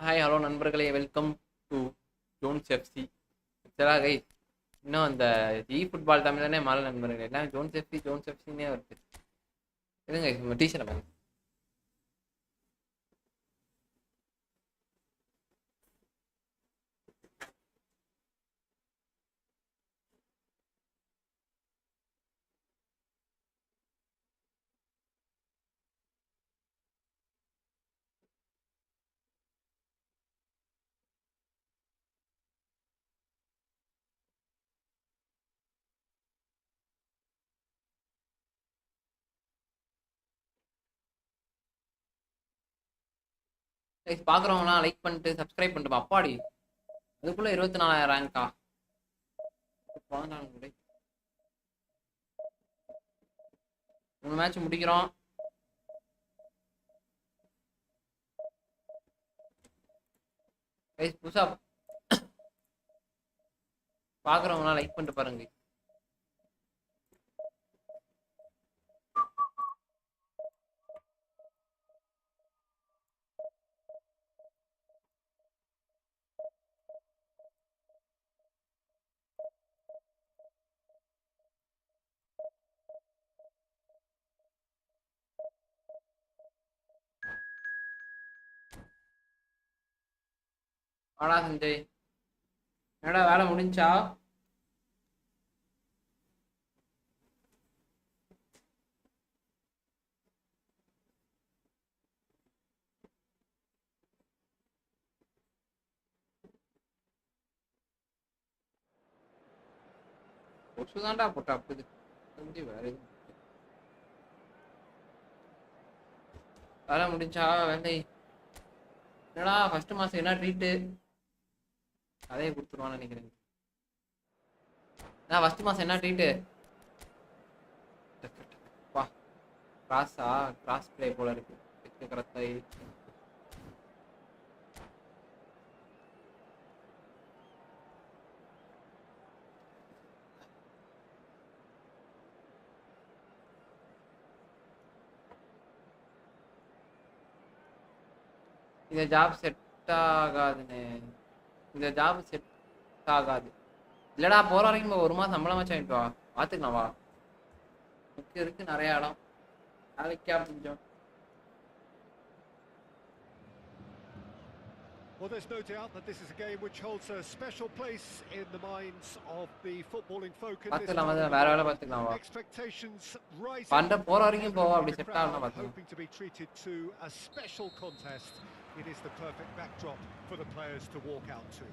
Hi hello நண்பர்களே, welcome to Jones FC. சரா கை இன்னும் அந்த ஃபுட்பால் தமிழனே மாலை நண்பர்களே, எல்லாம் ஜோன்ஸ் எஃப்சின்னே வருது. இருங்க டீஷர்ட் பாருங்க. பார்க்குறவங்களாம் லைக் பண்ணிட்டு சப்ஸ்கிரைப் பண்ணிட்டு அப்பாடி அதுக்குள்ள 24,000 ரேங்கா 3 மேட்ச் முடிக்கிறோம். புதுசா பார்க்குறவங்களாம் லைக் பண்ணிட்டு பாருங்க. வாடா சஞ்சய், என்னடா வேலை முடிஞ்சா? தான்டா போட்டா அப்படி வேற எதுவும் வேலை முடிஞ்சா? வேலை என்னடா ஃபர்ஸ்ட் மாசம் என்ன ட்ரீட்டு அதையே கொடுத்துருவான்னு நினைக்கிறேன். ஃபர்ஸ்ட் மாசம் என்ன ட்ரீட்டு? வா கிராஸ் பிளே போல இருக்கு. கரெக்டாக இந்த ஜாப் செட் ஆகாதுன்னு, இந்த ஜாப் செட் ஆகாது. இல்லடா போற வரைக்கும் 1 மாதம் சம்பளம் வச்சு வாங்கிட்டு வா, பார்த்துக்கலாம் வா. இருக்கு நிறைய இடம் வேலைக்கா கொஞ்சம். Well, there's no doubt that this is a game which holds a special place in the minds of the footballing folk in this tournament. Expectations rising. Hoping to be treated to a special contest. It is the perfect backdrop for the players to walk out to.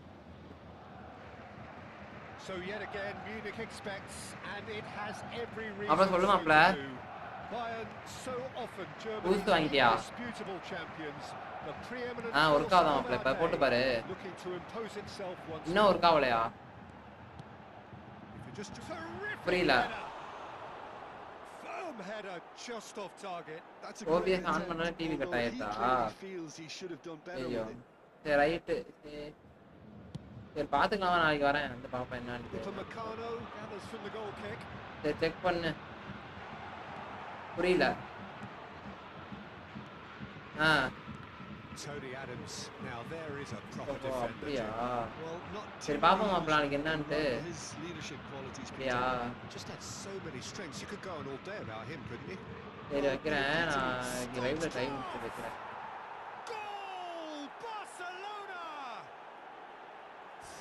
So yet again, Munich expects, and it has every reason to do. Bayern, so often Germany's indisputable champions, the preeminent looking to impose itself once more. Just terrific firm header just off target. That's a great attempt. He clearly feels he should have done better with it. Right. பாத்துக்கலாம், நாளைக்கு வரேன் வந்து பாப்பேன் என்னன்னு. Check பண்ணு, புரியல. Tony Adams, now there is a proper defender. Well, சரி பாப்போம் மாப்ள நாளைக்கு என்னன்னு. His leadership qualities just had so many strengths. You could go on all day about him, couldn't you? சரி வைக்கிறேன், நான் லைவ்ல டைம் வைக்கிறேன். Goal Barcelona!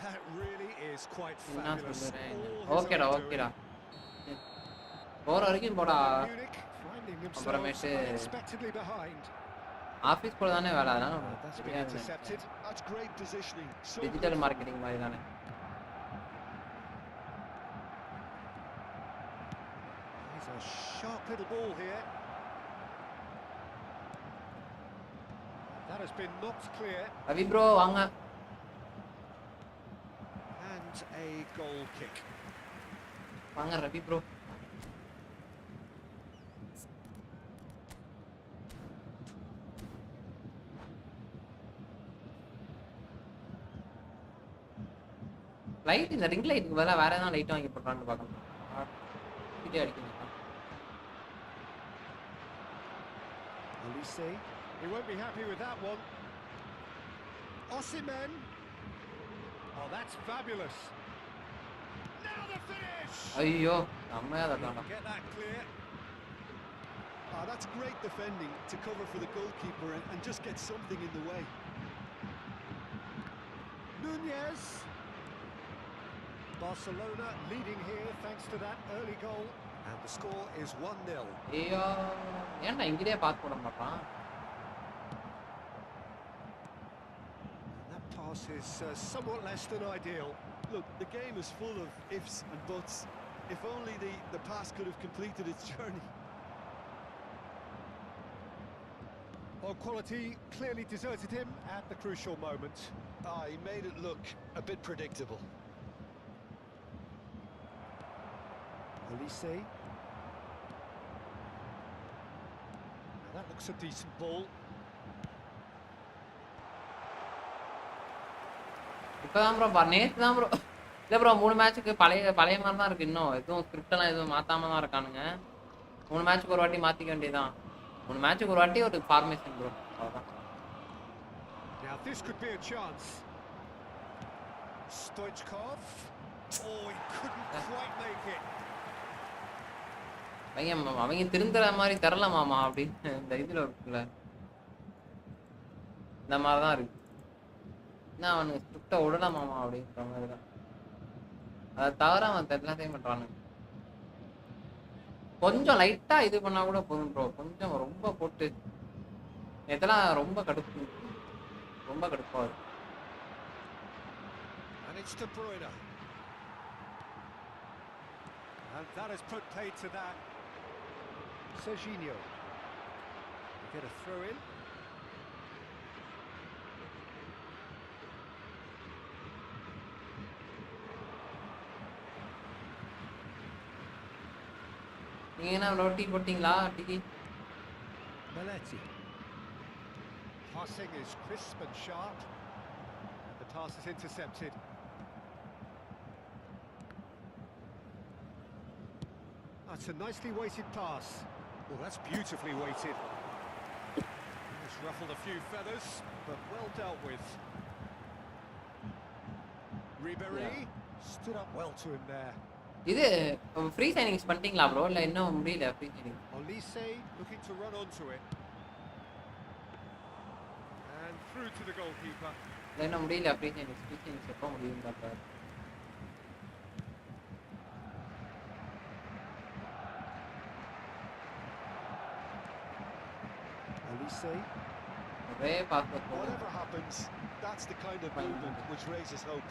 That really is quite fabulous. ஓகேடா போற வரைக்கும் போடா. அப்புறமேட்டு ஆஃபீஸ் போல தானே வேலை, அதனால டிஜிட்டல் மார்க்கெட்டிங் மாதிரி தானே. ரவி ப்ரோ வாங்க. A goal kick. வாங்க ரவி ப்ரோ. லைட் இந்த ரிங் லைட்டுக்கு பதிலாக வேற ஏதாவது லைட் வாங்கி போடுறான்னு பார்க்கணும். கிட்டே அடிக்கணும். He won't be happy with that one. Osimhen. Oh, that's fabulous. Now the finish. ஐயோ செம்மையா தட்டான்டா. Get that clear. Oh, that's great defending to cover for the goalkeeper and just get something in the way. Nunez. Barcelona leading here thanks to that early goal. And the score is 1-0. ஐயோ ஏன்டா இங்கேயே pass போட மாட்டான்? That pass is somewhat less than ideal. Look, the game is full of ifs and buts. If only the pass could have completed its journey. Well, quality clearly deserted him at the crucial moment. He made it look a bit predictable. Elise. Now that looks a decent ball. இப்பதான் bro நேத்து தான் bro இல்ல bro 3 மேட்சுக்கு பழைய மாதிரி தான் இருக்கு. இன்னும் எதுவும் ஸ்கிரிப்டெல்லாம் எதுவும் மாத்தாம தான் இருக்கானுங்க. 3 மேட்சுக்கு ஒரு வாட்டி மாத்திக்க வேண்டியதான். 3 மேட்சுக்கு ஒரு வாட்டி ஒரு ஃபார்மேஷன் ப்ரோ அவ்வளவுதான். Now this could be a chance. Stoichkov. Oh, he couldn't quite make it. அவங்க திருந்துற மாதிரி தரலாமாமா அப்படின்னு இந்த இதுல இருக்குல்ல இந்த மாதிரிதான் இருக்கு. என்ன அவனுக்கு ஸ்கிரிப்டை விடலாமாமா அப்படின்ற மாதிரிதான். அதை தவிர அவன் எல்லாத்தையும் பண்றானு. கொஞ்சம் லைட்டா இது பண்ணா கூட போதும் ப்ரோ. கொஞ்சம் ரொம்ப போட்டு இதெல்லாம் ரொம்ப கடுப்பாது. And it's De Bruyne. And that has put paid to that. Serginho. Get a throw in. நீங்க என்ன ரொட்டி போட்டீங்களா? Tea Belletti. Passing is crisp and sharp. And the pass is intercepted. That's a nicely weighted pass. Well, that's beautifully weighted. It's ruffled a few feathers, but well dealt with. Ribéry stood up well to him there. இது free signings பண்ணிட்டீங்களா bro? இல்ல இன்னும் முடியல free signing. Olise looking to run onto it. And through to the goalkeeper. இல்ல இன்னும் முடியல free signings எப்போ முடியும் பாருங்க. Olise. Whatever happens, that's the kind of movement which raises hope.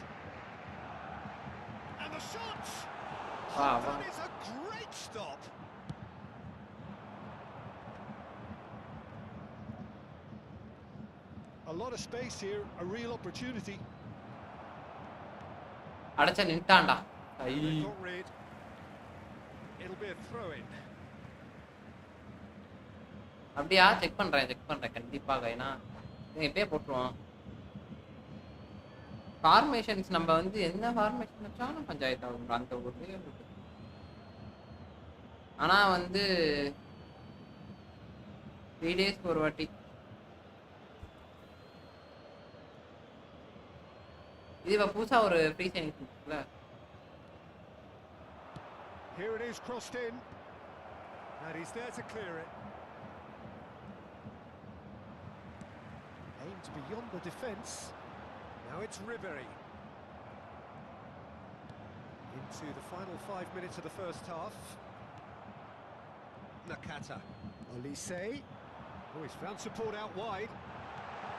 And the shots! Wow, that is a great stop. A lot of space here, a real opportunity. அடச்ச நின்டான்டா. It'll be a throw in. அப்படியா? Check பண்றேன் கண்டிப்பாக. ஏன்னா இப்பயே போட்டுருவோம். Formations நம்ம வந்து என்ன formation வச்சாலும் பஞ்சாயத்து ஆகும் அந்த ஊர்லயே இருக்கு. ஆனா வந்து 3 டேஸ்க்கு ஒரு வாட்டி இது புதுசா ஒரு ஃப்ரீ சைனிங் இருக்குல்ல. Here it is crossed in. And he's there to clear it. Aimed beyond the defence. Now it's Ribéry. Into the final 5 minutes of the first half. Nakata. Olise. Oh, he's found support out wide.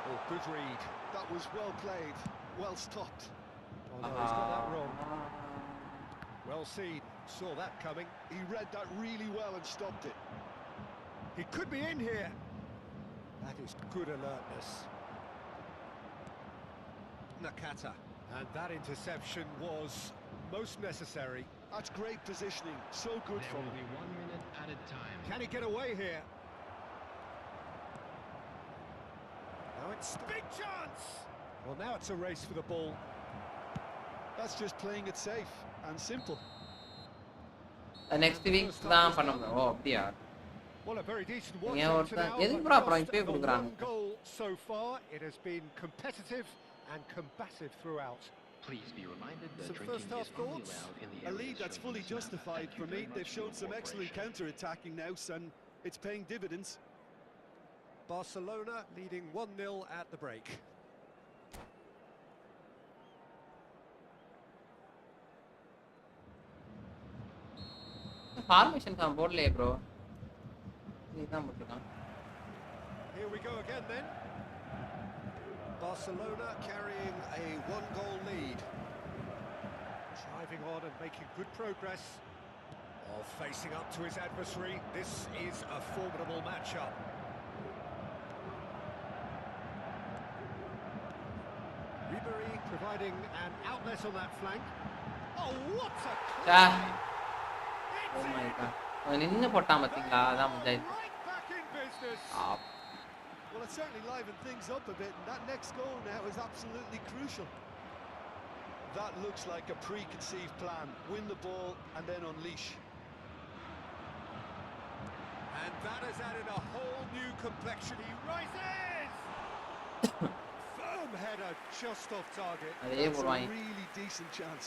Oh, good read. That was well played. Well stopped. Oh no, he's got that wrong. Well seen. Saw that coming. He read that really well and stopped it. He could be in here. That is good alertness. Nakata. And that interception was most necessary. That's great positioning. So good from him. There will be 1 minute at a time. Can he get away here? Now it's big chance. Well, now it's a race for the ball. That's just playing it safe and simple. Next week தான் பண்ணணும். ஓ அப்படியா? Well, a very decent watch எதுக்கு bro அப்புறம் இப்பவே கொடுக்குறாங்க? goal so far. It has been competitive and combative throughout. Please be reminded that Some drinking first half is only thoughts. allowed in the A areas lead that's shown fully in this map. justified Thank you for very me. much They've for shown your some excellent cooperation. counter-attacking now, and it's paying dividends. Barcelona leading 1-0 at the break. Formation தான் போடலையே bro. இதுதான் போட்டுருக்கான். Here we go again then. Barcelona carrying a 1-goal lead. Driving on and making good progress. Oh, facing up to his adversary. This is a formidable matchup. Ribery providing an outlet on that flank. Oh, what a Oh my god. நின்னு போட்டான் பாத்தீங்களா? அதான் panchayat. right back in business. Well, it certainly livened things up a bit, and that next goal now is absolutely crucial. That looks like a preconceived plan. Win the ball and then unleash. And that has added a whole new complexion. He rises! Firm header just off target. அதே That's a போடுவாங்க. really decent chance.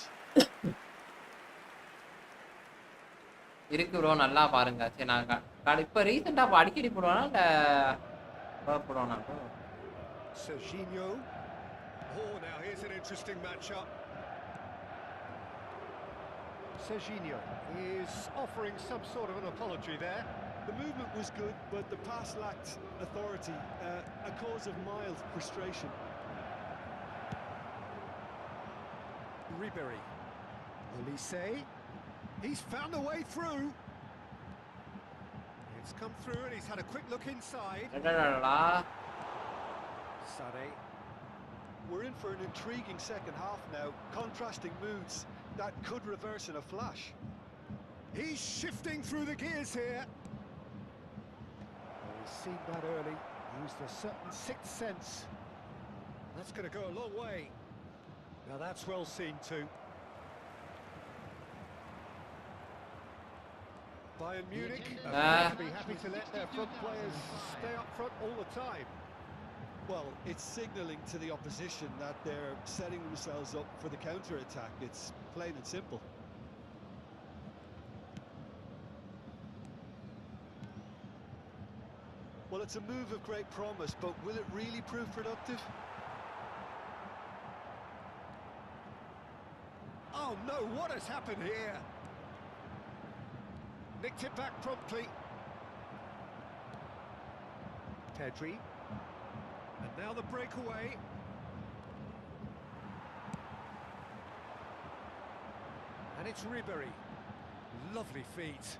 இருக்கு bro, நல்லா பாருங்க. சரி நான் இப்ப ரீசெண்டா அடிக்கடி போடுவானா இல்ல போடுவானா bro? Serginho. Oh, now here's an interesting matchup. Serginho is offering some sort of an apology there. The movement was good, but the pass lacked authority, a cause of mild frustration. Ribery. Olise. He's found a way through. It's come through and he's had a quick look inside. அடடடடா. Sane. We're in for an intriguing second half now. Contrasting moods that could reverse in a flash. He's shifting through the gears here. Oh, he's seen that early. Used a certain sixth sense. That's going to go a long way. Now that's well seen too. Bayern Munich appear to be happy to let their front players stay up front all the time. Well, it's signalling to the opposition that they're setting themselves up for the counter-attack. It's plain and simple. Well, it's a move of great promise, but will it really prove productive? Oh no, what has happened here? Nicked it back promptly. Pedri. And now the breakaway. And it's Ribery. Lovely feet.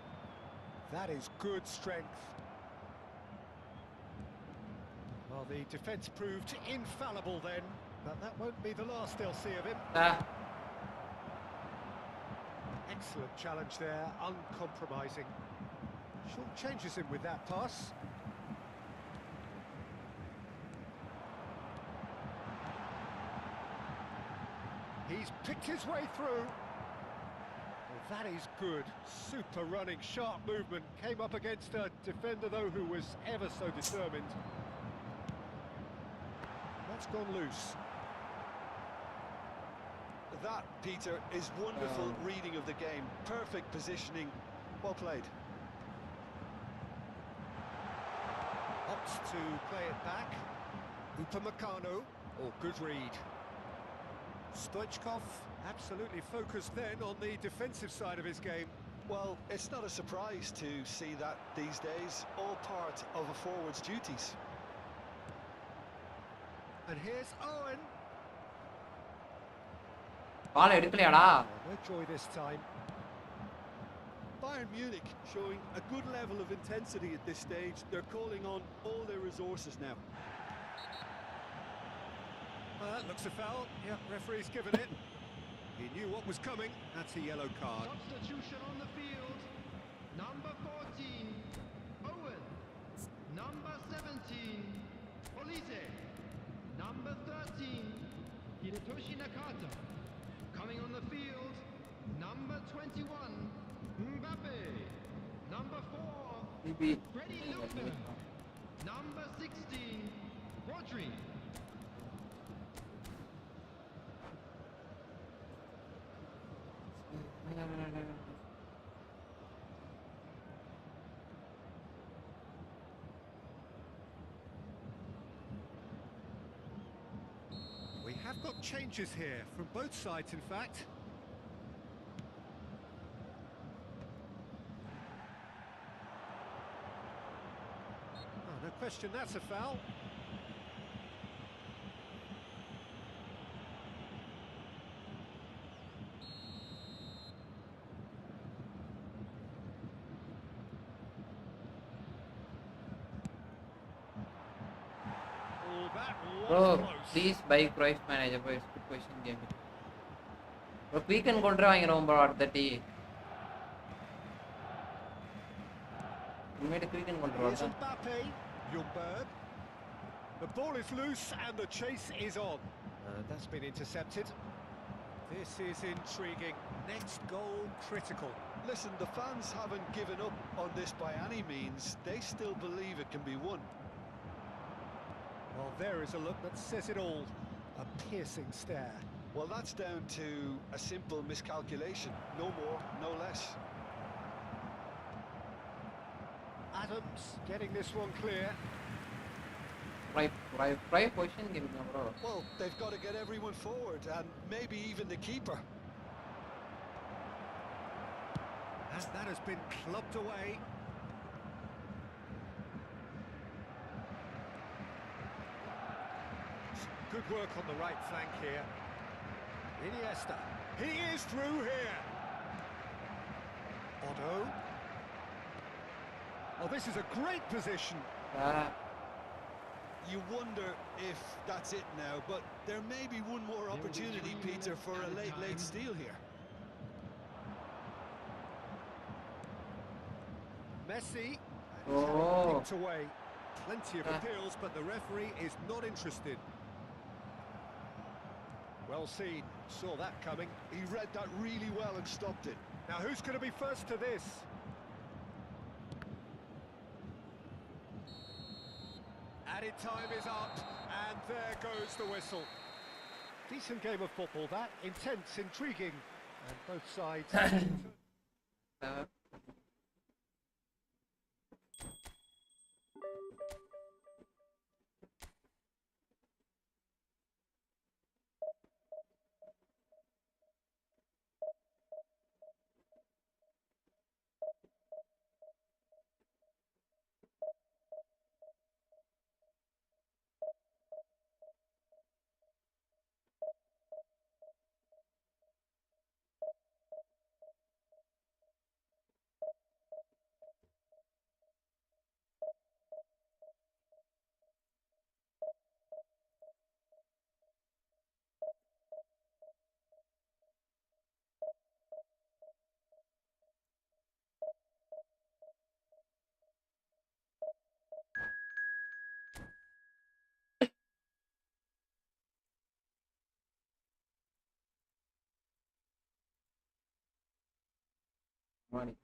That is good strength. Well, the defence proved infallible then, but that won't be the last they'll see of him. Excellent challenge there, uncompromising. Short changes him with that pass. He's picked his way through. Well, that is good. Super running, sharp movement. Came up against a defender, though, who was ever so determined. That's gone loose. That, Peter, is wonderful reading of the game. Perfect positioning. Well played. Opts to play it back. Upamecano. Oh, good read. Stoichkov absolutely focused then on the defensive side of his game. Well, it's not a surprise to see that these days. All part of a forward's duties. And here's Owen. பால் எடுக்கலையாடா? No joy this time. Bayern Munich showing a good level of intensity at this stage. They're calling on all their resources now. That looks a foul. Yeah, referee's given it. He knew what was coming. That's a yellow card. Substitution on the field. Number 14, Owen. Number 17, Olise. Number 13, Hidetoshi Nakata. Coming on the field, number 21, Mbappe. Number 4, Freddy Lopez. Number 16, Rodri. We have got changes here from both sides, in fact. Oh, no question, that's a foul. Bro, please buy Croix manager, bro. It's good question game. Bro, we can control வாங்கிரோம் bro at the T. We can control. Here's Mbappe, Ljungberg. The ball is loose and the chase is on. That's been intercepted. This is intriguing. Next goal critical. Listen, the fans haven't given up on this by any means. They still believe it can be won. Well, there is a look that says it all. A piercing stare. Well, that's down to a simple miscalculation. No more, no less. Adams getting this one clear. Right position game, bro. Well, they've got to get everyone forward, and maybe even the keeper. And that has been clubbed away. Good work on the right flank here. Iniesta. He is through here. Otto. Oh, this is a great position. You wonder if that's it now, but there may be one more opportunity, Peter, for a late steal here. Messi. Oh. Picked away. Plenty of appeals, but the referee is not interested. Well seen, saw that coming. He read that really well and stopped it. Now who's going to be first to this? Added time is up, and there goes the whistle. Decent game of football that, intense, intriguing, and both sides... Money.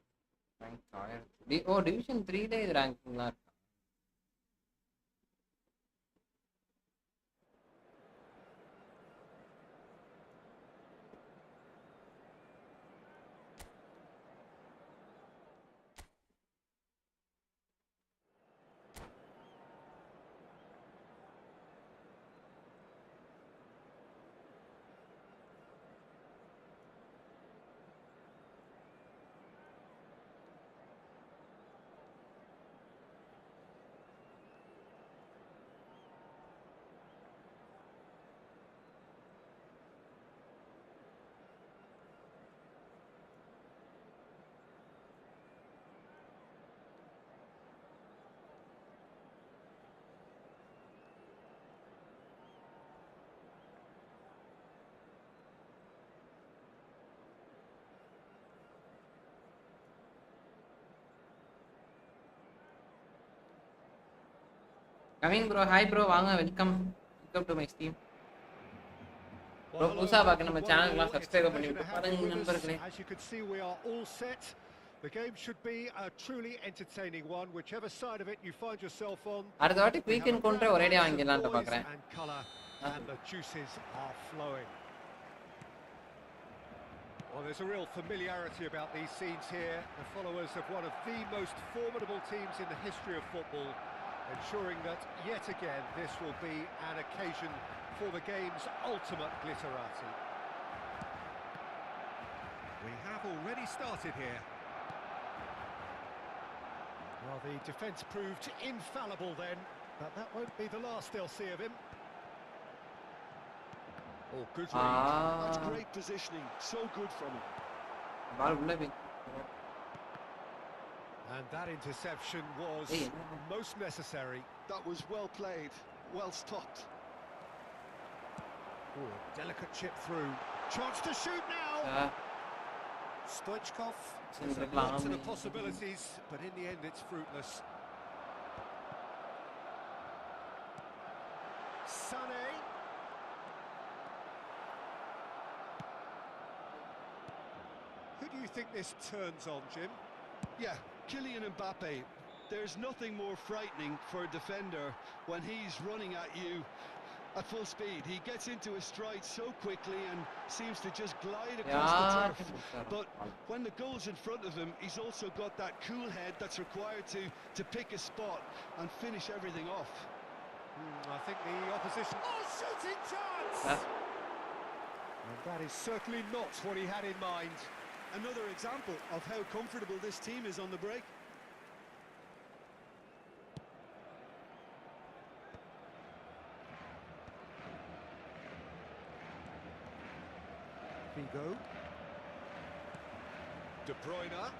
Rank higher. Division 3 ல இது ranking லாம் இருக்கு. Coming bro, hi bro, வாங்க welcome to my stream. Bro, புதுசா பார்க்க நம்ம சேனலுக்குலாம் subscribe பண்ணி விட்டு பாருங்க நண்பர்களே. As you can see, we are all set. The game should be a truly entertaining one, whichever side of it you find yourself on. அடுத்த வாட்டி வீக்கெண்ட் கொண்ட ஒரேடியா வாங்கிடலாம்னு பார்க்கறேன். And color and the juices are flowing. Well, there's a real familiarity about these scenes here. The followers of one of the most formidable teams in the history of football, ensuring that yet again this will be an occasion for the game's ultimate glitterati. We have already started here. Well, the defence proved infallible then, but that won't be the last they'll see of him. Oh, good read. That's great positioning. So good from him. And that interception was most necessary. That was well played, well stopped. Oh, delicate chip through. Chance to shoot now! Stoichkov. There's lots of the possibilities, but in the end it's fruitless. Sané. Who do you think this turns on, Jim? Yeah, Kylian Mbappe. There's nothing more frightening for a defender when he's running at you at full speed. He gets into his stride so quickly and seems to just glide across the turf. But when the goal's in front of him, he's also got that cool head that's required to pick a spot and finish everything off. I think the opposition... Oh, shooting chance! And that is certainly not what he had in mind. Another example of how comfortable this team is on the break. Figo. De Bruyne.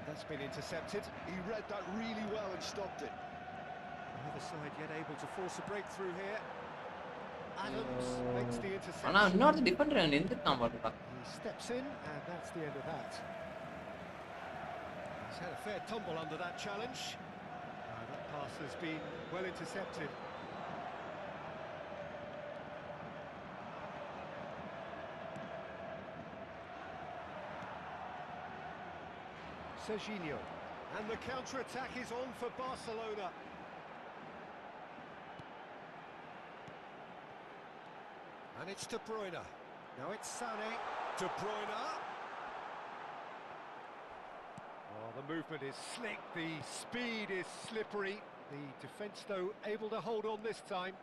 That's been intercepted. He read that really well and stopped it. The other side yet able to force a breakthrough here. Adams makes the interception. He steps in, and that's the end of that. He's had a fair tumble under that challenge. That pass has been well intercepted. Serginho. And the counter-attack is on for Barcelona. And it's De Bruyne. Now it's Sané. De Bruyne. Oh, the movement is slick. The speed is slippery. The defence, though, able to hold on this time.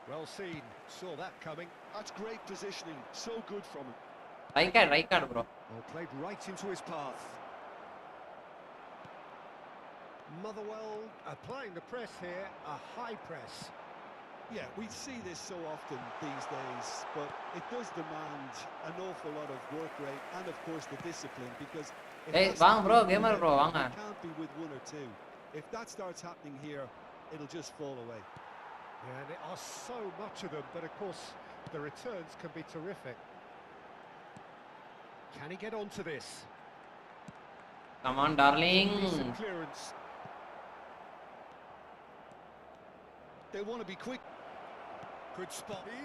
Well seen. Saw that coming. That's great positioning. So good from him. Right card, bro. Well, played right into his path. Motherwell applying the press here. A high press. Yeah, we see this so often these days, but it does demand an awful lot of work rate and, of course, the discipline, because it can't be with one or two. If that starts happening here, it'll just fall away. Yeah, and there are so much of them, but of course the returns can be terrific. Can he get onto this? Come on, darling. Decent clearance. They want to be quick. Good spot. There it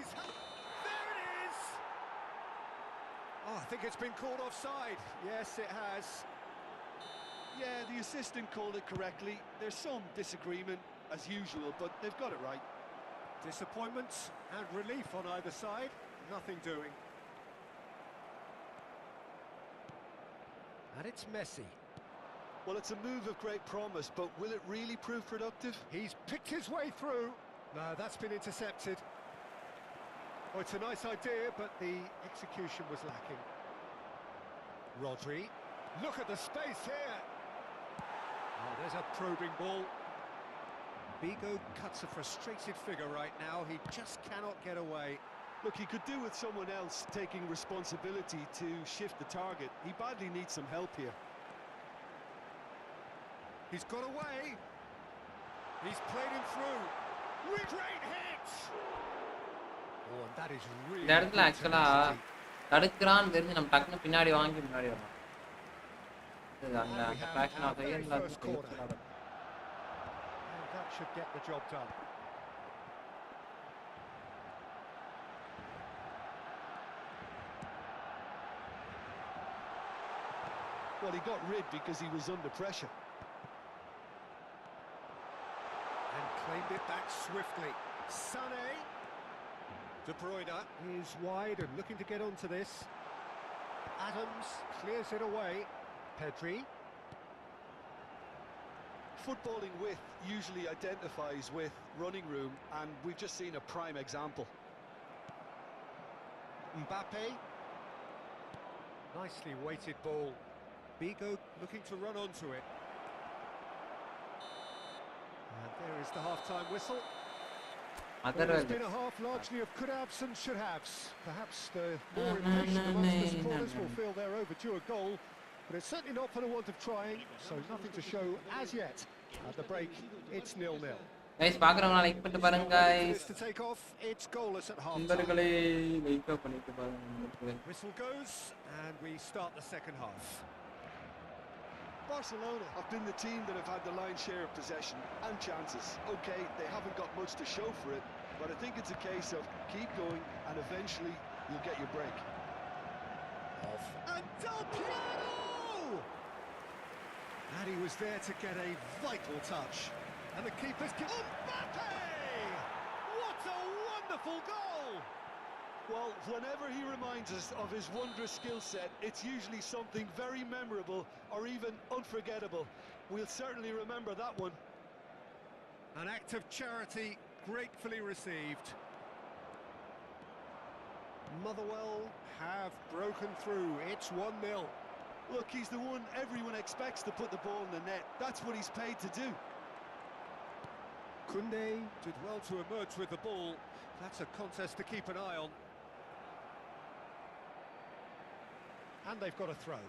is! Oh, I think it's been called offside. Yes, it has. Yeah, the assistant called it correctly. There's some disagreement, as usual, but they've got it right. Disappointments and relief on either side. Nothing doing. And it's Messi. Well, it's a move of great promise, but will it really prove productive? He's picked his way through. No, that's been intercepted. Oh, it's a nice idea, but the execution was lacking. Rodri. Look at the space here. Oh, there's a probing ball. Figo cuts a frustrated figure right now. He just cannot get away. Look, he could do with someone else taking responsibility to shift the target. He badly needs some help here. He's got away. He's played him through. Great hit! Oh, and that is really... இந்த இடத்துல ஆக்சுவலா தடுக்கறான்னு தெரிஞ்சு நம்ம டக்குன்னு பின்னாடி வாங்கி முன்னாடி வரணும். இது அந்த அட்ராக்ஷன் ஆஃப் ஏரியால and that should get the job done. Well, he got rid because he was under pressure. And claimed it back swiftly. Sané. De Bruyne is wide and looking to get onto this. Adams clears it away. Pedri. Footballing width usually identifies with running room, and we've just seen a prime example. Mbappe. Nicely weighted ball. Bigo looking to run onto it. And there is the half-time whistle. Well, it's been a half largely of could-haves and should-haves. Perhaps the more impatient amongst the supporters will feel they're overdue a goal, but it's certainly not for the want of trying, so nothing to show as yet. At the break, it's 0-0. guys பாக்குறவங்க like பண்ணிட்டு பாருங்க guys. To take off, it's goalless at half time. நண்பர்களே like பண்ணிட்டு பாருங்க. Whistle goes, and we start the second half. Barcelona have been the team that have had the lion's share of possession and chances. Okay, they haven't got much to show for it, but I think it's a case of keep going and eventually you'll get your break. Off. And Del Piero! And he was there to get a vital touch. And the keeper's... Mbappe! What a wonderful goal! Well, whenever he reminds us of his wondrous skill set, it's usually something very memorable or even unforgettable. We'll certainly remember that one. An act of charity gratefully received. Motherwell have broken through. It's 1-0. Look, he's the one everyone expects to put the ball in the net. That's what he's paid to do. Koundé did well to emerge with the ball. That's a contest to keep an eye on. And they've got a throw.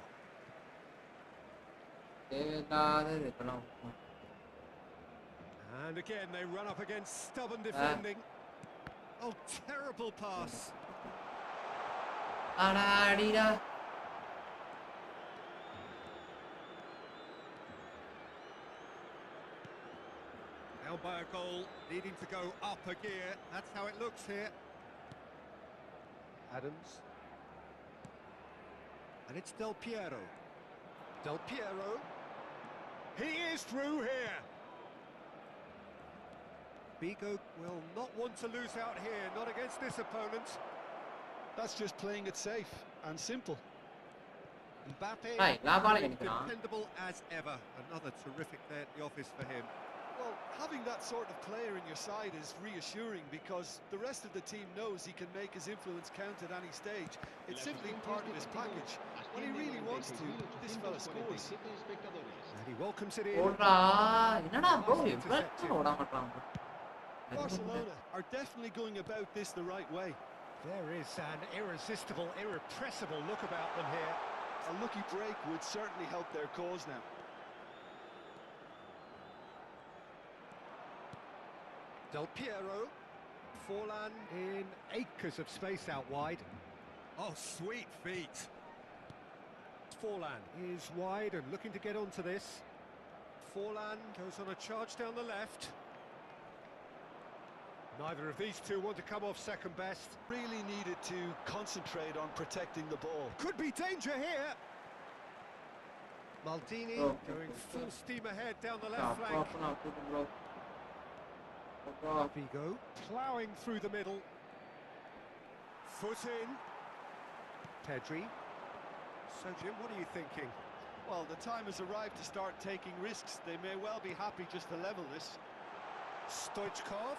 And again, they run up against stubborn defending. Oh, terrible pass. Now by a goal, needing to go up a gear. That's how it looks here. Adams. And it's Del Piero. Del Piero. He is through here. Bigo will not want to lose out here, not against this opponent. That's just playing it safe and simple. Mbappe, dependable as ever. Another terrific day at the office for him. Well, having that sort of player in your side is reassuring because the rest of the team knows he can make his influence count at any stage. It's simply part of his package. When he really wants to, this fella scores. And he welcomes it in. Barcelona are definitely going about this the right way. There is an irresistible, irrepressible look about them here. A lucky break would certainly help their cause now. Del Piero. Forlan in acres of space out wide. Oh, sweet feet. Forlan is wide and looking to get onto this. Forlan goes on a charge down the left. Neither of these two want to come off second best. Really needed to concentrate on protecting the ball. Could be danger here. Maldini going full steam ahead down the left flank. Bigo ploughing through the middle. Foot in. Pedri. So, Jim, what are you thinking? Well, the time has arrived to start taking risks. They may well be happy just to level this. Stoichkov.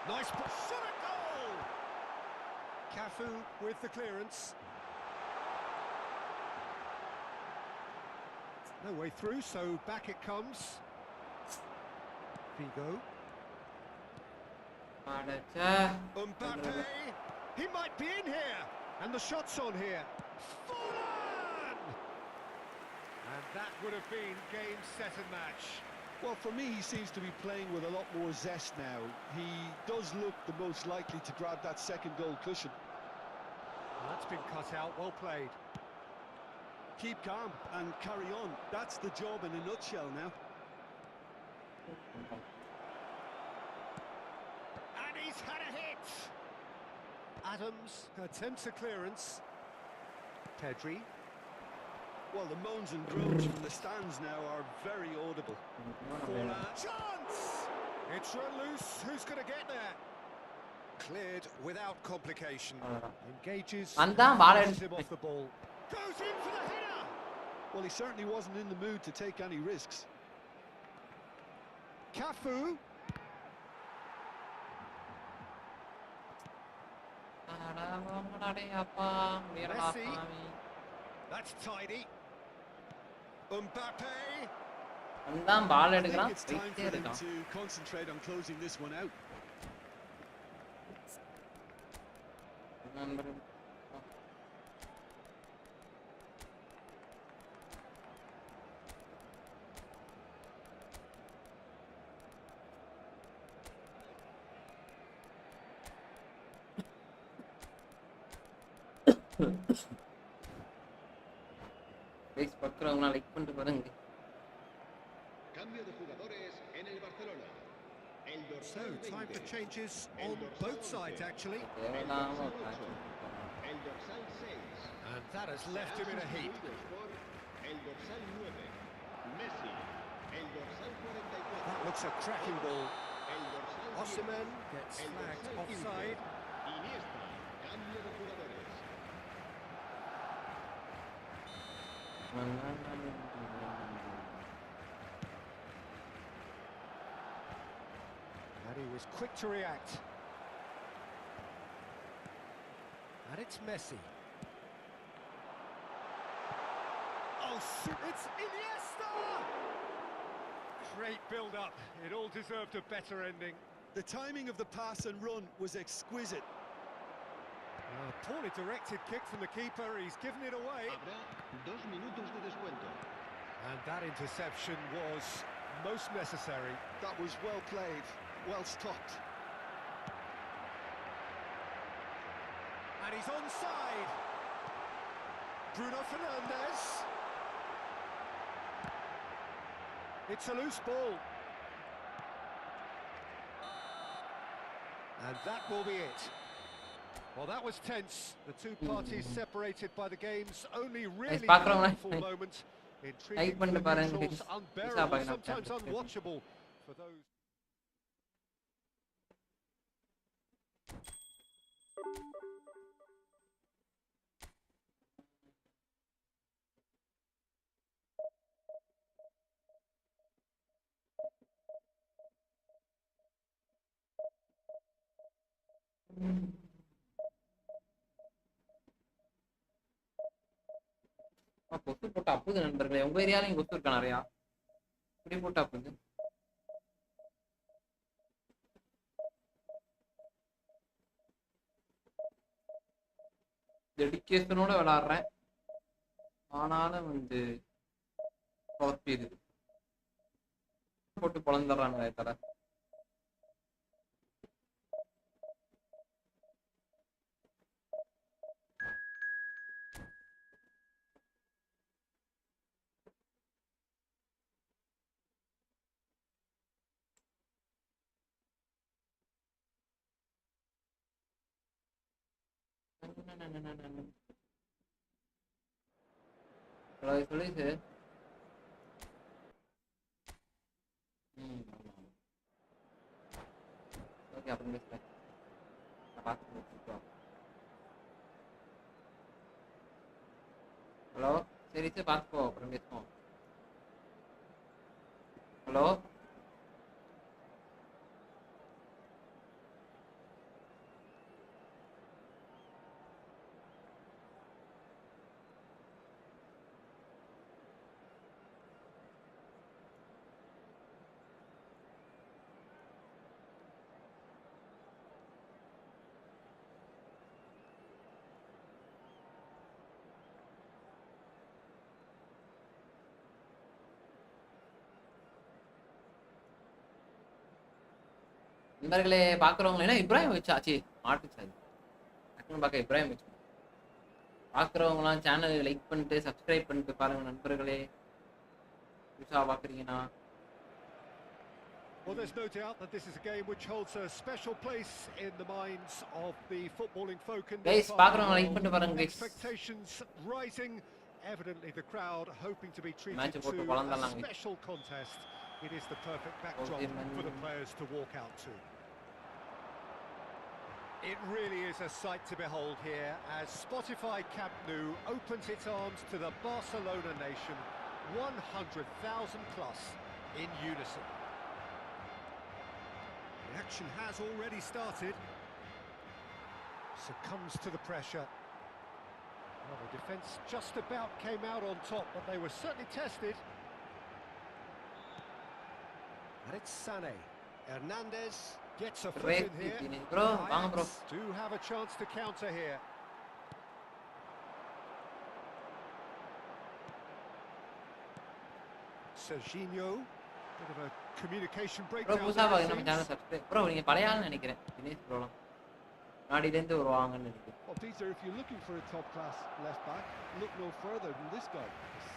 Nice shot at goal! Cafu with the clearance. No way through, so back it comes. Bigo. Mbappe! He might be in here! And the shot's on here. Forlan! And that would have been game, set and match. Well, for me, he seems to be playing with a lot more zest now. He does look the most likely to grab that second goal cushion. Well, that's been cut out, well played. Keep calm and carry on. That's the job in a nutshell now. And he's had a hit! Adams attempts a clearance. Pedri. Well, the moans and groans from the stands now are very audible. Forlan. Chance! It's run loose. Who's going to get there? Cleared without complication. Engages Andan and ball pushes him off the ball. Goes in for the header. Well, he certainly wasn't in the mood to take any risks. Cafu. Messi. That's tidy. Mbappe. andan ball I think எடுக்கறான் it's time போயிட்டே for him இருக்கான் to concentrate on closing this one out. guys பார்க்கறவங்க like பண்ணிட்டு பாருங்க. Cambio de jugadores en el Barcelona. El So, dorsal time for 20. changes on both sides, actually. தேவலாம El dorsal 6. And that has left him in a heap. El dorsal 9. Messi. El dorsal 44. That looks a cracking ball. El dorsal 10. Osimhen gets El flagged dorsal 15. offside. Iniesta. Cambio de jugadores. And he was quick to react. And it's Messi. Oh, it's Iniesta! Great build-up. It all deserved a better ending. The timing of the pass and run was exquisite. Poorly directed kick from the keeper. He's given it away. Habrá 2 minutos de descuento. And that interception was most necessary. That was well played, well stopped. And he's onside. Bruno Fernandes. It's a loose ball. And that will be it. Well, that was tense. The two parties separated by the game's only really meaningful moment. Intriguing for the neutrals, unbearable, sometimes unwatchable for those. கொசு போட்டு அப்புது நண்பர்களே. உங்க ஏரியாலையும் கொசு இருக்கா நிறையா? இப்படி போட்டு அப்புது. டெடிகேஷனோட விளையாடுறேன், ஆனாலும் வந்து குழப்பிது போட்டு பொழந்துடுறானுங்க தர. சொல்லிச்சு. ஓகே, அப்புறம் பேசுறேன். ஹலோ, சரி சரி பார்த்துக்கோ, அப்புறம் பேசுவோம். ஹலோ, நண்பர்களே பார்க்குறவங்க என்ன இப்ராஹிம் வச்சாச்சு மாட்டுச்சாச்சு டக்குன்னு பார்க்க இப்ராஹிம் வச்சு பார்க்குறவங்களாம் சேனல் லைக் பண்ணிட்டு சப்ஸ்கிரைப் பண்ணிட்டு பாருங்க நண்பர்களே. புதுசாக பார்க்குறீங்கன்னா. Well, there's no doubt that this is a game which holds a special place in the minds of the footballing folk in guys, பார்க்குறவங்க லைக் பண்ணிட்டு பாருங்க guys. Expectations rising, evidently the crowd hoping to be treated Match போட்டு to a பொளந்தலாம். special contest. It is the perfect backdrop for the players to walk out to. It really is a sight to behold here as Spotify Camp Nou opens its arms to the Barcelona nation, 100,000 plus in unison. The action has already started. Succumbs to the pressure. Well, the defence just about came out on top, but they were certainly tested. And it's Sané. Hernandez gets a foot in here. Bro, bang bro. Ajax do have a chance to counter here. Serginho, bit of a communication Bro, breakdown. புதுசா பாக்க நம்ம channel subscribe. Bro, நீங்க பழைய ஆள்னு நினைக்கிறேன். தினேஷ் ப்ரோலாம். நாடில இருந்து வருவாங்கன்னு நினைக்கிறேன். Well, Peter, if you're looking for a top-class left-back, look no further than this guy.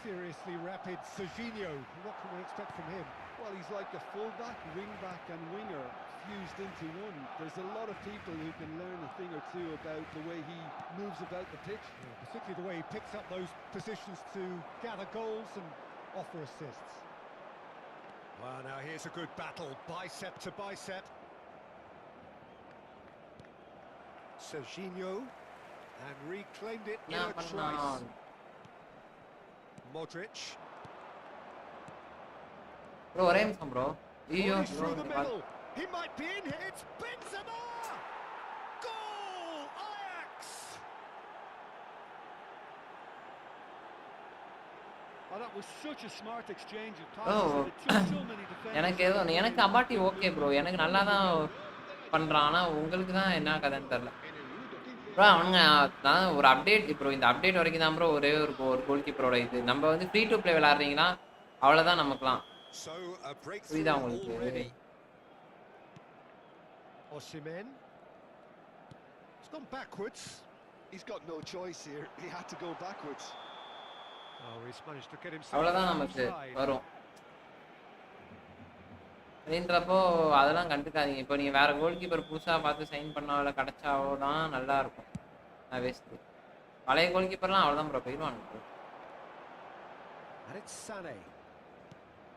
Seriously rapid Serginho. What can we expect from him? Well, he's like a full-back, wing-back and winger fused into one. There's a lot of people who can learn a thing or two about the way he moves about the pitch. Yeah, particularly the way he picks up those positions to gather goals and offer assists. Well, now here's a good battle, bicep to bicep. Serginho, and reclaimed it in a trice. Modric. Bro, ஒரே நிமிஷம் bro. ஐயோ He's through the middle. He might be in here. It's Benzema! Goal! Ajax! Oh, that was such a smart exchange of Oh. passes. It took so many defenders. எனக்கு அபாட்டி okay bro. எனக்கு நல்லா தான் பண்றான். ஆனா உங்களுக்கு தான் என்ன கதைன்னு தெரியல. ப்ரோ அவனுங்க நான் ஒரு அப்டேட் ப்ரோ, இந்த அப்டேட் வரைக்கும் தான் ப்ரோ ஒரே ஒரு கோல் கீப்பரோட இது. நம்ம வந்து ஃப்ரீ டு ப்ளே விளையாடுறீங்கன்னா அவ்வளவுதான் நமக்குலாம். So a breakthrough புரியுதா உங்களுக்கு? already. Osimhen. It's gone backwards. He's got no choice here. He had to go backwards. Oh, he's managed to get himself அவ்வளவுதான் நமக்கு offside. வரும். அப்படின்றப்போ அதெல்லாம் கண்டுக்காதீங்க. இப்போ நீங்க வேற கோல் கீப்பர் புதுசா பார்த்து சைன் பண்ணால கிடைச்சாவோ தான் நல்லா இருக்கும். நான் வேஸ்ட். பழைய கோல் கீப்பர்லாம் அவ்வளவுதான் ப்ரோ போயிடுவாங்க bro. And it's Sané.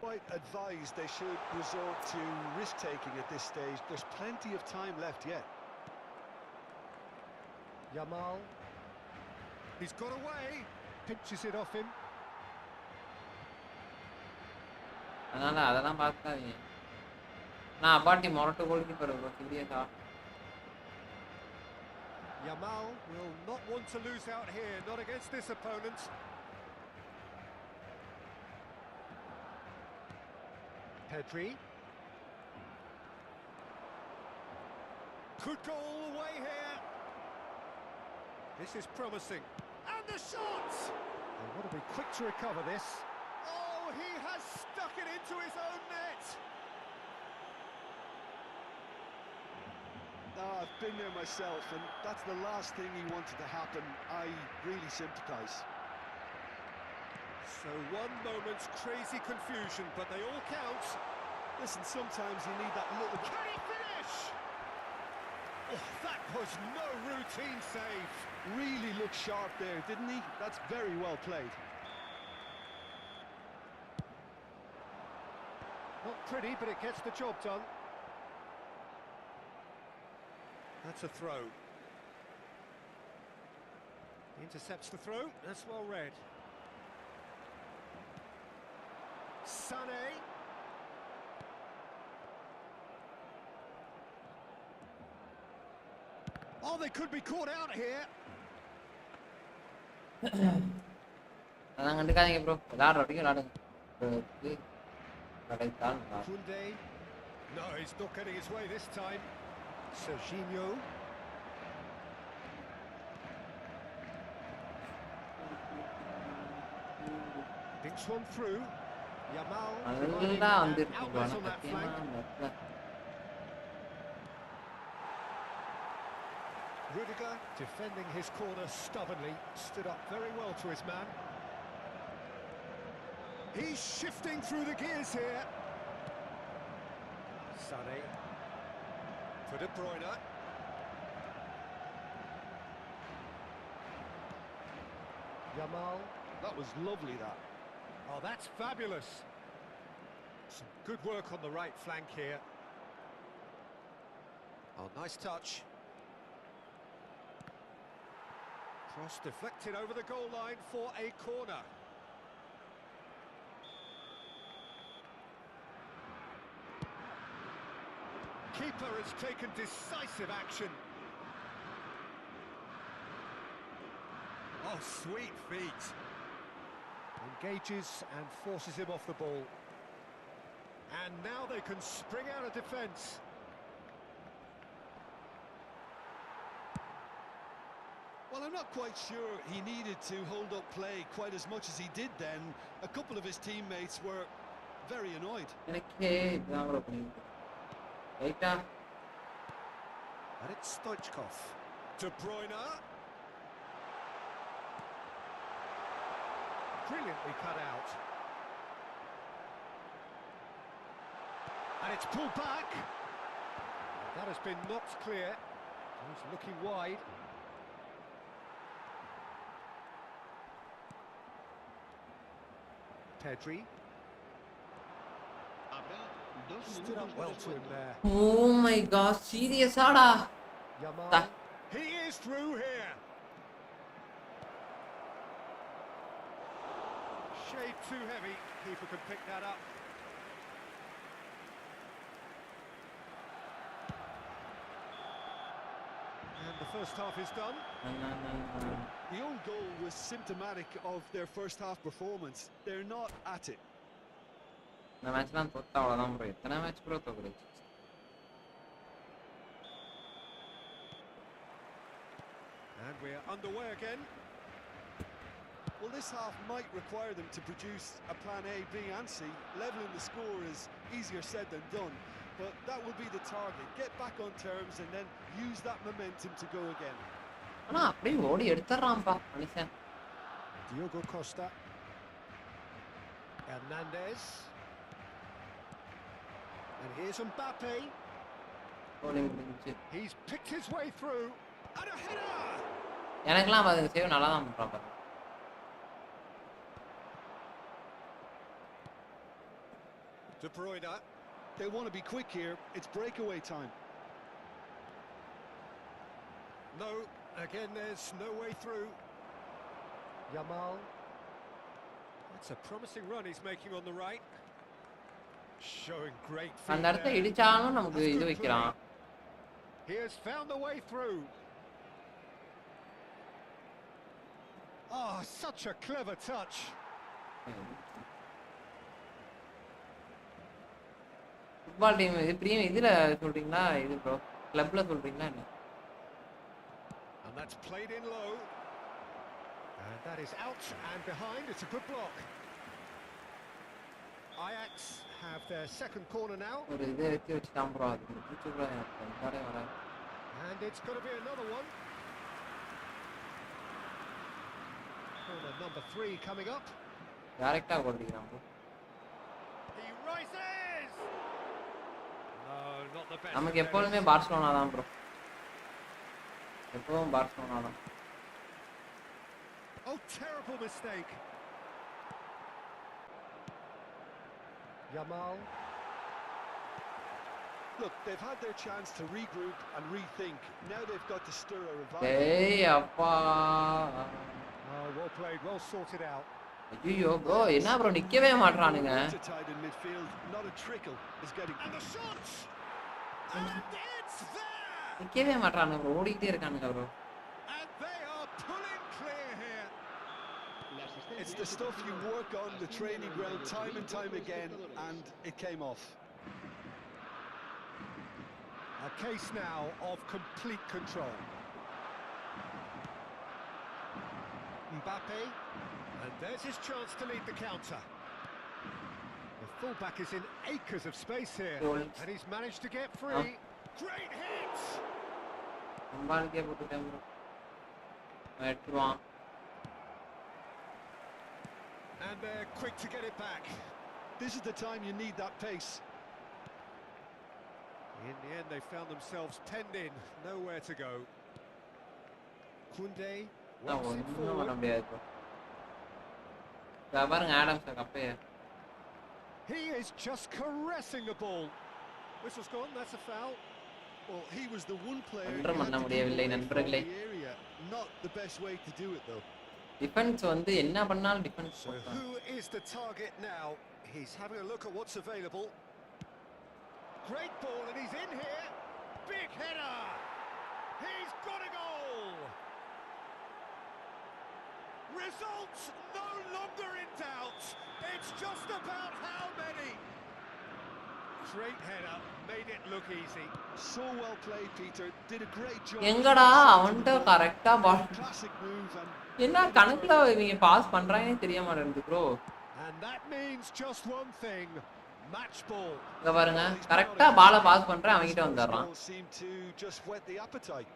Quite advised they should resort to risk-taking at this stage. There's plenty of time left yet. Yamal. He's got away. Pinches it off him. அதனால அதெல்லாம் பார்க்காதீங்க. நான் அபாட்டி மொரட்டு கோல் கீப்பர் ப்ரோ சீரியஸா. Yamal will not want to lose out here, not against this opponent. Pedri. Could go all the way here. This is promising. And the shot! They want to be quick to recover this. Oh, he has stuck it into his own net. Oh, I've been there myself, and that's the last thing he wanted to happen. I really sympathise. So one moment's crazy confusion, but they all count. Listen, sometimes you need that little... Can he finish? Oh, that was no routine save. Really looked sharp there, didn't he? That's very well played. Not pretty, but it gets the job done. That's a throw. Intercepts the throw. That's well read. Sané. Oh, they could be caught out here. அதெல்லாம் கண்டுக்காதீங்க bro. விளையாடுற வரைக்கும் விளையாடுங்க. Kunde. No, he's not getting his way this time. Serginho. Thinks one through. Yamal. providing நல்லா an வந்துருக்கு bro. outlet on that flank. Rudiger defending his corner stubbornly, stood up very well to his man. He's shifting through the gears here. Sané for De Bruyne. Yamal. That was lovely, that. Oh, that's fabulous. Some good work on the right flank here. Oh, nice touch. Cross deflected over the goal line for a corner. Keeper has taken decisive action. Oh, sweet feet. Engages and forces him off the ball. And now they can spring out of defence. Well, I'm not quite sure he needed to hold up play quite as much as he did then. A couple of his teammates were very annoyed. And it's Stoichkov. De Bruyne. Brilliantly cut out. And it's pulled back. That has been knocked clear. He's looking wide. Pedri. Stood up well to him there. Oh my god, serious ada. Yamal. He is through here. Shade too heavy. Keeper can pick that up. And the first half is done. The own goal was symptomatic of their first half performance. They're not at it. இந்த மேட்ச்லாம் தோத்தா அவ்வளவுதான் bro. எத்தனை match bro தோக்குறீங்க? And we're underway again. Well, this half might require them to produce a plan A, B and C. Leveling the score is easier said than done, but that will be the target. Get back on terms and then use that momentum to go again. ஆனா அப்படியே ஓடி எடுத்துறான்ப்பா மனுஷன். Diogo Costa. Hernandez. And here's Mbappe. He's picked his way through. And a header! எனக்கெல்லாம் பாருங்க save நல்லா தான் பண்றான் பாருங்க. De Bruyne. They want to be quick here. It's breakaway time. No, again there's no way through. Yamal. That's a promising run he's making on the right. Showing great feet. அந்த இடத்தை இடிச்சாலும் நமக்கு இது வைக்கிறான். He has found the way through. Oh, such a clever touch. Football team இது premium இதுல சொல்றீங்களா இது bro கிளப்ல சொல்றீங்களா என்ன? And that's played in low. And that is out and behind. It's a good block. Ajax have their second corner now. ஒரு இதை வச்சுட்டான் ப்ரோ அது யூடியூப்ல எனக்கு வர. And it's going to be another one. Corner number 3 coming up. டைரக்டா ஓடிறான் bro. He rises. No, not the best. நமக்கு எப்பவுமே பார்சிலோனா தான் ப்ரோ. எப்பவும் பார்சிலோனா தான். Oh, terrible mistake. Yamal. Look, they've had their chance to regroup and rethink. Now they've got to stir a revival. Hey, appa. Oh, well played, well sorted out. ஐயோ bro என்ன bro நிக்கவே மாட்டறானுங்க. Tied in midfield, not a trickle is getting. And the shot. And it's there. நிக்கவே மாட்டறானுங்க bro ஓடிட்டே இருக்கானுங்க bro. And they are pulling clear here. It's the stuff you work on the training ground time and time again, and it came off. A case now of complete control. Mbappe, and there's his chance to lead the counter. The fullback is in acres of space here, and he's managed to get free. Great hit! சம்பாதிக்க போட்டுட்டேன் bro. Vettuvan. And they're quick to get it back. This is the time you need that pace. In the end, they found themselves penned in, nowhere to go. Koundé works it ஒன்றும் forward. பண்ண முடியாது bro. பாருங்க Adams Kabbe. He is just caressing the ball. Whistle's gone, that's a foul. Well, he was the one player ஒன்றும் you பண்ண had to keep முடியவில்லை away from நண்பர்களே. the area. Not the best way to do it, though. Defence வந்து என்ன பண்ணாலும் defence So who is the target now? He's having a look at what's available. Great ball, and he's in here. Big header. He's got a goal. Results no longer in doubt. It's just about how many. Great header, made it look easy. So well played, Peter. Did a great job. எங்கடா அவன்ட்ட கரெக்ட்டா பால் Classic move and என்ன கணக்குல இவங்க pass பண்றாங்கன்னு தெரிய மாட்டேங்குது bro. And that means just one thing. Match ball. இங்க பாருங்க கரெக்ட்டா பாலை பாஸ் பண்றேன் அவங்கிட்ட வந்துறான். seem to just whet the appetite.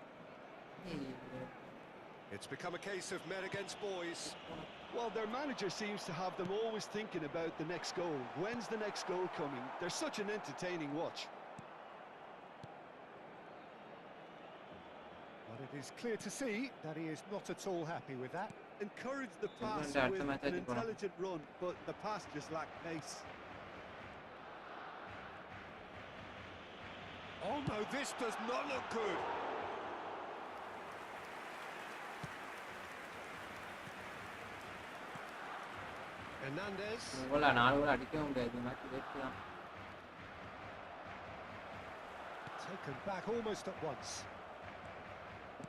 It's become a case of men against boys. Well, their manager seems to have them always thinking about the next goal. When's the next goal coming? They're such an entertaining watch. But it is clear to see that he is not at all happy with that. Encouraged the pass with an intelligent run, but the pass just lacked pace. Oh no, this does not look good. Hernandez. கோல நாலு கோல் அடிக்க முடியாது match waste தான். Taken back almost at once.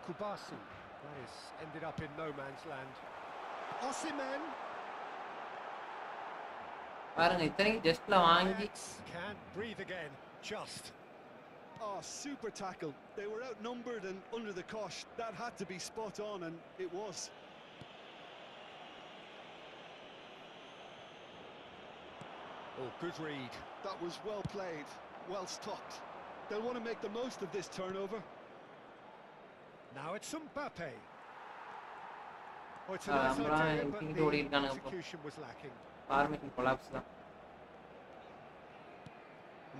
Kubasi. That is ended up in no man's land. Osimhen. பாருங்க இத்தனைக்கு ஜஸ்ட்ல வாங்கி Can't breathe again. Just. Oh, super tackle. They were outnumbered and under the cosh. That had to be spot on, and it was. Oh, good read. That was well played, well stopped. They'll want to make the most of this turnover. Now it's Mbappe. Oh, it's a nice idea, but the execution was lacking. Formation collapse தான்.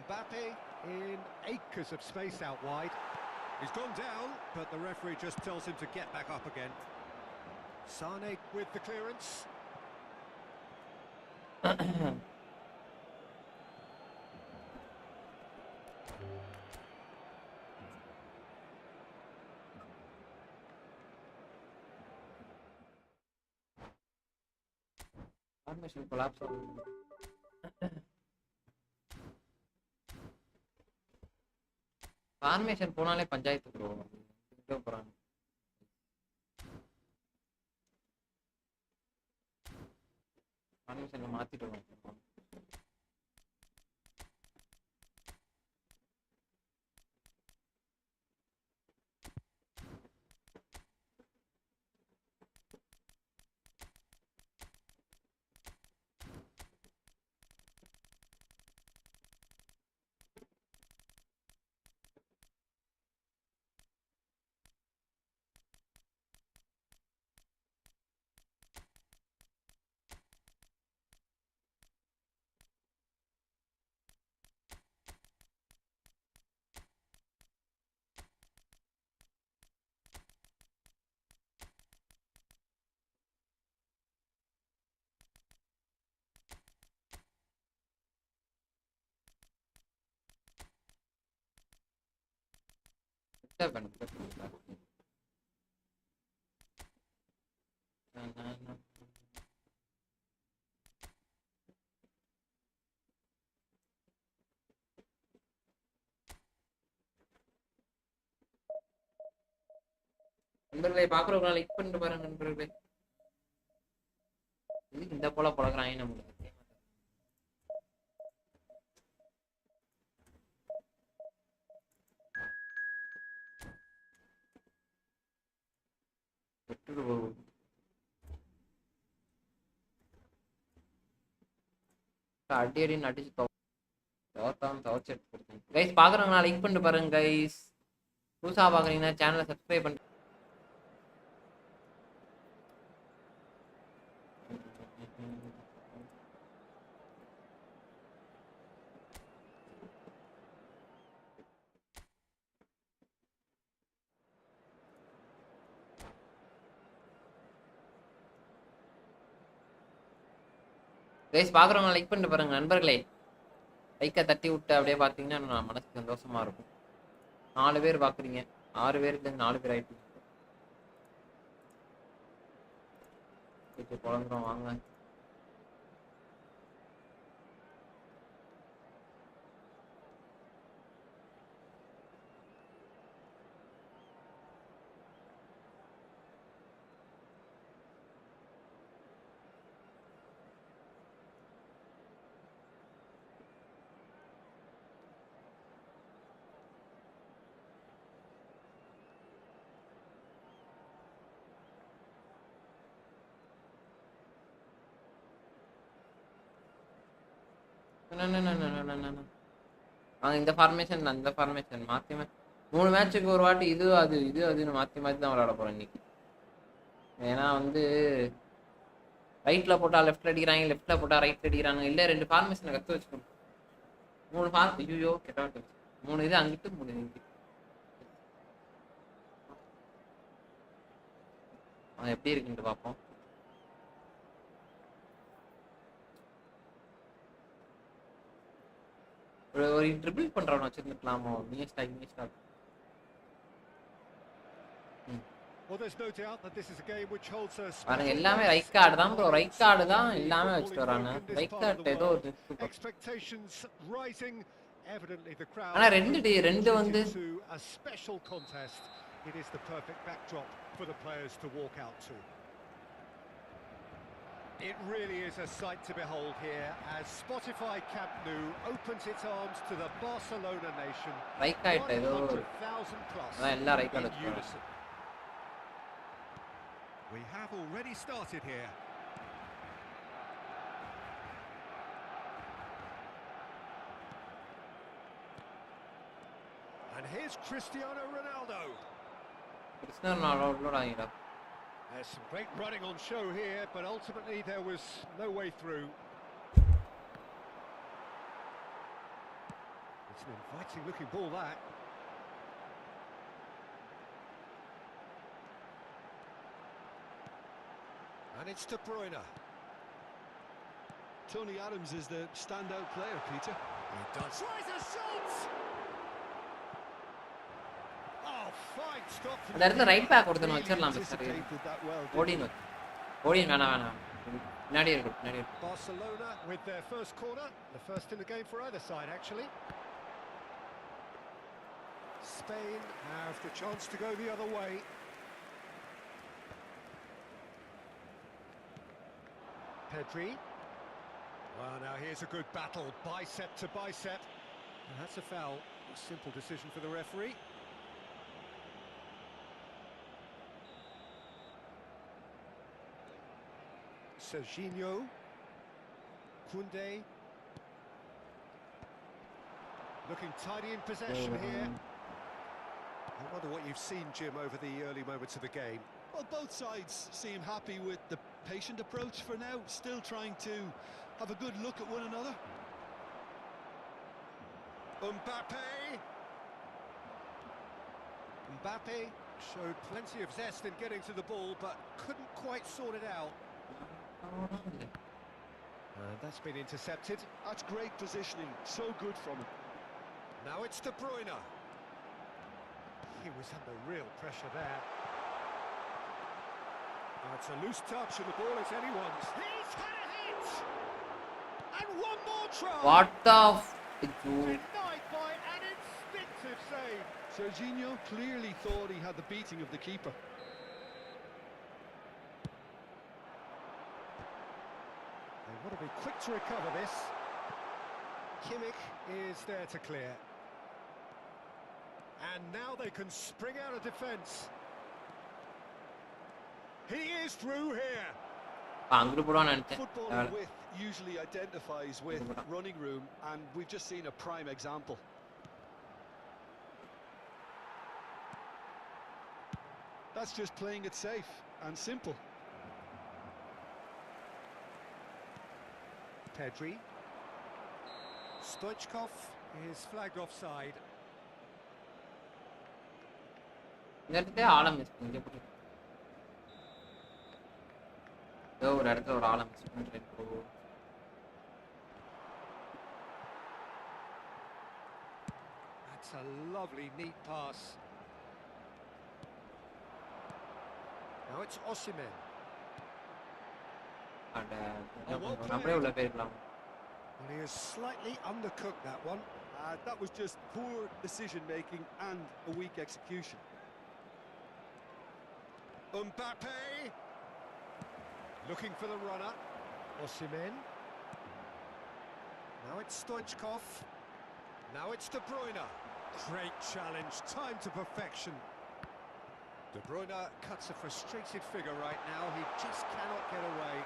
Mbappe in acres of space out wide. He's gone down, but the referee just tells him to get back up again. Sane with the clearance. Formation collapse formation போனாலே panchayat bro. போறாங்க ஃபார்மேஷன்ல மாத்திட்டு வாங்க. நண்பர்களை பாக்குறவங்க like பண்ணிட்டு பாருங்க நண்பர்களே. இந்த போல பழகுறாங்க நம்மளுக்கு. அடி அடி நடிச்சு தவச்சு எடுத்துருக்கேன். கைஸ் பாக்குறவங்க லைக் பண்ணிட்டு பாருங்க கைஸ். புதுசா பாக்குறீங்கன்னா சேனலை சப்ஸ்கிரைப் பண்ணி கைஸ் பாக்குறவங்க லைக் பண்ணிட்டு பாருங்க நண்பர்களே. லைக்கை தட்டி விட்டு அப்படியே பார்த்தீங்கன்னா மனசுக்கு சந்தோஷமா இருக்கும். 4 பேர் பாக்குறீங்க, 6 பேர்ல 4 பேர் ஆயிட்டு குழம்புறோம் வாங்க. இந்த ஃபார்மேஷன் அந்த ஃபார்மேஷன் மாத்தி 3 மேட்சுக்கு ஒரு வாட்டி இது அதுன்னு மாத்தி தான் விளையாட போறோம் இன்னைக்கு. ஏன்னா வந்து ரைட்ல போட்டா லெஃப்ட்ல அடிக்கிறாங்க, லெஃப்ட்ல போட்டா ரைட்ல அடிக்கிறாங்க. இல்ல 2 ஃபார்மேஷனை கத்து வச்சுக்கணும். 3 ஃபார்ம் ஐயோ கெட்டாட்டு 3 இது அங்கிட்டு 3 இங்கிட்டு. அது எப்படி இருக்குன்னு பார்ப்போம். ஒரு ட்ரிபிள் பண்றவன வச்சிருந்துக்கலாமோ? பாருங்க எல்லாமே ரைட் கார்டு தான் ப்ரோ, ரைட் கார்டு தான் எல்லாமே வச்சுட்டு வராங்க. ரைட் கார்டு ஏதோ ஒரு ஆனா ரெண்டு வந்து It really is a sight to behold here as Spotify Camp Nou opens its arms to the Barcelona nation. 100,000 plus in unison. We have already started here. And here's Cristiano Ronaldo. There's some great running on show here, but ultimately there was no way through. It's an inviting looking ball, that. And it's De Bruyne. Tony Adams is the standout player, Peter. He does. Tries a shot! அந்த இடத்துல right back ஒருத்தன் வச்சிரலாம் sir. ஓடின் வேணாம் பின்னாடி இருக்கு. Barcelona with their first corner, the first in the game for either side actually. Spain have the chance to go the other way. Pedri. Well, now here's a good battle, bicep to bicep. And that's a foul. A simple decision for the referee. Serginho, Koundé, looking tidy in possession here. I wonder what you've seen, Jim, over the early moments of the game. Well, both sides seem happy with the patient approach for now, still trying to have a good look at one another. Mbappe showed plenty of zest in getting to the ball, but couldn't quite sort it out. That's been intercepted. That's great positioning, so good from him. Now it's De Bruyne. He was under real pressure there. It's a loose touch and the ball is anyone's. He's had a hit! And one more try! What the Denied by an instinctive save. Serginho clearly thought he had the beating of the keeper. They want to be quick to recover this. Kimmich is there to clear. And now they can spring out of defence. He is through here. Footballing width usually identifies with running room, and we've just seen a prime example. That's just playing it safe and simple. Pedri. Stoichkov is flagged offside. ஒரு இடத்துல ஒரு ஆளை miss பண்றேன். That's a lovely, neat pass. Now it's Osimhen. நம்மளே உள்ள போயிருக்கலாம். Well, he has slightly undercooked that one. That was just poor decision making and a weak execution. Mbappe. Looking for the runner. Osimhen. Now it's Stoichkov. Now it's De Bruyne. Great challenge, timed to perfection. De Bruyne cuts a frustrated figure right now. He just cannot get away.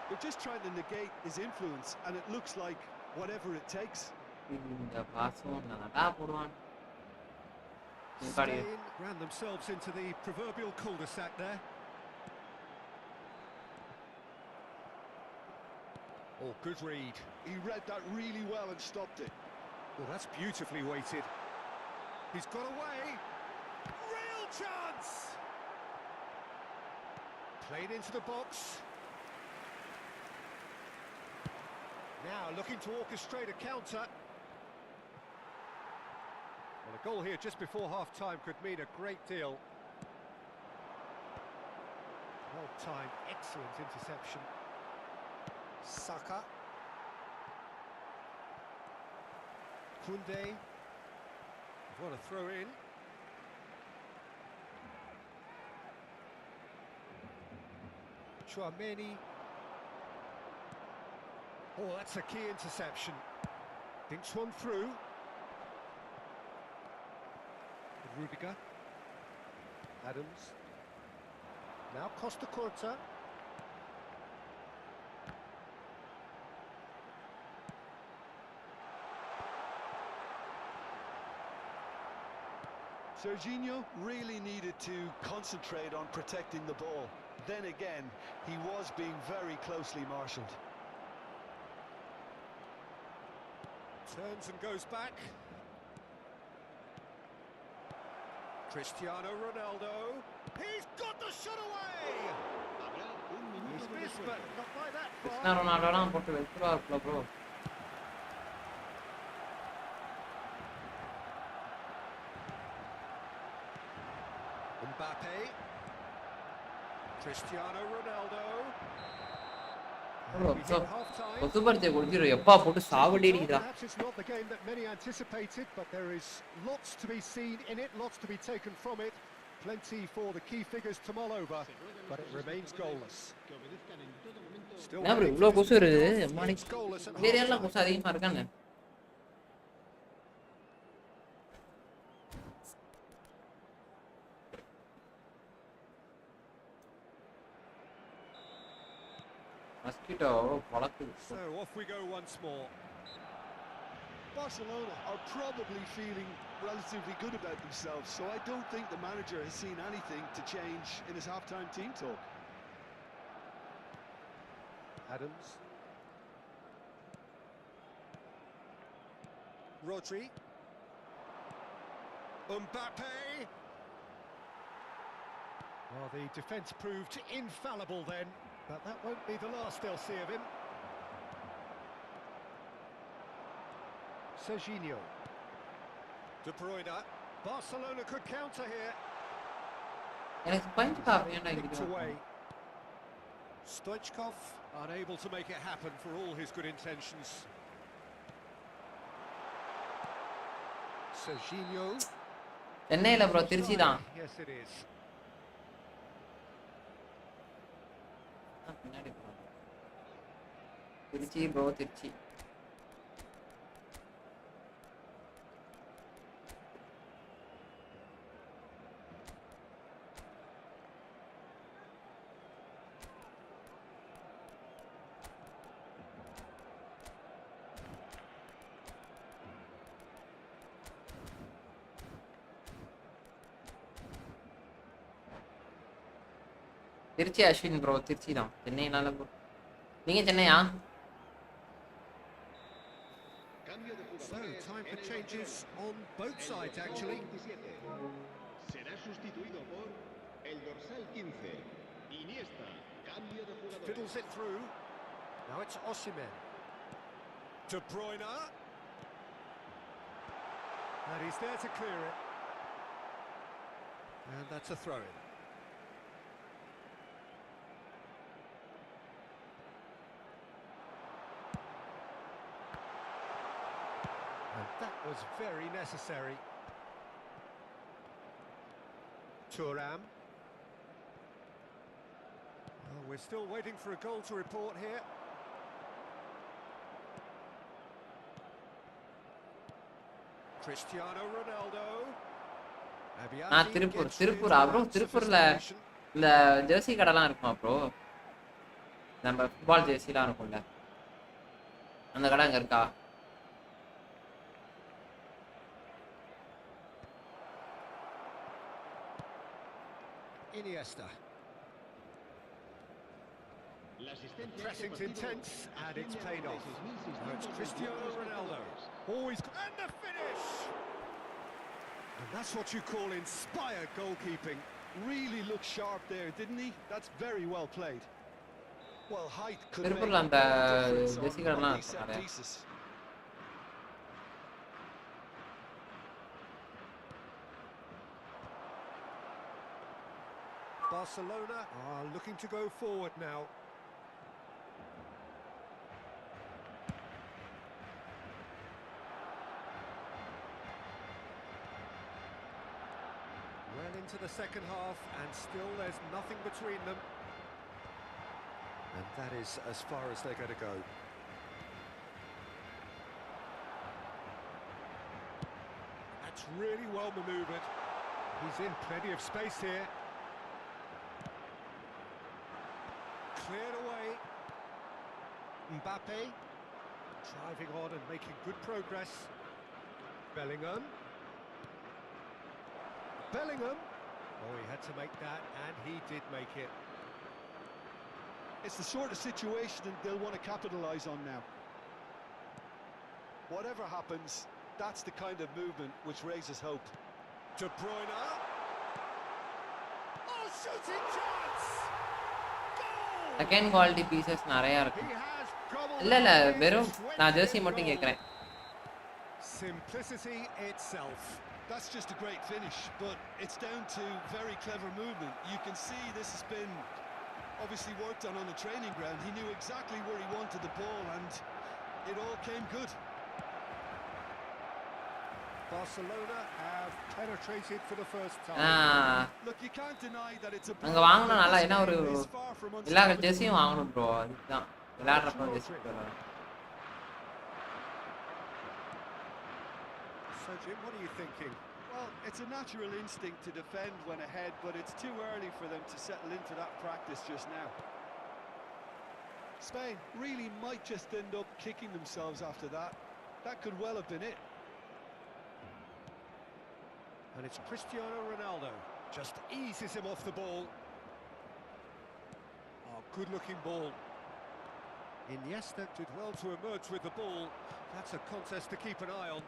They're just trying to negate his influence, and it looks like whatever it takes. Spain ran themselves into the proverbial cul-de-sac there. Oh, good read. He read that really well and stopped it. Well, that's beautifully weighted. He's got away. Real chance! Played into the box. Now looking to orchestrate a counter. Well, a goal here just before half-time could mean a great deal. Well-timed, excellent interception. Saka. Koundé. What a throw in. Chouameni. Oh, that's a key interception. Dinks one through. Rudiger. Adams. Now Costa Curta. Serginho really needed to concentrate on protecting the ball. Then again, he was being very closely marshalled. Turns and goes back. Cristiano Ronaldo. He's got the shot away! Habrá un minuto He's de missed, but descuento. not by that far. Cristiano ரொனால்டோலாம் போட்டு வெச்சுவா இருக்குல்ல bro. Mbappe. Cristiano Ronaldo. Bro, We so- hit half-time. Super ஜே கொடுத்துரு எப்பா போட்டு சாவடிக்குதா. Perhaps it's not the game that many anticipated, but there is lots to be seen in it, lots to be taken from it. Plenty for the key figures to mull over, but it remains goalless. Que obedezcan en todo momento. Still என்ன bro waiting இவ்ளோ for கொசு this வருது? kickoff. அம்மாடி. It's goalless at இந்த ஏரியால half-time. கொசு அதிகமா இருக்கானே. Mosquito வளர்க்குது. So off we go once more. Barcelona are probably feeling relatively good about themselves, so I don't think the manager has seen anything to change in his half-time team talk. Adams. Rodri. Mbappe. Well, the defence proved infallible then, but that won't be the last they'll see of him. Serginho. De Bruyne. Barcelona could counter here. எனக்கு punch coffee ஏன்டா Nicked இங்க away. Stoichkov unable to make it happen for all his good intentions. Serginho. சென்னையில bro Trichy தான். Yes, it is. பின்னாடி போ. Trichy bro Trichy. Trichy Ashwin bro Trichy தான். சென்னைனால bro. நீங்க சென்னையா? Cambio de So, jugadores time for en el changes Barcelona. on both El sides, dorsal actually. 27 será sustituido por el dorsal 15. Iniesta. Cambio de jugadores. Fiddles it through. Now it's Osimhen. De Bruyne. And he's there to clear it. And that's a throw-in. And that was very necessary. Thuram. Well, we're still waiting for a goal to report here. Cristiano Ronaldo. Tiruppur bro திருப்பூர்ல இந்த Jersey கடைலாம் இருக்குமா bro நம்ம football ஜெர்சிலாம் இருக்கும்ல அந்த கடை அங்க இருக்கா Iniesta. Pressing's intense and it's paid off. Now it's Cristiano Ronaldo. Always and the finish. And that's what you call inspired goalkeeping. Really looked sharp there, didn't he? That's very well played. Well, height could make திருப்பூர்ல அந்த Jersey கடைலாம் these set நிறைய pieces. Barcelona are looking to go forward now. Well into the second half and still there's nothing between them. And that is as far as they're going to go. That's really well manoeuvred. He's in plenty of space here. Cleared away. Mbappe driving on and making good progress. Bellingham. Oh, he had to make that, and he did make it. It's the sort of situation that they'll want to capitalise on now. Whatever happens, that's the kind of movement which raises hope. De Bruyne. Oh, shooting chance! Goal! Second quality pieces நிறைய இருக்கு He has gobbled இல்ல இல்ல away வெறும் his நான் way Jersey to மட்டும் goal. கேக்குறேன் Simplicity itself. That's just a great finish, but it's down to very clever movement. You can see this has been obviously worked on the training ground. He knew exactly where he wanted the ball and it all came good. Barcelona have penetrated for the first time. Look, you can't deny that it's a அங்க வாங்குனா நல்லா என்ன ஒரு It's far from எல்லா unstoppable. ஜெர்சியும் வாங்கணும் bro அதுதான் விளையாடுறப்ப Jersey So, Jim, what are you thinking? Well, it's a natural instinct to defend when ahead, but it's too early for them to settle into that practice just now. Spain really might just end up kicking themselves after that. That could well have been it. And it's Cristiano Ronaldo. Just eases him off the ball. Oh, good-looking ball. Iniesta did well to emerge with the ball. That's a contest to keep an eye on.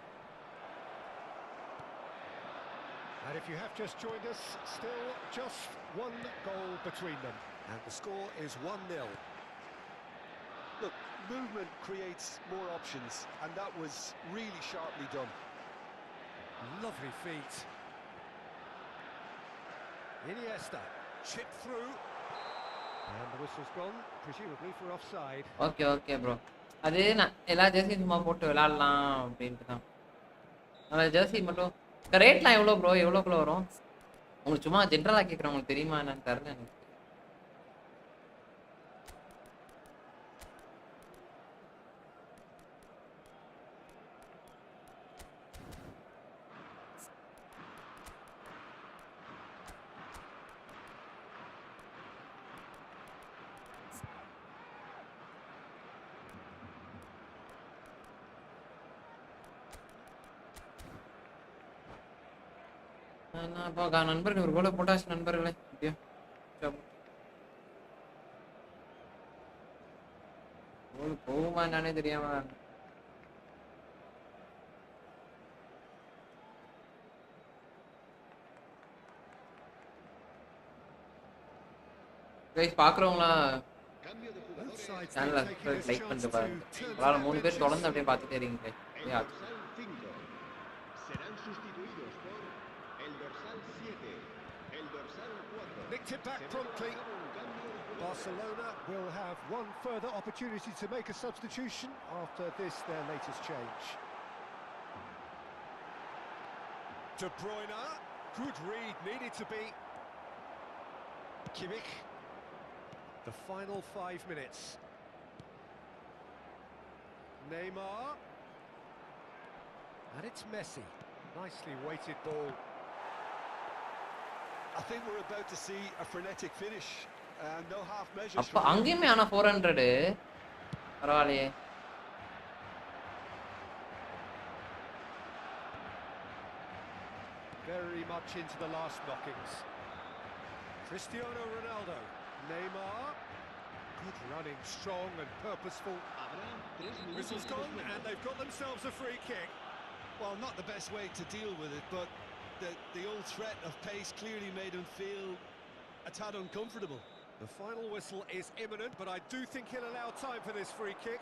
And if you have just joined us, still just one goal between them. And the score is 1-0. Look, movement creates more options, and that was really sharply done. Lovely feet. Iniesta, chip through. And the whistle's gone, presumably for offside. Okay okay bro அது நான் எல்லா ஜெர்சியும் சும்மா போட்டு விளையாடலாம் அப்படின்ட்டு தான் அந்த Jersey மட்டும் ரேட்லாம் எவ்வளோ ப்ரோ எவ்வளோக்குள்ள வரும் உங்களுக்கு சும்மா ஜென்ரலாக கேட்குறேன் உங்களுக்கு தெரியுமா என்னன்னு தெரியல எனக்கு நண்பர்கள் ஒரு கூட போட்டாச்சு நண்பர்களே எப்படியோ போகுமா என்னன்னே தெரியாம பாக்குறவங்களா சேனலை லைக் பண்ணிட்டு பாருங்க 3 பேர் தொடர்ந்து அப்படியே பார்த்துட்டே இருக்கீங்க nicked it back promptly. Barcelona will have one further opportunity to make a substitution after this, their latest change. De Bruyne, good read, needed to be. Kimmich. The final 5 minutes. Neymar. And it's Messi. Nicely weighted ball. I think we're about to see a frenetic finish. No half measures. அப்ப அங்கேயுமே ஆனா 400 பரவாயில்லையே. Very much into the last knockings. Cristiano Ronaldo. Neymar. Good running, strong and purposeful. Whistle's gone and they've got themselves a free kick. Well, not the best way to deal with it, but the old threat of pace clearly made him feel a tad uncomfortable. The final whistle is imminent, but I do think he'll allow time for this free kick.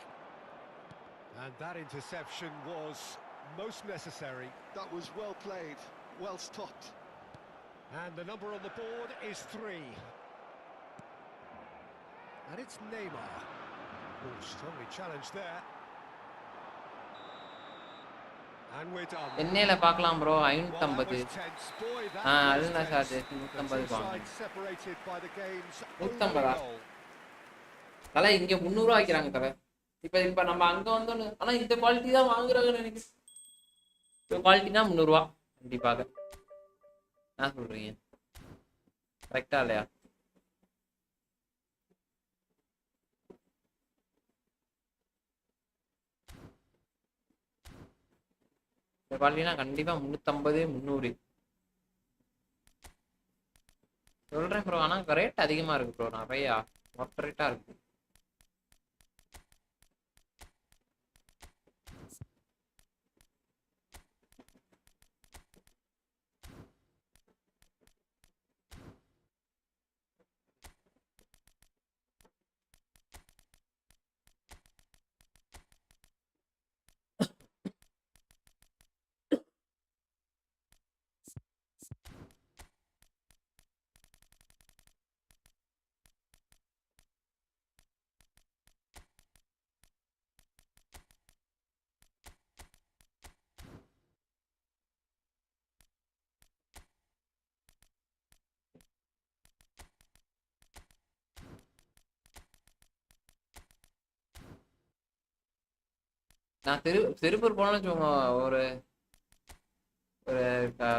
And that interception was most necessary. That was well played, well stopped. And the number on the board is 3. And it's Neymar. Oh, strongly challenged there. And we're done. என்னையில பார்க்கலாம் bro 550. அதுதான் charge 150 வாங்க. 150. தல இங்க 300 ரூபாய் வைக்கறாங்க தல. இப்ப நம்ம அங்க வந்தோம். ஆனா இந்த குவாலிட்டி தான் வாங்குறாங்கன்னு நினைக்கிறேன். இந்த குவாலிட்டி தான் 300 ரூபாய் கண்டிப்பாக. நான் சொல்றீங்க. கரெக்ட்டா இல்லையா? இந்த குவாலிட்டினா கண்டிப்பா 350 300 சொல்றேன் ப்ரோ. ஆனா ரேட் அதிகமா இருக்கு ப்ரோ. நிறைய மொத்த ரேட்டா இருக்கு. நான் திருப்பூர் போனேன்னு வச்சுக்கோங்க. ஒரு ஒரு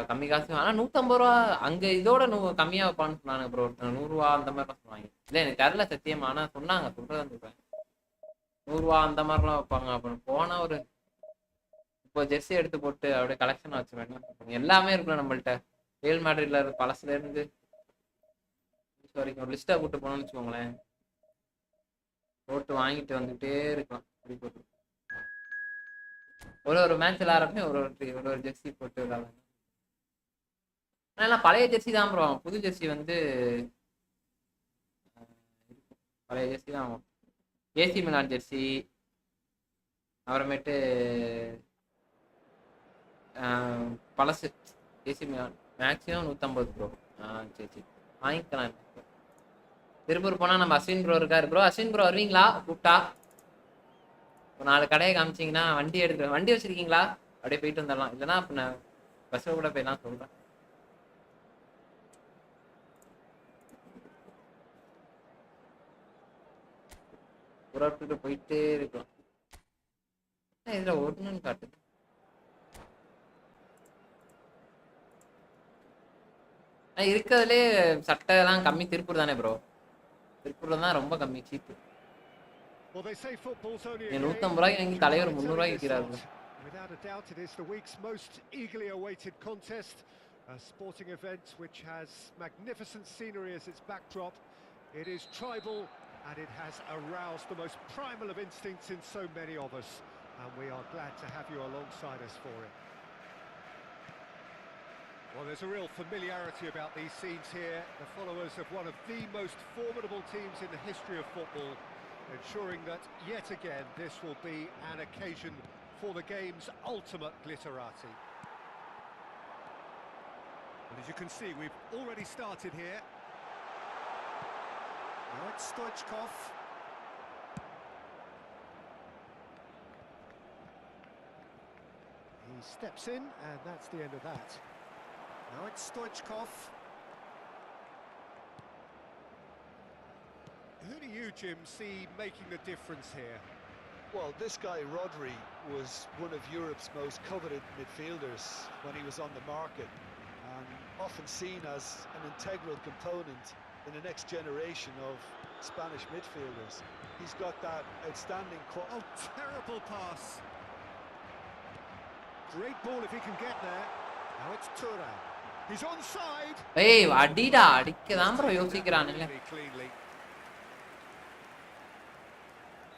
கம்மி காசு. ஆனா 150 ரூபா அங்க இதோட கம்மியா வைப்பான்னு சொன்னாங்க ப்ரோ. 100 ரூபா அந்த மாதிரிலாம் சொன்னாங்க. இல்ல எனக்கு தெரியல சத்தியமா. ஆனா சொன்னாங்க, சொல்றதான் சொல்றேன். 100 ரூபா அந்த மாதிரிலாம் வைப்பாங்க. அப்படின்னு போனா ஒரு இப்போ ஜெர்சி எடுத்து போட்டு அப்படியே கலெக்ஷன் வச்சுருவேன். எல்லாமே இருக்கும் நம்மள்ட்ட. ரியல் மேட்ரிட்ல இருந்து பழசுல இருந்து வரைக்கும் ஒரு லிஸ்டா கூட்டு போனோம்னு வச்சுக்கோங்களேன். போட்டு வாங்கிட்டு வந்துட்டே இருக்கலாம். அப்படி போட்டு ஒரு மேட்ச் விளையாடுறப்ப ஒரு ஜெர்சி போட்டு விளையாடுறாங்க. ஆனால் பழைய ஜெர்சி தான் ப்ரோ. புது ஜெர்சி வந்து பழைய ஜெர்சி தான். ஏசி மிலான் ஜெர்சி, அப்புறமேட்டு பழசு ஏசி மிலான் மேக்ஸிமம் 150 ப்ரோ. சரி சரி வாங்கிக்கலாம். திருப்பூர் போனால் நம்ம அஸ்வின் ப்ரோ இருக்காரு ப்ரோ. அஸ்வின் ப்ரோ வருவீங்களா? கூப்பிட்டா ஒரு 4 கடையை காமிச்சிங்கன்னா வண்டி எடுத்து வண்டி வச்சிருக்கீங்களா? அப்படியே போயிட்டு வந்துடலாம். இல்லைன்னா அப்போ நான் பஸ்ஸில் கூட போயிடலாம் சொல்கிறேன். புறப்பட்டு போயிட்டே இருக்கலாம். இதில் ஒன்றுன்னு காட்டுது. இருக்கிறதுலே சட்டைலாம் கம்மி திருப்பூர் தானே ப்ரோ. திருப்பூர்ல தான் ரொம்ப கம்மி, சீப்பு. 150 ரூபாய்க்கு வாங்கி தலைவர் 300 ரூபாய்க்கு விற்கிறாரு. Without a doubt, it is the week's most eagerly awaited contest, a sporting event which has magnificent scenery as its backdrop. It is tribal and it has aroused the most primal of instincts in so many of us, and we are glad to have you alongside us for it. Well, there's a real familiarity about these scenes here. The followers of one of the most formidable teams in the history of football, ensuring that yet again this will be an occasion for the game's ultimate glitterati. And as you can see, we've already started here. Now it's Stoichkov. He steps in, and that's the end of that. Now it's Stoichkov. Who do you, Jim, see making the difference here? Well, this guy, Rodri, was one of Europe's most coveted midfielders when he was on the market, and often seen as an integral component in the next generation of Spanish midfielders. He's got that outstanding quality. Oh, terrible pass. Great ball if he can get there. Now it's Thuram. He's onside. ஏய் அடிடா அடிக்கதான் bro யோசிக்கிறானுங்க. Cleanly.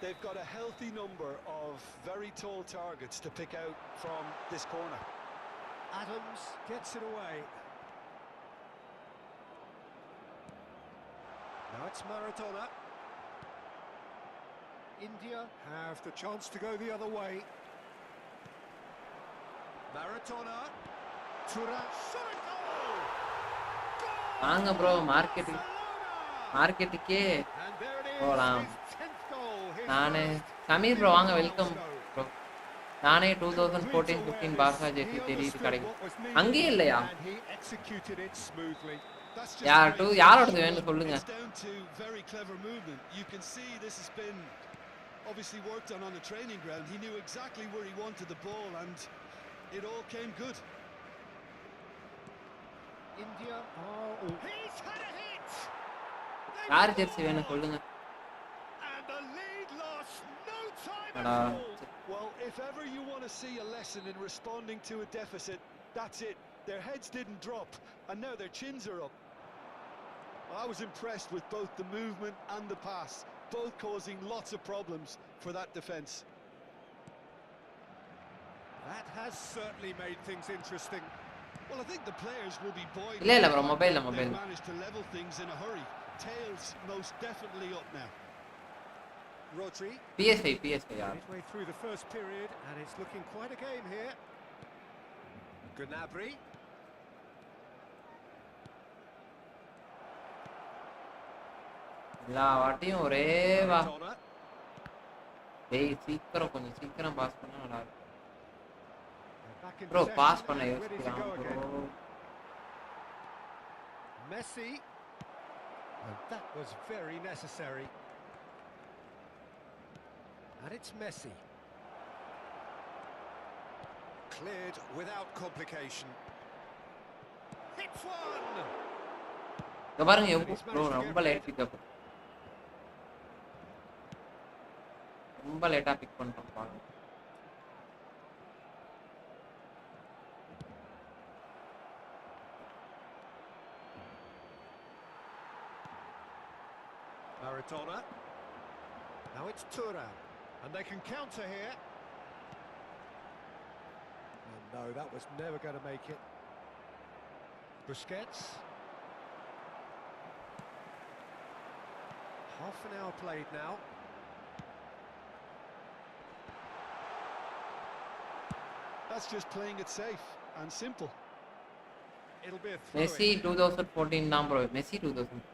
They've got a healthy number of very tall targets to pick out from this corner. Adams gets it away. Now it's Maradona. India have the chance to go the other way. Maradona. Thuram. Shot a goal! வாங்க bro மார்க்கெட்டுக்கே And there it is. போலாம். His 10th goal. நானே Sameer bro வாங்க welcome bro. நானே 2014-15 Barca Jersey தெரியுது கிடைக்கும். அங்கேயே இல்லையா? யாரோடது வேணும் சொல்லுங்க. It's down to very clever movement. You can see this has been obviously worked on the training ground. He knew exactly where he wanted the ball and it all came good. India. Oh, he's had a hit. யார் Jersey வேணும் சொல்லுங்க. And the lead lost no time அடா. at all. Well, if ever you want to see a lesson in responding to a deficit, that's it. Their heads didn't drop, and now their chins are up. I was impressed with both the movement and the pass, both causing lots of problems for that defence. That has certainly made things interesting. Well, I think the players will be buoyed. இல்ல bro, mobile. They managed to level things in a hurry. Tails most definitely up now. Rodri. PS5 யார்? Midway through the first period, and it's looking quite a game here. Gnabry. எல்லா வாட்டியும் ஒரே வா. டேய் கொஞ்சம் சீக்கிரம் pass பண்ணா நல்லா இருக்கும். ப்ரோ பாஸ் பண்ண யோசிக்கிறான் bro. Messi. And that was very necessary. And it's Messi. Cleared without complication. Hits one. இங்க பாருங்க ப்ரோ ரொம்ப லேட் பிக்கப். ரொம்ப லேட்டா பிக் பண்ணிட்டோம் பாருங்க. Maradona. Now it's Thuram. And they can counter here. And no, that was never going to make it. Busquets. Half an hour played now. That's just playing it safe and simple. It'll be a throw. Messi 2014 தான் bro. Messi 2014.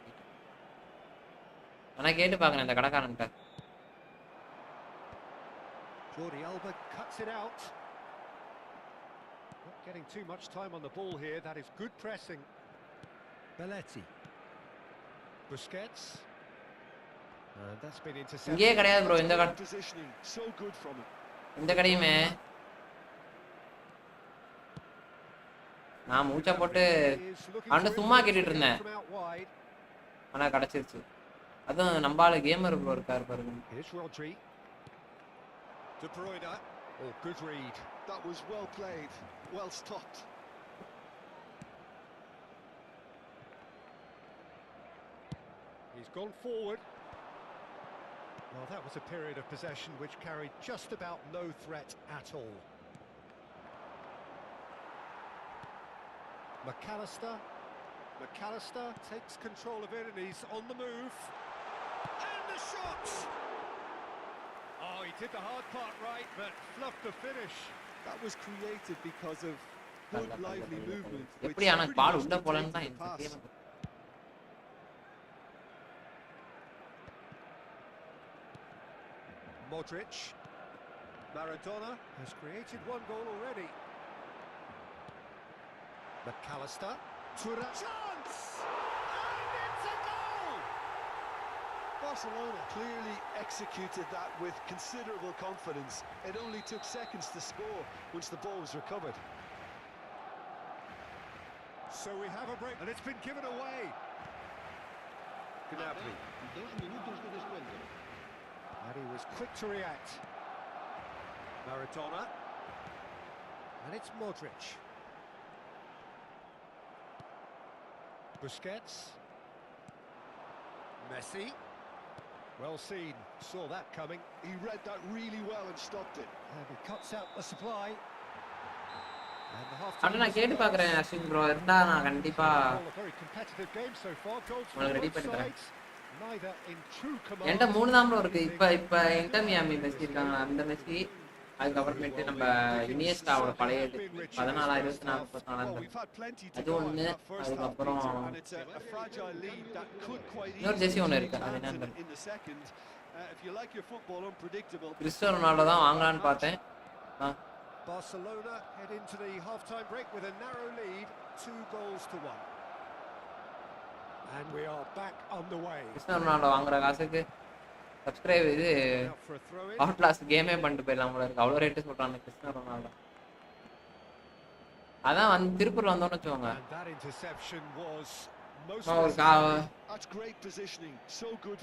انا கேட்டு பார்க்கறேன் அந்த கடைக்காரன்ட்ட. Jordi Alba cuts it out. Not getting too much time on the ball here. That is good pressing. Belletti. Busquets. That's been intercepted. இங்கே கிடையாது bro இந்த கடை. Positioning so good from it. இந்த கடையுமே நான் மூச்சை போட்டு அவன்கிட்ட சும்மா கேட்டுட்டு இருந்தேன். ஆனா கிடைச்சிருச்சு. அதுவும் நம்மால கேமர் ப்ரோ இருக்காரு பாருங்க. Here's Rodri. De Bruyne. Oh, good read. That was well played, well stopped. He's gone forward. Well, that was a period of possession which carried just about no threat at all. McAllister takes control of it and he's on the move. And the shot! Oh, he did the hard part right, but fluffed the finish. That was created because of good, lively movement. எப்படி எனக்கு பால் உள்ள போலன்னு தான் இந்த game. Modric. Maradona has created one goal already. McAllister. Chance! And it's a goal! Barcelona clearly executed that with considerable confidence. It only took seconds to score once the ball was recovered. So we have a break, and it's been given away. Gnabry. 2 minutos de descuento. And he was quick to react. Maradona. And it's Modric. Busquets. Messi. Well seen. Saw that coming. He read that really well and stopped it. And he cuts out the supply. And the half அண்ணா நான் கேட்டு பார்க்குறேன் Ashwin bro இருந்தா நான் கண்டிப்பா very competitive game so far. Goals for உங்களுக்கு ready both பண்ணி தரேன். sides. Neither in true command. என்கிட்ட 3 தான் ப்ரோ இருக்கு. இப்ப இன்டர் மியாமி மெஸ்ஸி இருக்காங்க, அந்த மெஸ்ஸி. அதுக்கப்புறமேட்டு நம்ம இனியஸ்டாவோட பழைய 14 24 34 அது ஒண்ணு. அதுக்கப்புறம் இன்னொரு ஜெர்சி ஒன்று இருக்கு, அது என்ன கிறிஸ்டியானோ ரொனால்டோ தான் வாங்கலான்னு பார்த்தேன். Barcelona head into the half-time break with a narrow lead, 2-1. And we are back on the way. Cristiano Ronaldo வாங்குற காசுக்கு சப்ஸ்கிரைப் இது அவுட்லாஸ்ட் கேமே பண்ணிட்டு போயிடலாம் போல இருக்கு. அவ்வளோ ரேட்டு சொல்றாங்க கிறிஸ்டியானோ ரொனால்டோ. அதான் வந்து திருப்பூர் வந்தோன்னு வச்சுக்கோங்க.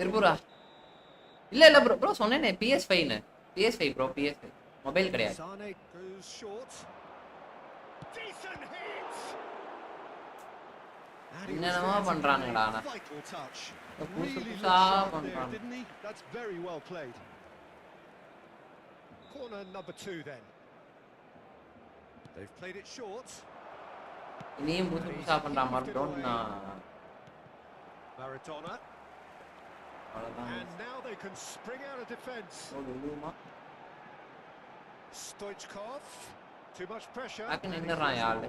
திருப்பூரா இல்ல இல்ல ப்ரோ சொன்னேனே PS5ன்னு. PS5 ப்ரோ, PS5 மொபைல் கிடையாது. என்னென்னமா பண்றாங்கடா. புதுசா பண்றாங்க. Corner number 2 then. They've played it short. இனியும் புதுசா பண்ற மாட்டோம்னா Maradona. And now they can spring out of defense. Stoichkov. Too much pressure. I can என்னறான் யாரு.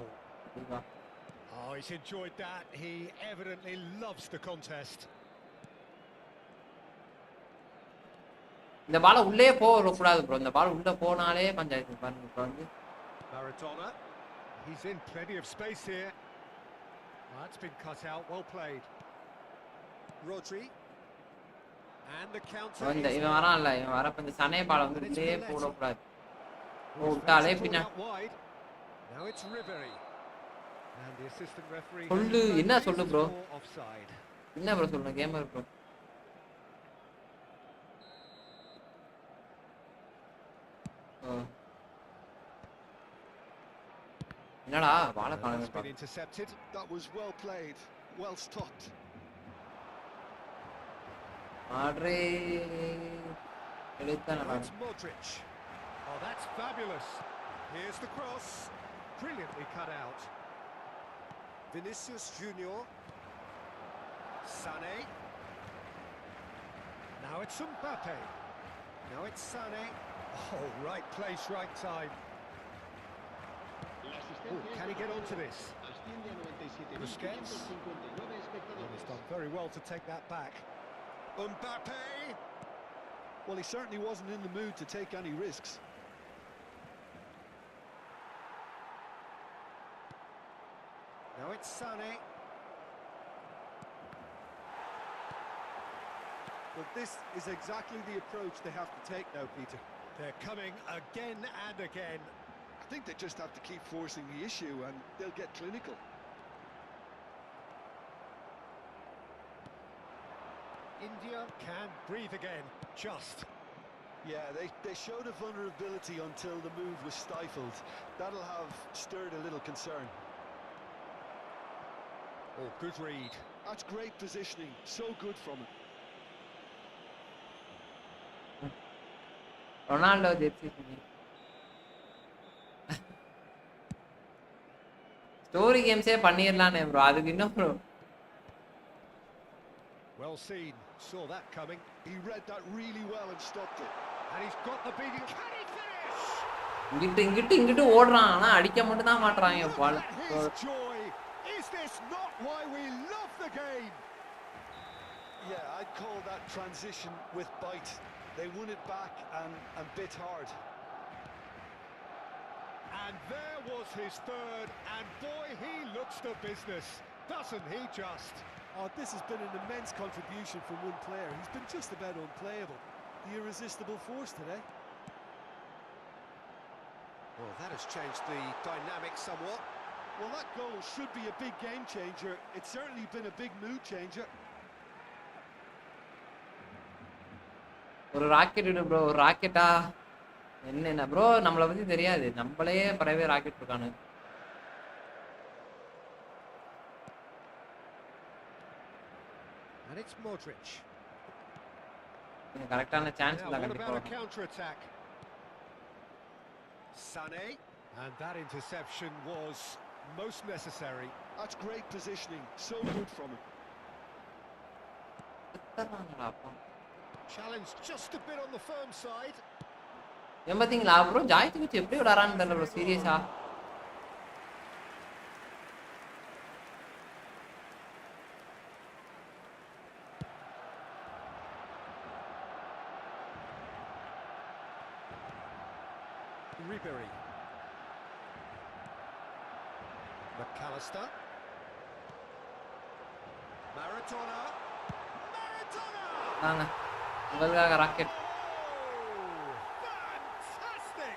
Oh, he's enjoyed that. He evidently loves the contest. இந்த பால் உள்ளே போக கூடாது bro. இந்த பால் உள்ள போனாலே பஞ்சாயத்து பாருங்க ப்ரோ. வந்து Maradona. He's in plenty of space here. That's been cut out. Well played. Rodri. And the counter. வந்து இவன் வரான்ல, இவன் வரப்ப இந்த சனே பால் வந்து உள்ளே போட கூடாது. போட்டாலே பின்ன Now it's Ribery. And the assistant referee. சொல்லு என்ன சொல்லு ப்ரோ. என்ன ப்ரோ சொல்லணும் கேமர் ப்ரோ. என்னடா பால காணோம். Intercepted. That was well played. Well stopped. ஆட்ரே எடுத்தா நல்லா. Modric. Oh, that's fabulous. Here's the cross. Brilliantly cut out. Vinicius Junior. Sané. Now it's Mbappe. Now it's Sané. Oh, right place, right time. Oh, can he get onto this? Busquets. Oh, he's done very well to take that back. Mbappe. Well, he certainly wasn't in the mood to take any risks. Now it's Sané. But this is exactly the approach they have to take now, Peter. They're coming again and again. I think they just have to keep forcing the issue and they'll get clinical. India can breathe again, just. Yeah, they showed a vulnerability until the move was stifled. That'll have stirred a little concern. Oh, good read. That's great positioning, so good from him. Ronaldo jersey story கேம்ஸே பண்ணிரலானே bro. அதுக்கு இன்னும் bro. Well seen. Saw that coming. He read that really well and stopped it. And he's got the beating. Can he finish? இங்கிட்டு ஓடுறான், ஆனா அடிக்க மட்டும் தான் மாட்டறாங்க பால். Joy. Is this not why we love the game? Yeah, I'd call that transition with bite. They won it back and bit hard. And there was his third, and boy, he looks the business, doesn't he just? Oh, this has been an immense contribution from one player. He's been just about unplayable. The irresistible force today. Well, that has changed the dynamic somewhat. Well, that goal should be a big game changer. It's certainly been a big mood changer. ஒரு rocket விடு bro, ஒரு ராக்கெட்டா என்ன bro, நம்மளை பத்தி தெரியாது, நம்மளே பறவை rocket இருக்கானு. And it's Modric. கரெக்டான சான்ஸ் இல்ல Now, what கண்டிப்பா. about a counter-attack? Sané. And that interception was most necessary. That's great positioning. So good from him. Challenge just a bit on the firm side. பாத்தீங்களா bro, ஜாய்த்து வச்சு எப்படி விடாரான்னு தெரியல bro, சீரியஸா. Ribery. McAllister. Maradona. தாங்க உங்களுக்காக rocket. Oh, fantastic!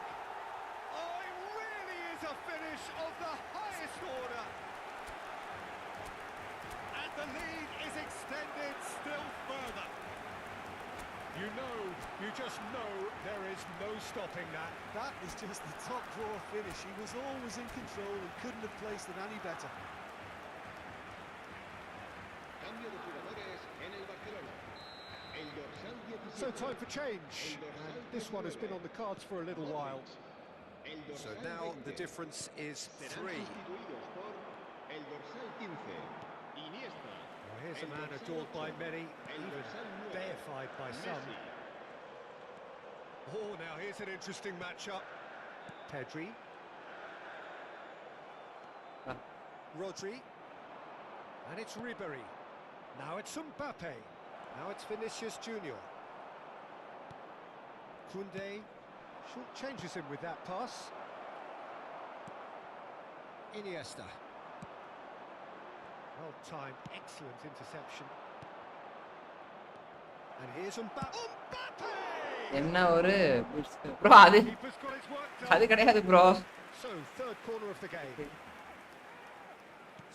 Oh, it really is a finish of the highest order. And the lead is extended still further. You just know there is no stopping that. That is just the top drawer finish. He was always in control and couldn't have placed it any better. Cambio de jugadores en el Barcelona. El dorsal 17. So time for change. And this one has been on the cards for a little while. El So dorsal now 20. the difference is Serán 3. sustituidos por el dorsal 15. Iniesta. Well, here's a El man dorsal adored by 8. many, El even dorsal 9. deified by some. Messi. Oh, now here's an interesting matchup. Pedri. Rodri. And it's Ribery. Now it's Mbappe. Now it's Vinicius Junior. Koundé short changes him with that pass. Iniesta. Well timed, excellent interception. And here's Mbappe. Mbappe! என்ன ஒரு bro, அது Keeper's got his work அது done. கிடையாது bro. So, third corner of the game.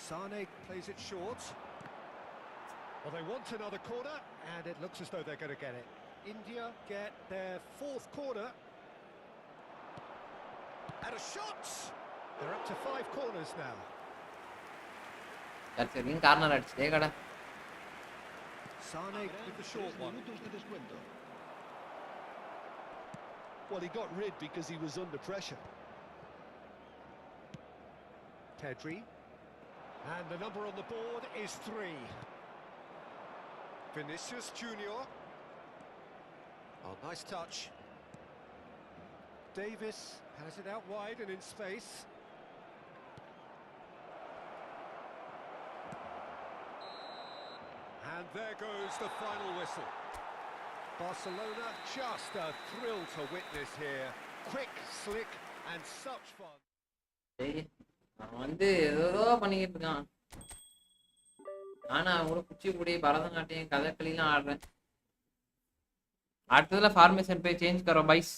Sane plays it short. Well, they want another corner, and it looks as though they're going to get it. India get their fourth corner. And a shot! They're up to 5 corners now. சரி corner அடிச்சுட்டே கடை. Sane with the short one. Minutos de descuento. Well, he got rid because he was under pressure. Pedri. And the number on the board is 3. Vinicius Junior. Oh, nice touch. Davis has it out wide and in space. And there goes the final whistle. Barcelona, just a thrill to witness here. Quick, slick, and such fun. டேய், அவன் ஏதோ பண்ணிக்கிட்டு இருக்கான். ஆனா கூட குச்சிப்புடி, பரதநாட்டியம், கதகளிலாம் ஆடுறேன். அடுத்ததுல formation போய் change கரோ பைஸ்.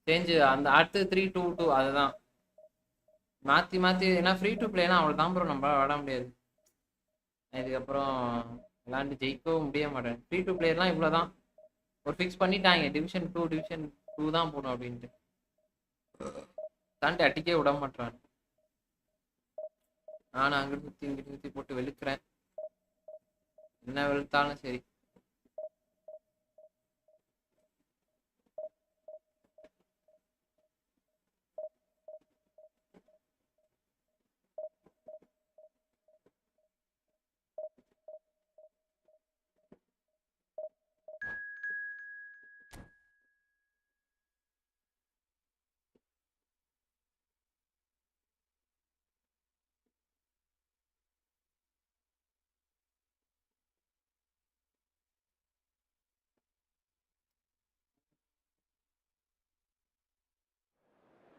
Change அந்த அடுத்து 3-2-2 அதுதான். மாத்தி மாத்தி, ஏன்னா ஃப்ரீ டு பிளேனா அவ்வளவுதான் ப்ரோ, நம்ம விளாட முடியாது. இதுக்கப்புறம் விளாண்டு ஜெயிக்கவும் முடிய மாட்டேன். ஃப்ரீ டு பிளேயர்லாம் இவ்வளோதான். ஒரு ஃபிக்ஸ் பண்ணிட்டாங்க, டிவிஷன் 2 தான் போகணும் அப்படின்ட்டு. தாண்டி அட்டிக்கே விட மாட்டான். நான் அங்கிட்டு சுற்றி இங்கிட்டு சுற்றி போட்டு வெளுக்கிறேன். என்ன வெளுத்தாலும் சரி.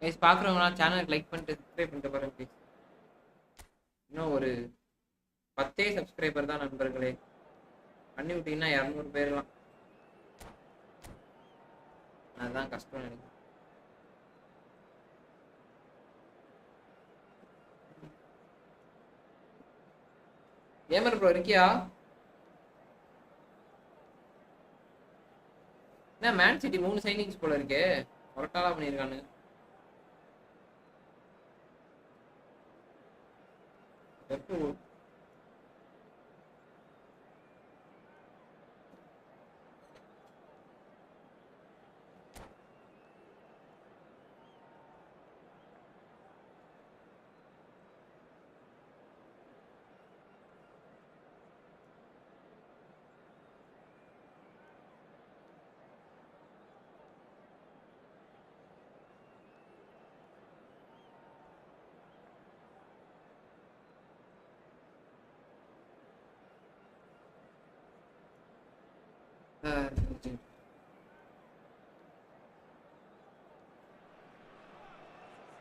கைஸ் பார்க்குறவங்களா சேனலுக்கு லைக் பண்ணிட்டு சப்ஸ்கிரைப் பண்ணிட்டு பாருங்க ப்ளீஸ். இன்னும் ஒரு 10 சப்ஸ்கிரைபர் தான் நண்பர்களே. பண்ணி விட்டீங்கன்னா 200 பேர்லாம். அதுதான் கஷ்டம் எனக்கு. கேமர் ப்ரோ இருக்கியா? என்ன மேன் சிட்டி 3 சைனிங்ஸ் போல இருக்கே. ஒரட்டாலா பண்ணியிருக்கானு.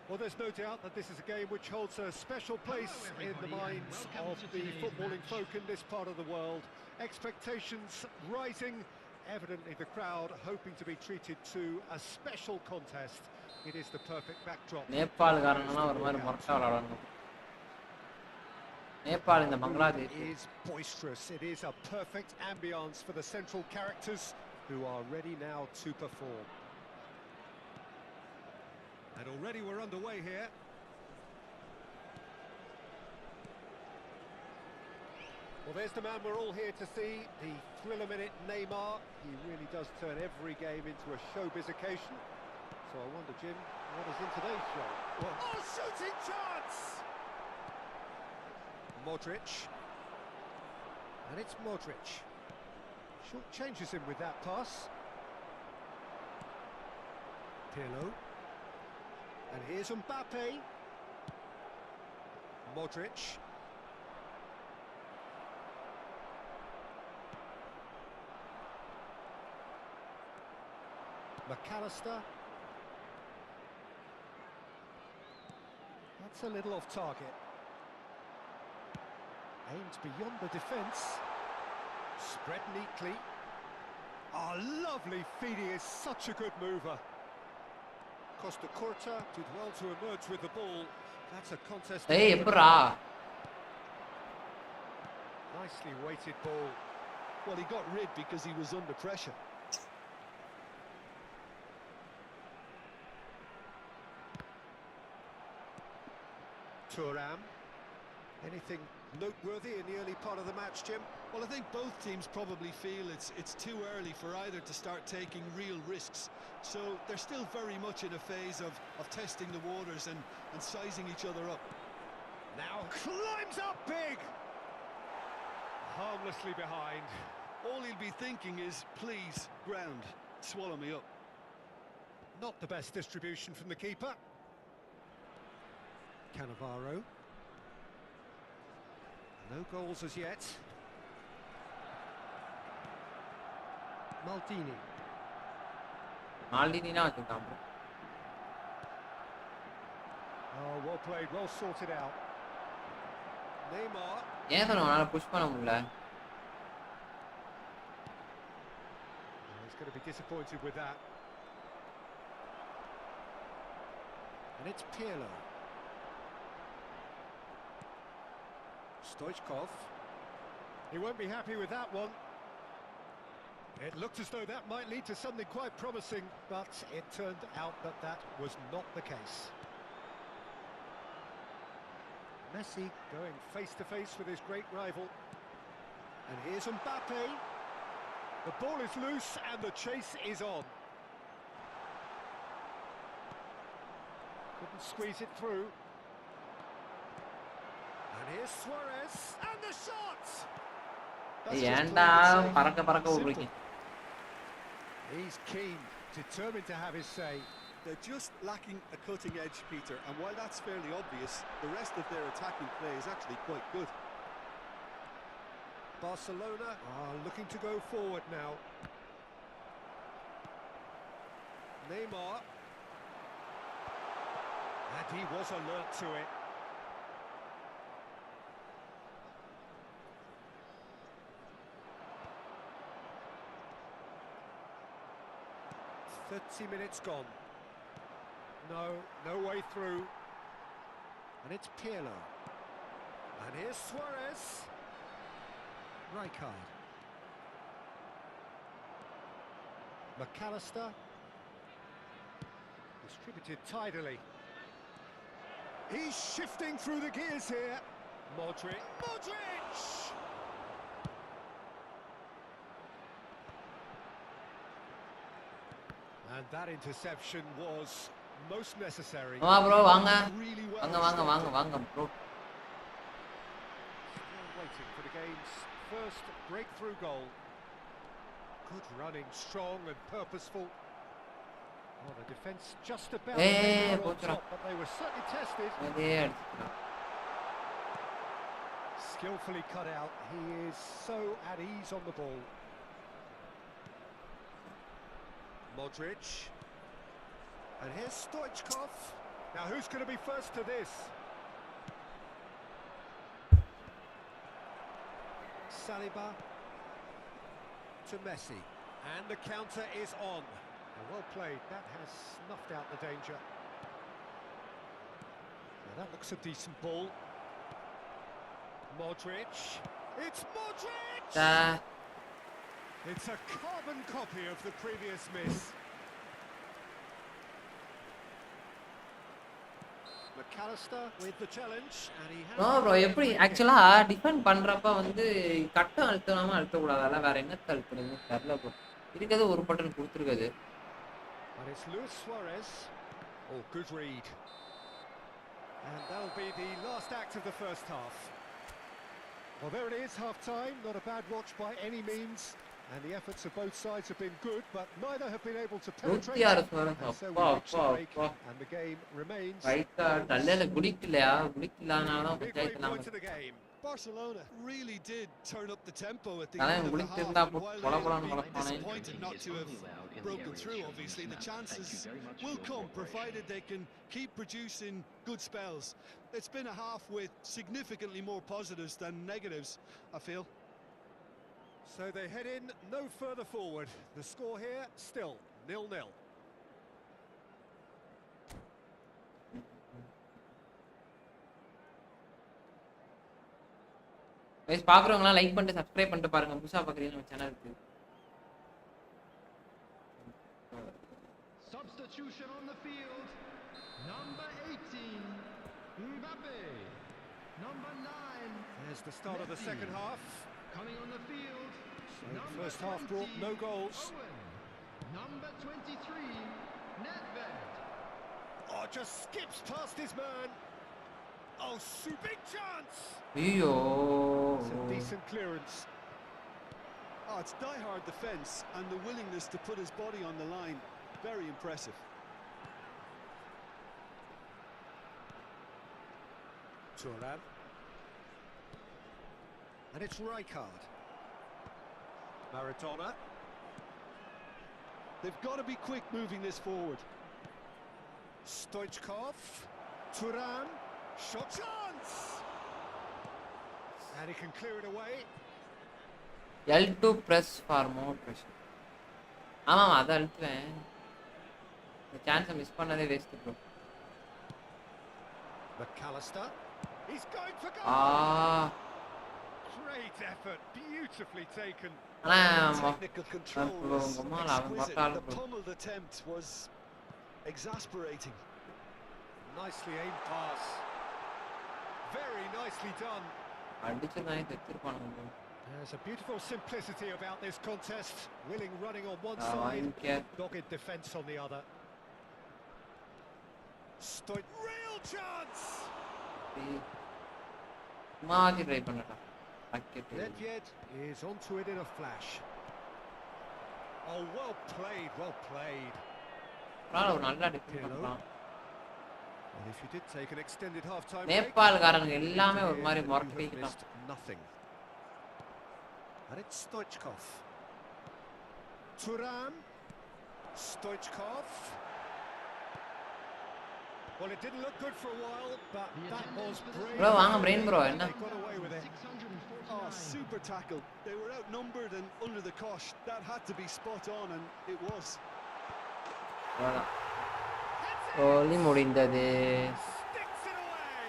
Well, there's no doubt that this is a game which holds a special place in the minds of the footballing folk in this part of the world. Expectations rising, evidently the crowd hoping to be treated to a special contest. It is the perfect backdrop. Nepal காரங்களா ஒரு மாதிரி மொரட்டா விளையாடுறாங்க. நேபாள் இந்த Bangladesh is boisterous. It is a perfect ambience for the central characters who are ready now to perform. And already we're underway here. Well, there's the man we're all here to see, the thriller-minute Neymar. He really does turn every game into a showbiz occasion. So I wonder, Jim, what is in today's show? Well, oh, shooting chance! Modric. And it's Modric. Short changes him with that pass. Pirlo. And here's Mbappe. Modric. McAllister. That's a little off target. Aimed beyond the defence. Spread neatly. Oh, lovely feed. He is such a good mover. Costa Curta did well to emerge with the ball. That's a contest. Hey, எப்பறா? Nicely weighted ball. Well, he got rid because he was under pressure. Thuram. Anything noteworthy in the early part of the match, Jim? Well, I think both teams probably feel it's too early for either to start taking real risks. So they're still very much in a phase of testing the waters and sizing each other up. Now climbs up big! Harmlessly behind. All he'll be thinking is, please, ground, swallow me up. Not the best distribution from the keeper. Cannavaro. No goals as yet. Maldini. Maldini na வச்சிருக்கான் bro. Oh, well played, well sorted out. Neymar. ஏன் அவனால push பண்ண முடியல? He's going to be disappointed with that. And it's Pirlo. Stoichkov. He won't be happy with that one. It looked as though that might lead to something quite promising, but it turned out that that was not the case. Messi going face-to-face with his great rival. And here's Mbappe. The ball is loose and the chase is on. Couldn't squeeze it through. And here's Suarez, and the shot! ஏன்டா பறக்க விடுறீங்க? He's keen, determined to have his say. They're just lacking a cutting edge, Peter, and while that's fairly obvious, the rest of their attacking play is actually quite good. Barcelona are looking to go forward now. Neymar. And he was alert to it. Minutes gone. No way through. And it's Pirlo. And here's Suarez. Rijkaard. McAllister. Distributed tidily. He's shifting through the gears here. Modric. And that interception was most necessary. bro வாங்க Really well வாங்க bro. Still waiting for the game's first breakthrough goal. Good running, strong and purposeful. Oh, the defence just about on top, but they were certainly tested. Skillfully cut out. He is so at ease on the ball. Modric. And here's Stoichkov. Now who's going to be first to this? Saliba to Messi. And the counter is on. Well played. That has snuffed out the danger. Now that looks a decent ball. Modric. It's Modric! It's a carbon copy of the previous miss. McAllister with the challenge and he has bro எப்படி ஆக்சுவலா defend பண்றப்ப வந்து கட்டம் அழுத்தலாம அழுத்த கூடாதல வேற என்னத்த அழுத்துறீங்க தெரியல bro இருக்குது ஒரு button கொடுத்திருக்குது. And it's Luis Suarez. Oh, good read. And that'll be the last act of the first half. Well, there it is, half-time. Not a bad watch by any means. And the efforts of both sides have been good, but neither have been able to penetrate. And so we reach the break, and the game remains. Midway point of the game. Barcelona really did turn up the tempo at the end of the half. While they'll be disappointed not to have broken through, obviously, the chances will come, provided they can keep producing good spells. It's been a half with significantly more positives than negatives, I feel. So they head in no further forward. The score here still 0-0. guys பாக்குறவங்க like பண்ணிட்டு subscribe பண்ணிட்டு பாருங்க புதுசா பாக்குறீங்க நம்ம சேனலுக்கு. Substitution on the field. Number 18, Mbappe. Number 9. There's the start of the second half. Coming on the field. So the first half brought no goals. Owen. Number 23, Nedved. Oh, just skips past his man. Oh, big chance. ஐயோ. It's a decent clearance. Oh, it's die-hard defence and the willingness to put his body on the line. Very impressive. Thuram. And it's Rijkaard. Maradona. They've got to be quick moving this forward. Stoichkov. Thuram. Shot chance. And he can clear it away. L2 press for more pressure. ஆமா அத அழுத்துவேன். இந்த chance miss பண்ணதே waste bro. McAllister. He's going for goal. Great effort, beautifully taken. Technical control was exquisite. The pummeled attempt was exasperating. Nicely aimed pass. Very nicely done. அடிச்சதானே தெத்திருப்பானுங்க bro. There's a beautiful simplicity about this contest. Willing running on one side, dogged defence on the other. Real chance! மாத்தி try பண்ணடா. Nedved is onto it in a flash. Oh, well played, well played. நல்லா defend பண்ணலாம். And if you did take an extended half-time break, நேபாளகாரங்க எல்லாமே ஒரு மாதிரி mark பண்ணிட்டாங்க. Nothing. And it's Stoichkov. Thuram. Stoichkov. Well, it didn't look good for a while, but that was brave. Bro, வாங்க brain bro என்ன? They got away with it. Oh, super tackle. They were outnumbered and under the cosh. That had to be spot on, and it was. அவ்வளவுதான். கோலி முடிந்தது. Sticks it away.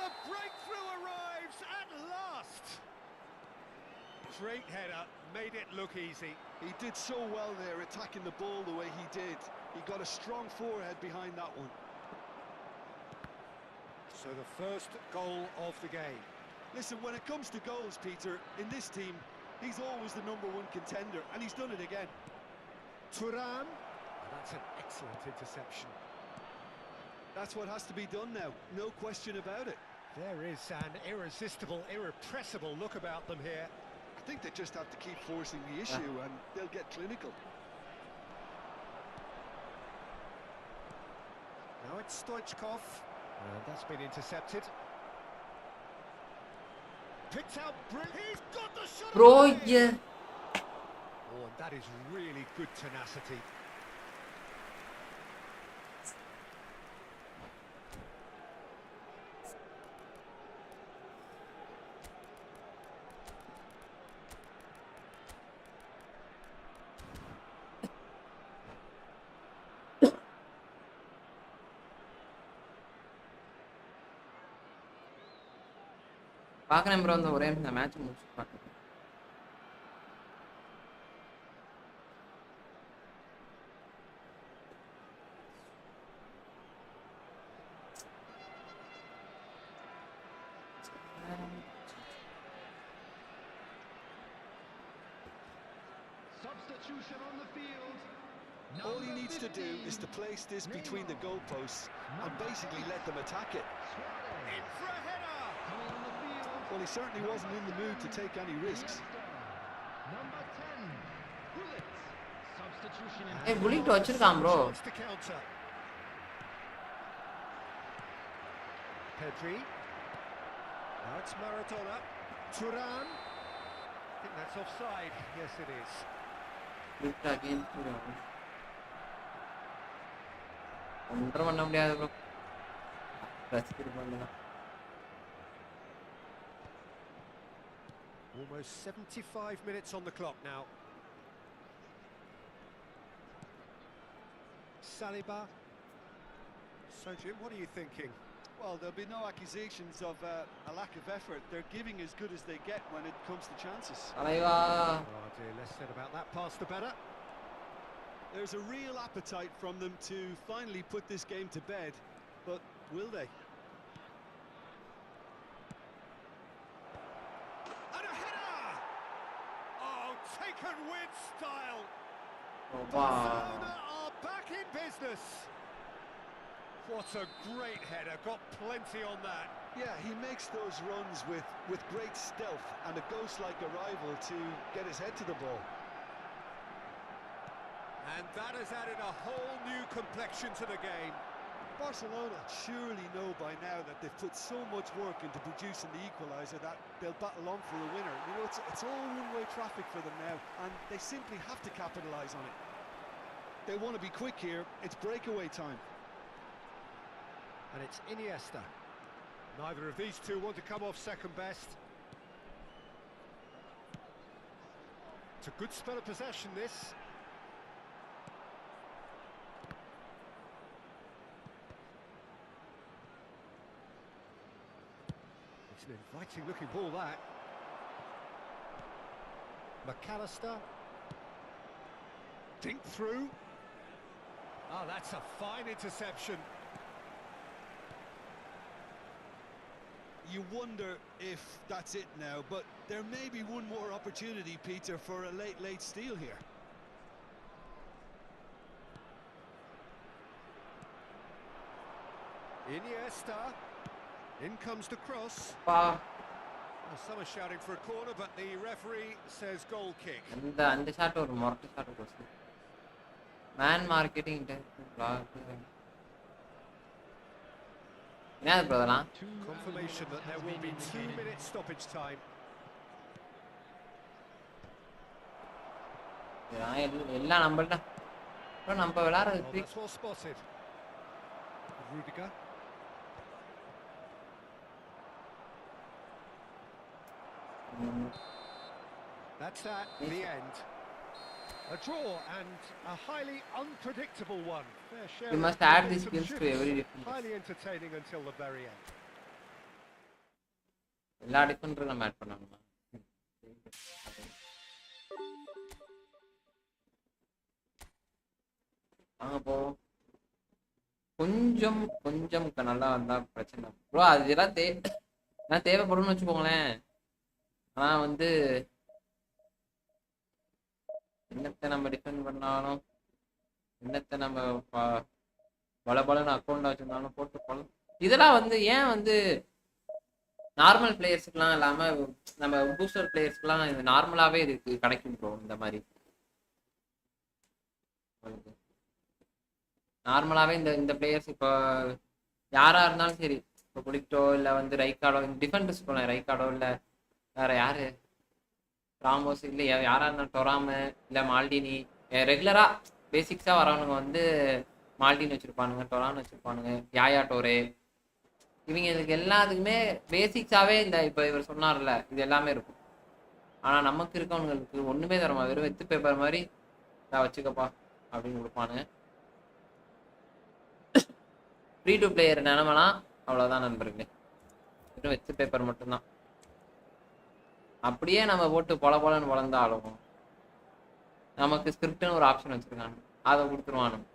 The breakthrough arrives at last. Great header, made it look easy. He did so well there, attacking the ball the way he did. He got a strong forehead behind that one. So the first goal of the game. Listen, when it comes to goals, Peter, in this team, he's always the #1 contender, and he's done it again. Turan. That's an excellent interception. That's what has to be done now, no question about it. There is an irresistible, irrepressible look about them here. I think they just have to keep forcing the issue, and they'll get clinical. Now it's Stoichkov. That's been intercepted. Picked out. He's got the shot. Bro, yeah. Oh, and that is really good tenacity. பார்க்கறேன் bro, அந்த ஒரே இந்த match முடிச்சு பார்க்கறேன். Substitution on the field. All he needs to do is to place this between the goalposts and basically let them attack it. In for a header. Well, he certainly wasn't in the mood to take any risks. Number 10. Bullets. Substitution in ஏய் bullied வச்சிருக்கான் bro. Chance to counter. Pedri. Now it's Maradona. Turan. I think that's offside. Yes, it is. Bullied again bro. ஒன்றும் பண்ண முடியாது bro. ரசிக்கிற பண்ணலாம். Almost 75 minutes on the clock now. Saliba. So Jim, what are you thinking? Well, there'll be no accusations of a lack of effort. They're giving as good as they get when it comes to chances. தலைவா. Oh dear, less said about that pass the better. There's a real appetite from them to finally put this game to bed, but will they? And a header! Oh, taken with style. Wow. Barcelona are back in business. What a great header, got plenty on that. Yeah, he makes those runs with great stealth and a ghost-like arrival to get his head to the ball. And that has added a whole new complexion to the game. Barcelona surely know by now that they've put so much work into producing the equaliser that they'll battle on for a winner. You know, it's all one-way traffic for them now, and they simply have to capitalise on it. They want to be quick here. It's breakaway time. And it's Iniesta. Neither of these two want to come off second best. It's a good spell of possession, this. It's an inviting looking ball, that. McAllister. Dink through. Oh, that's a fine interception. You wonder if that's it now, but there may be one more opportunity, Peter, for a late steal here. Iniesta. In comes the cross. பா. Well, some are shouting for a corner, but the referee says goal kick. அந்த shot ஒரு மொரட்டு shot போச்சு. Man marketing block. என்னது bro அதெல்லாம்? Confirmation that there will be 2 minutes stoppage time. எல்லாம் நம்மள்ட்ட நம்ம விளையாடுறது Well, that's well spotted. Rudiger. That's that, the end. A draw and a highly unpredictable one. Fair share We of must add these momentum skills to shifts. every defense. Highly entertaining until the very end. எல்லா டிஃபெண்டரும் நம்ம add பண்ணணுமா? வாங்க போ. கொஞ்சம் கொஞ்சம் நல்லா வந்தா பிரச்சனை ப்ரோ. அதெல்லாம் தேவைப்படும்னு வச்சுக்கோங்களேன். ஆனா வந்து என்னத்தை நம்ம டிஃபெண்ட் பண்ணாலும், என்னத்தை நம்ம பலன்னு அக்கௌண்ட் வச்சிருந்தாலும் போட்டு போகலாம். இதெல்லாம் வந்து ஏன் வந்து நார்மல் பிளேயர்ஸ்க்குலாம் இல்லாம நம்ம பூஸ்டர் பிளேயர்ஸ்க்குலாம் இது நார்மலாவே இதுக்கு கிடைக்கும் ப்ரோ. இந்த மாதிரி நார்மலாவே இந்த பிளேயர்ஸ் இப்போ யாரா இருந்தாலும் சரி, இப்போ புலிக்டோ இல்லை வந்து ரைக்கார்டோ, டிஃபெண்டர்ஸ் போகலாம், ரைக்கார்டோ இல்லை வேற யாரு, ராமோஸ் இல்லை யாரா இருந்தாலும் டொராமு இல்லை மால்டினி, ரெகுலரா பேசிக்ஸா வரவனுங்க வந்து மால்டின் வச்சிருப்பானுங்க, டொரான் வச்சிருப்பானுங்க, யாயா டோரே, இவங்க இதுக்கு எல்லாத்துக்குமே பேசிக்ஸாவே இந்த இப்போ இவர் சொன்னார்ல இது எல்லாமே இருக்கும். ஆனா நமக்கு இருக்கவங்களுக்கு ஒண்ணுமே தரமா, வெறும் வெத்து பேப்பர் மாதிரி நான் வச்சுக்கப்பா அப்படின்னு கொடுப்பானுங்க. ஃப்ரீ டு பிளேயர் நிலமெல்லாம் அவ்வளவுதான் நண்பர்களே, வெறும் வெத்து பேப்பர் மட்டும்தான். அப்படியே நம்ம போட்டு பொலன்னு வளர்ந்தாலும் நமக்கு ஸ்கிரிப்ட்னு ஒரு ஆப்ஷன் வச்சிருக்காங்க, அதை கொடுத்துருவானுங்க.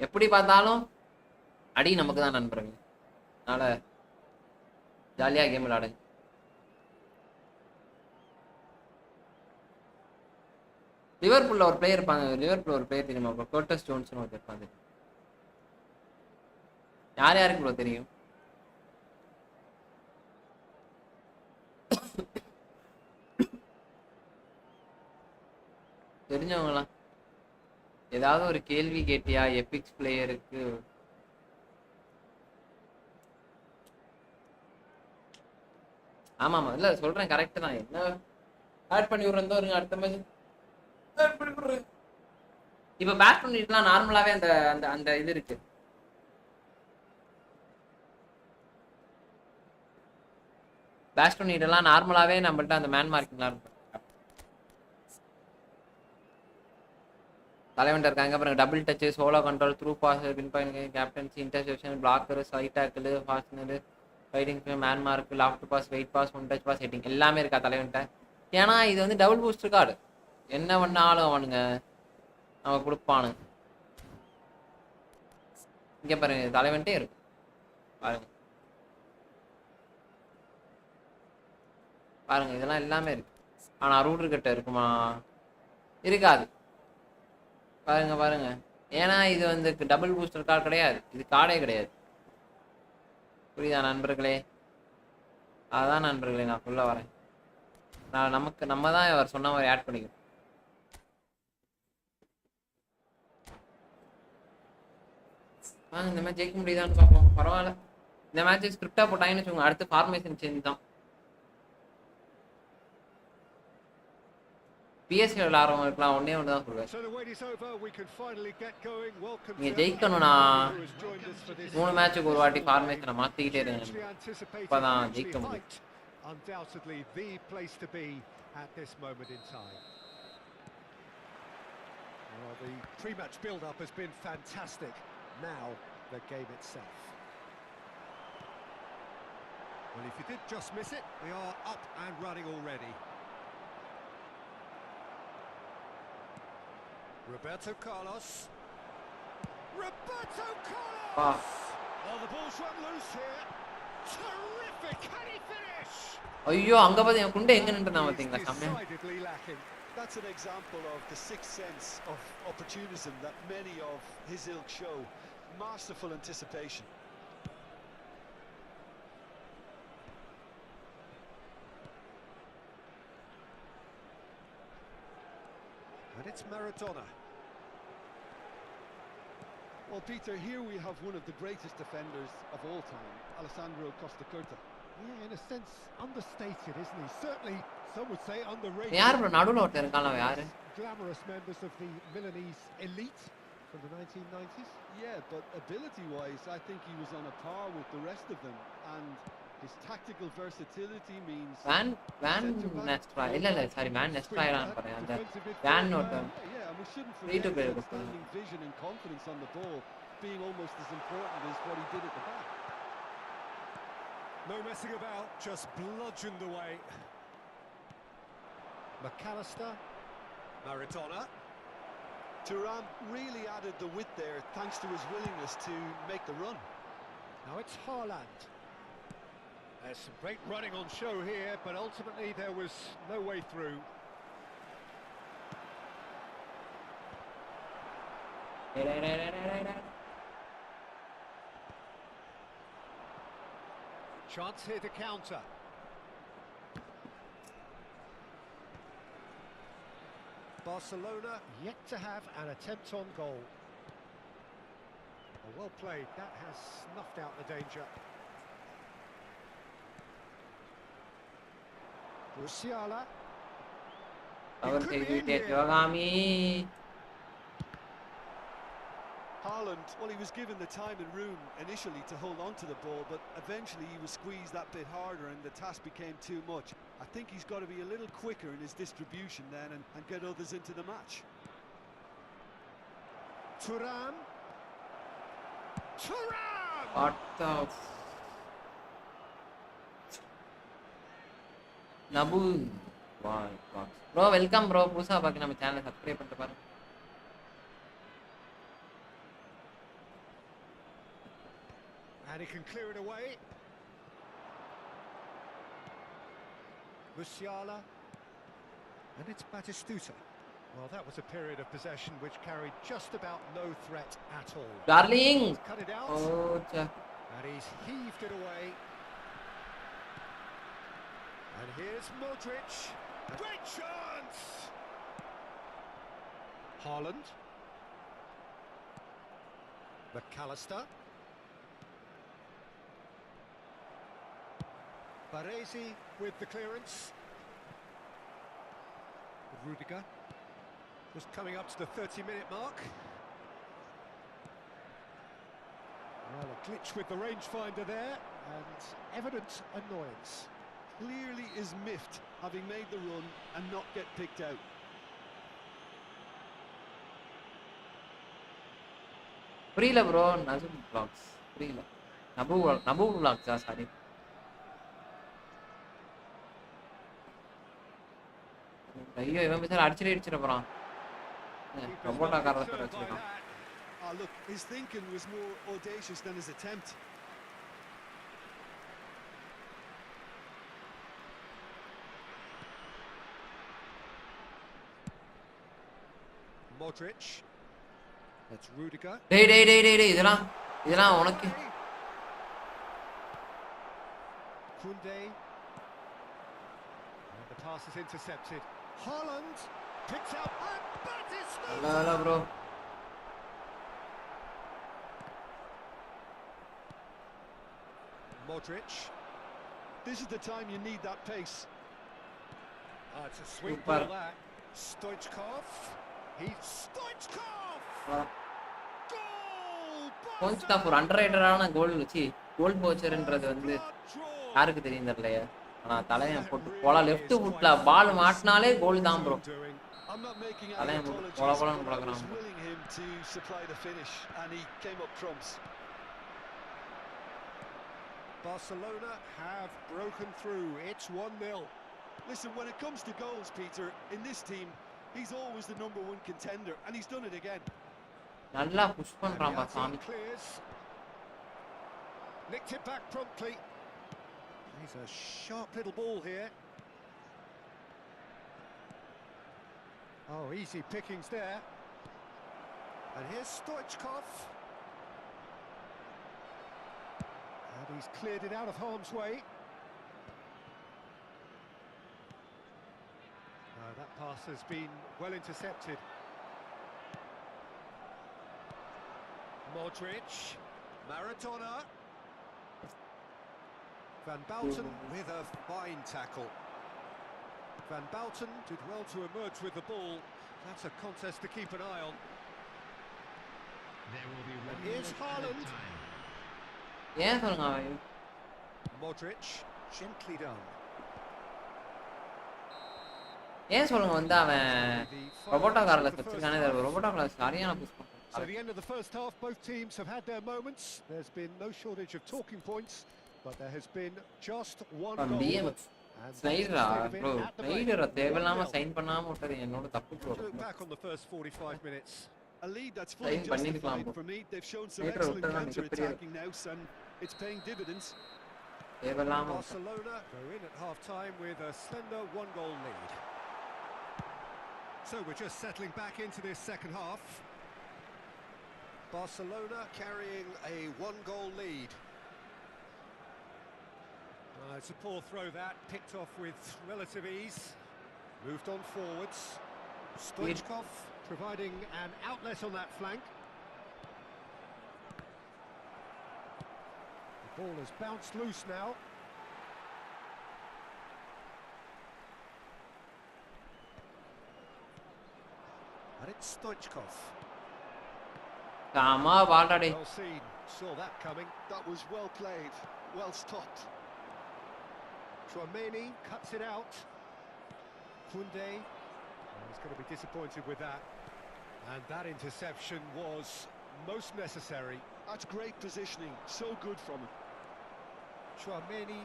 எப்படி பார்த்தாலும் அடி நமக்கு தான் நண்பர்கள். அதனால ஜாலியா கேம் விளையாடுங்க. லிவர்பூல்ல ஒரு பிளேயர் இருப்பாங்க, லிவர்பூல் ஒரு பிளேயர் தெரியுமா ப்ரோ? கோர்டஸ் ஜோன்ஸ்னு ஒரு இருப்பாங்க. யார் யாருக்கு ப்ரோ தெரியும்? தெரிஞ்சவங்களா? ஏதாவது ஒரு கேள்வி கேட்டியா எபிக்ஸ் பிளேயருக்கு? ஆமா ஆமா இல்ல சொல்றேன், கரெக்ட் தான். என்ன ஆட் பண்ணி விடுறதோ இருங்க, அடுத்த மேட்ச் ஆட் பண்ணி விடுறேன். இப்ப பேட் பண்ணிட்டுலாம் நார்மலாவே அந்த அந்த அந்த இது இருக்கு. பேட் பண்ணிட்டுலாம் நார்மலாவே நம்மள்ட்ட அந்த மேன் மார்க்கிங்லாம் இருக்கும். தலைவன் இருக்காங்க பாருங்க, double touch, solo control, through pass, win point, captaincy, interception, blocker, side tackle, fastener, fighting, man mark, loft pass, weight pass, one touch pass, heading எல்லாமே இருக்கா தலைவன்ட்ட. ஏன்னா இது வந்து டபுள் பூஸ்டர் கார்டு, என்ன பண்ணாலும் அவனுங்க அவன் கொடுப்பானுங்க. இங்க பாருங்க தலைவன்ட்டே இருக்கு பாருங்க, பாருங்க இதெல்லாம் எல்லாமே இருக்கு. ஆனா ரூடர் கிட்ட இருக்குமா? இருக்காது. பாருங்க பாருங்க, ஏன்னா இது வந்து டபுள் பூஸ்டர் கார்டு கிடையாது, இது கார்டே கிடையாது. புரியுதா நண்பர்களே? அதான் நண்பர்களே நான் சொல்ல வரேன். நான் நம்ம தான் அவர் சொன்ன மாதிரி ஆட் பண்ணிக்கணும். வாங்க இந்த மேட்ச் ஜெயிக்க முடியுதான்னு பார்ப்போம். பரவாயில்ல, இந்த மேட்ச் ஸ்கிரிப்டா போட்டாங்கன்னு வச்சுக்கோங்க, அடுத்து ஃபார்மேஷன் சேஞ்ச் தான். பிஎஸ்சி விளையாடுறவங்களுக்குலாம் ஒன்னே ஒன்று தான் சொல்லுவேன், நீங்க ஜெயிக்கணும்னா 3 மேட்சுக்கு ஒரு வாட்டி ஃபார்மேஷனை மாத்திக்கிட்டே இருங்க, இப்பதான் ஜெயிக்க முடியும். Undoubtedly the place to be at this moment in time. Well, the pre-match build-up has been fantastic. Now the game itself. Well, if you did just miss it, we are up and running already. Roberto Carlos. Roberto Carlos! Oh, the ball's run loose here. Terrific! Can he finish? ஐயோ அங்க பாத்து என் குண்டை எங்க நின்னுட்டா பாத்தீங்களா? சமயம். That's an example of the sixth sense of opportunism that many of his ilk show. Masterful anticipation. And it's Maradona. Well, Peter, here we have one of the greatest defenders of all time, Alessandro Costa Curta. Yeah, in a sense, understated, isn't he? Certainly, some would say underrated. யார் bro நடுவுல ஒருத்தர் இருக்கானே யாரு? Glamorous members of the Milanese elite. from the 1990s. Yeah, but ability-wise, I think he was on a par with the rest of them, and his tactical versatility means Van Nestra இல்ல sorry Van Nestra ஆன்னு பாறேன் அந்த Van note yeah, and we shouldn't free to forget play his outstanding vision and confidence on the ball being almost as important as what he did at the back. No messing about, just bludgeoned away. McAllister, Maradona. Thuram really added the width there thanks to his willingness to make the run. Now it's Haaland. There's some great running on show here, but ultimately there was no way through. Chance here to counter. Barcelona yet to have an attempt on goal. Oh, well played, that has snuffed out the danger. Musiala. Our செய்துட்டே Sivakami Haaland, well, he was given the time and room initially to hold on to the ball, but eventually he was squeezed that bit harder and the task became too much. I think he's got to be a little quicker in his distribution then and get others into the match. Thuram. what the நபு bro welcome bro புதுசா பாக்க நம்ம சேனலை subscribe பண்ணிட்டு பாருங்க And he can clear it away. Musiala. And it's Batistuta. Well, that was a period of possession which carried just about no threat at all. darling Cut it out. oh cha And he's heaved it away. And here's Modric. Great chance! Haaland. McAllister. Baresi with the clearance. Rudiger was coming up to the 30-minute mark. Well, a glitch with the rangefinder there, and evident annoyance. Clearly is miffed having made the run and not get picked out. புரியல bro நபு vlogs புரியல நபு vlogs sorry ஐயோ இவன் பேசற அடிச்சிட போறான் ரொபோட்டா காரத்தை வச்சிருக்கான் Look, his thinking was more audacious than his attempt. Modric. That's Rudiger. டேய் இதெல்லாம் உனக்கு Kunde. And the pass is intercepted. Haaland picks out and Batistuta. hello bro Modric. This is the time you need that pace. It's a sweet Super. ball that. Stoichkov. Stoichkov! Goal! கொஞ்சம் ஒரு அண்டர்ரேட்டடான கோல் வச்சு கோல் போச்சர்ன்றது வந்து யாருக்கு தெரியும் தெரியலையே ஆனா தலையன் போட்டு போல லெஃப்ட் ஃபுட்ல பால் மாட்டினாலே கோல் தான் bro I'm not making any தலையன் apologies, போல but I was பழகுறான் willing him to supply the finish and he came up trumps. Barcelona have broken through. It's 1-0. Listen, when it comes to goals, Peter, in this team, he's always the number one contender, and he's done it again. நல்லா push பண்றான் பா சாமி Clears. Nicked it back promptly. He's a sharp little ball here. Oh, easy pickings there. And here's Stoichkov. And he's cleared it out of harm's way. That pass has been well intercepted. Modric. Maradona. Van Bauten with a fine tackle. Van Bauten did well to emerge with the ball. That's a contest to keep an eye on. And here's Haaland. ஏன் சொல்லுங்க அவன் Modric, gently done. ஏன் சொல்லுங்க வந்து அவன் ரொபோட்டோ கார்ல வச்சிருக்கானே ரொபோட்டோ கார்ல சரியான புஷ் So பண்றான் the end of the first half, both teams have had their moments. There's been no shortage of talking points, but there has been just one goal. BMX And ஸ்னைடரா that's the state of it bro at the break. ஸ்னைடரை தேவையில்லாம 1-0. Sign பண்ணாம விட்டது என்னோட தப்பு bro Look back on the first 45 minutes. A lead that's fully Sign பண்ணிருக்கலாம் justified bro. for me. They've shown some Later excellent விட்டா மிகப்பெரிய counter-attacking now, and it's paying dividends. தேவையில்லாம விட்டது. Barcelona go in at half-time with a slender one-goal lead. So we're just settling back into this second half. Barcelona carrying a one-goal lead. It's a poor throw that, picked off with relative ease. Moved on forwards. Stoichkov providing an outlet on that flank. The ball has bounced loose now. And it's Stoichkov. ஆமா பால்டாடி Well seen, saw that coming. That was well played, well stopped. Chouameni cuts it out. Koundé, he's going to be disappointed with that. And that interception was most necessary. That's great positioning, so good from him. Chouameni,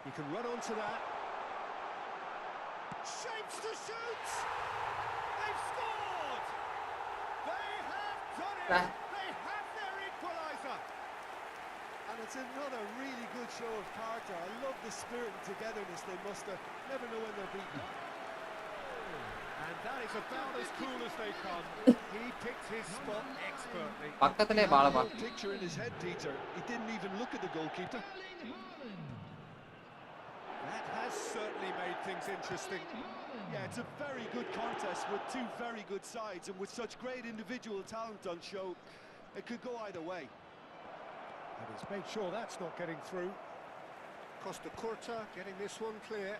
he can run onto that. Shapes to shoot! They've scored! They have done it! They have their equaliser! And it's another really good show of character. I love the spirit and togetherness they muster. Never know when they're beaten. And that is about as cool as they come. He picked his spot expertly. பக்கத்திலே பால He பா had no picture in his head, Peter. He didn't even look at the goalkeeper. That has certainly made things interesting. Yeah, it's a very good contest with two very good sides, and with such great individual talent on show, it could go either way. And he's made sure that's not getting through. Costa Curta getting this one clear.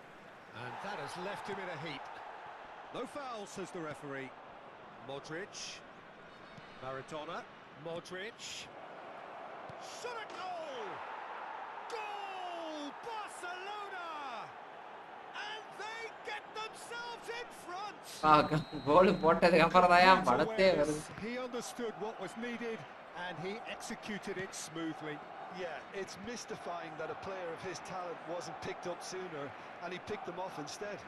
And that has left him in a heap. No foul, says the referee. Modric. Maradona. Modric. Shot at goal! Goal! Barcelona! And they get themselves in front! கோல் போட்டதுக்கு அப்புறம் தான் Great படத்தே வருது awareness. He understood what was needed and he executed it smoothly. Yeah, it's mystifying that a player of his talent wasn't picked up sooner, and he picked them off instead.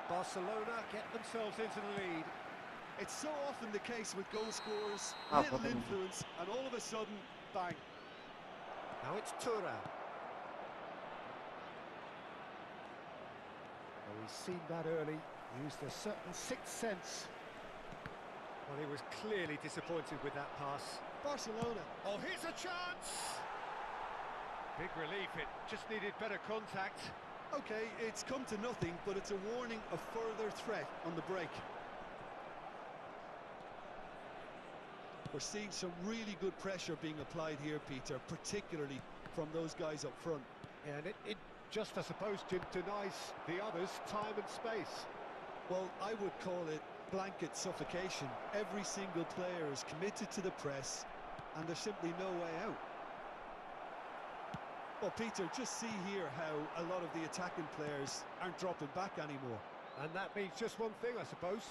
Barcelona get themselves into the lead. It's so often the case with goal scorers, Ah, little potential. influence, and all of a sudden, bang. Now it's Thuram. Well, he's seen that early, used a certain sixth sense. Well, he was clearly disappointed with that pass. Barcelona. Oh, here's a chance! Big relief, it just needed better contact. Okay, it's come to nothing, but it's a warning of further threat on the break. We're seeing some really good pressure being applied here, Peter, particularly from those guys up front. And it just, I suppose, denies the others time and space. Well, I would call it blanket suffocation. Every single player is committed to the press, and there's simply no way out. Well, Peter, just see here how a lot of the attacking players aren't dropping back anymore. And that means just one thing, I suppose.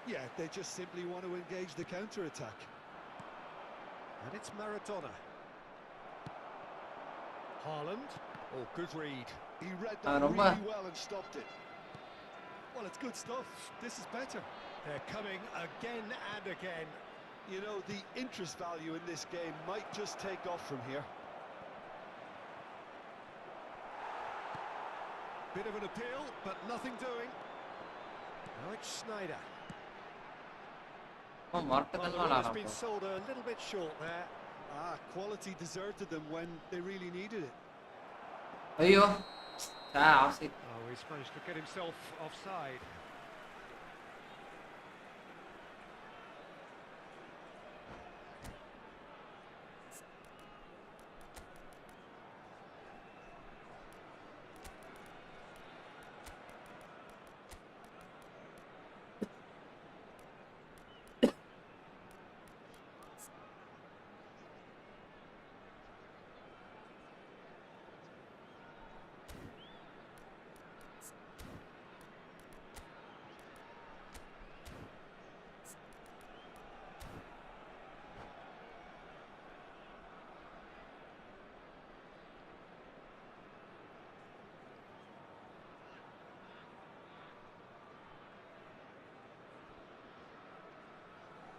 Yeah, they just simply want to engage the counter-attack. And it's Maradona. Haaland. Oh, good read. He read that really well and stopped it. Well, it's good stuff. This is better. They're coming again and again. You know, the interest value in this game might just take off from here. Bit of an appeal, but nothing doing. Now it's Schneider. Well, has been sold a little bit short there. Ah, quality deserted them when they really needed it. ஐயோ off-site Oh, he's managed to get himself offside.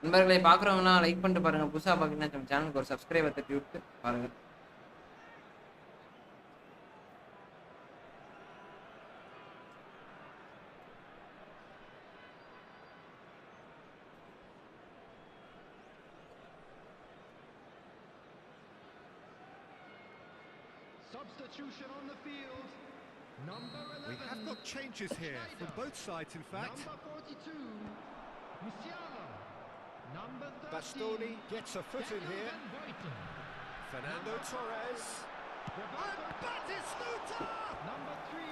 நண்பர்களை பார்க்குறவங்களாம் like பண்ணிட்டு பாருங்க. புதுசாக பார்த்தீங்கன்னா நம்ம சேனலுக்கு ஒரு subscriber தட்டி விட்டு பாருங்க. Substitution on the field. Number 11. We have got changes here from both sides, in fact. Number 42. Musiala. Number 13. Bastoni gets a foot in here. Fernando Torres. And Batistuta! Number 3.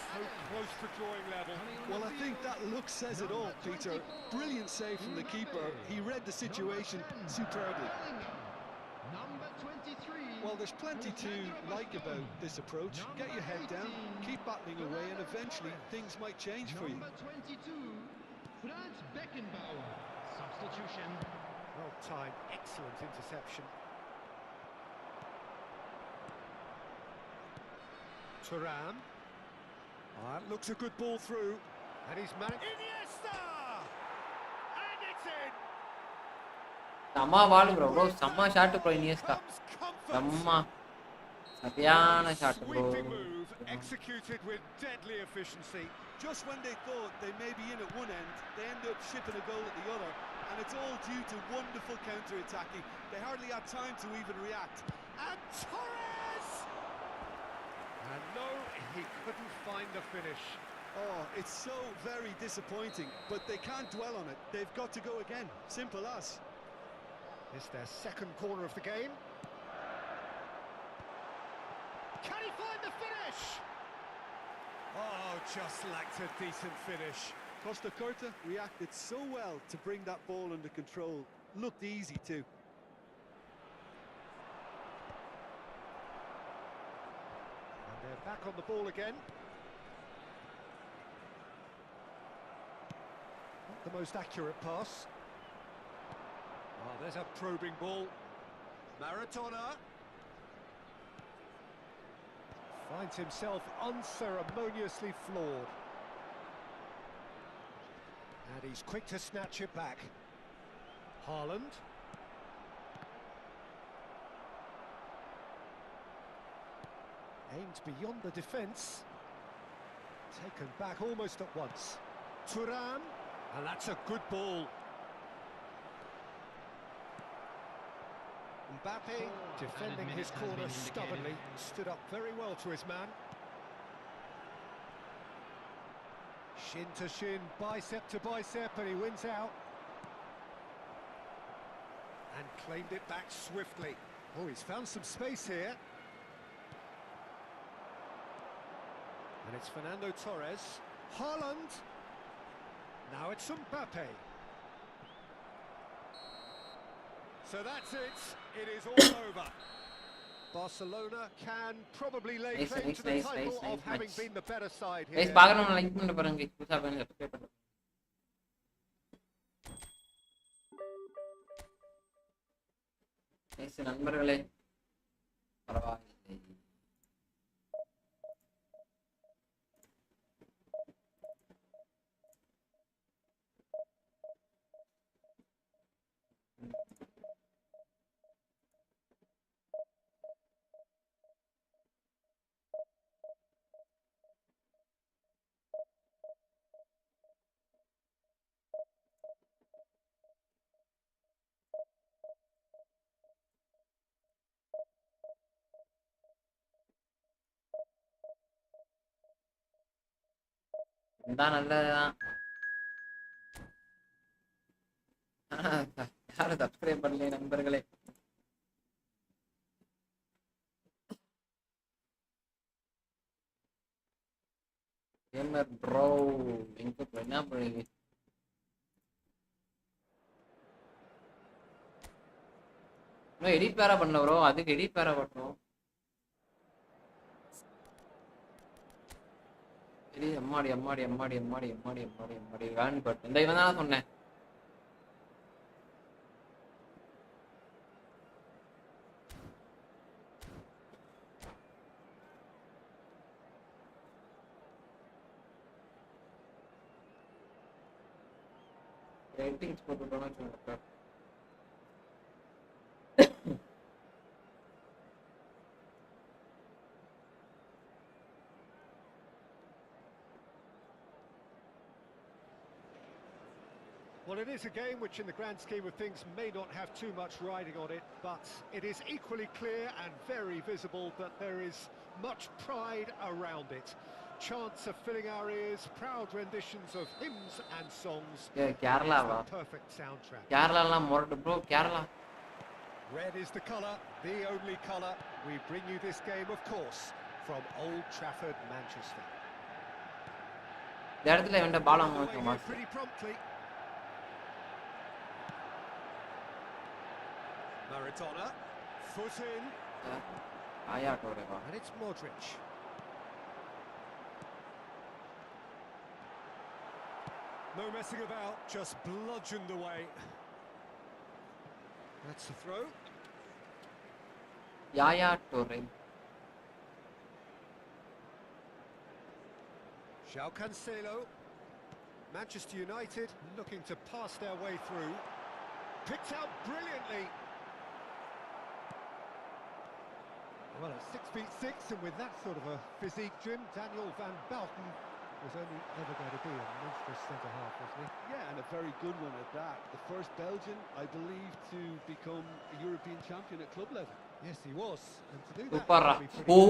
So close to drawing level. Well, I think that look says it all, Peter. Brilliant save from the keeper. He read the situation superbly. Number 23. Well, there's plenty to like about this approach. Get your head down, keep battling away, and eventually things might change for you. Number 22. Franz Beckenbauer. Substitution. Well timed, excellent interception. Thuram. That looks a good ball through. And he's managed. Iniesta! And it's in! செம்ம ball bro. Bro செம்ம shot bro. Iniesta செம்ம சரியான shot bro. Sweeping move, executed with deadly efficiency. Just when they thought they may be in at one end, they end up shipping a goal at the other, and it's all due to wonderful counter-attacking. They hardly had time to even react. And Torres! And no, he couldn't find the finish. Oh, it's so very disappointing, but they can't dwell on it. They've got to go again. Simple as. It's their second corner of the game. Can he find the finish? Oh, just lacked a decent finish. Costa Curta reacted so well to bring that ball under control. Looked easy too. And they're back on the ball again. Not the most accurate pass. Oh, there's a probing ball. Maradona finds himself unceremoniously floored. And he's quick to snatch it back. Haaland. Aimed beyond the defence. Taken back almost at once. Thuram. And that's a good ball. Mbappe, defending his corner stubbornly, stood up very well to his man. Shin to shin, bicep to bicep, and he wins out. And claimed it back swiftly. Oh, he's found some space here. And it's Fernando Torres. Haaland. Now it's Mbappe. So that's it. It is all over. Barcelona can probably lay claim to the title of having been the better side here. Guys பார்க்கறவங்க like பண்ணிட்டு பாருங்க. புதுசா பாருங்க subscribe பண்ணுங்க. Guys நண்பர்களே பரவாயில்லை. இதான் நல்லதுதான். யாரும் சப்ஸ்கிரைப் பண்ணல நண்பர்களே. கேமர் ப்ரோ எங்க ப்ரோ என்ன பண்ணுவீங்க? இன்னும் எடிட் வேற பண்ணல ப்ரோ. அதுக்கு எடிட் வேற பண்ணணும். அம்மாடி அம்மாடி அம்மாடி அம்மாடி அம்மாடி அம்மாடி அம்மாடி வேன் பட் இந்த இவன் தான் சொன்னேன். ratings போட்டுட்டோம்னா வச்சுக்கோங்க. Well, it is a game which in the grand scheme of things may not have too much riding on it, but it is equally clear and very visible that there is much pride around it. Chants are filling our ears, proud renditions of hymns and songs. Kerala It's va. the perfect soundtrack. Kerala la mordu bro, Kerala. Red is the colour, the only colour. We bring you this game, of course, from Old Trafford, Manchester. இந்த இடத்துல இவன்ட பால் வாங்க Away here master. pretty promptly. Maradona, foot in, ஆயா டோரேவா. and it's Modric. No messing about, just bludgeoned away. That's the throw. யாயா Dore. João Cancelo. Manchester United looking to pass their way through. Picked out brilliantly. Well, at 6'6", and with that sort of a physique, Jim, Daniel van Belten was only ever going to be a monstrous centre-half, wasn't he? Yeah, and a very good one at that. The first Belgian, I believe, to become a European champion at club level. Yes, he was. And to do that, சூப்பரா. he'd be pretty O.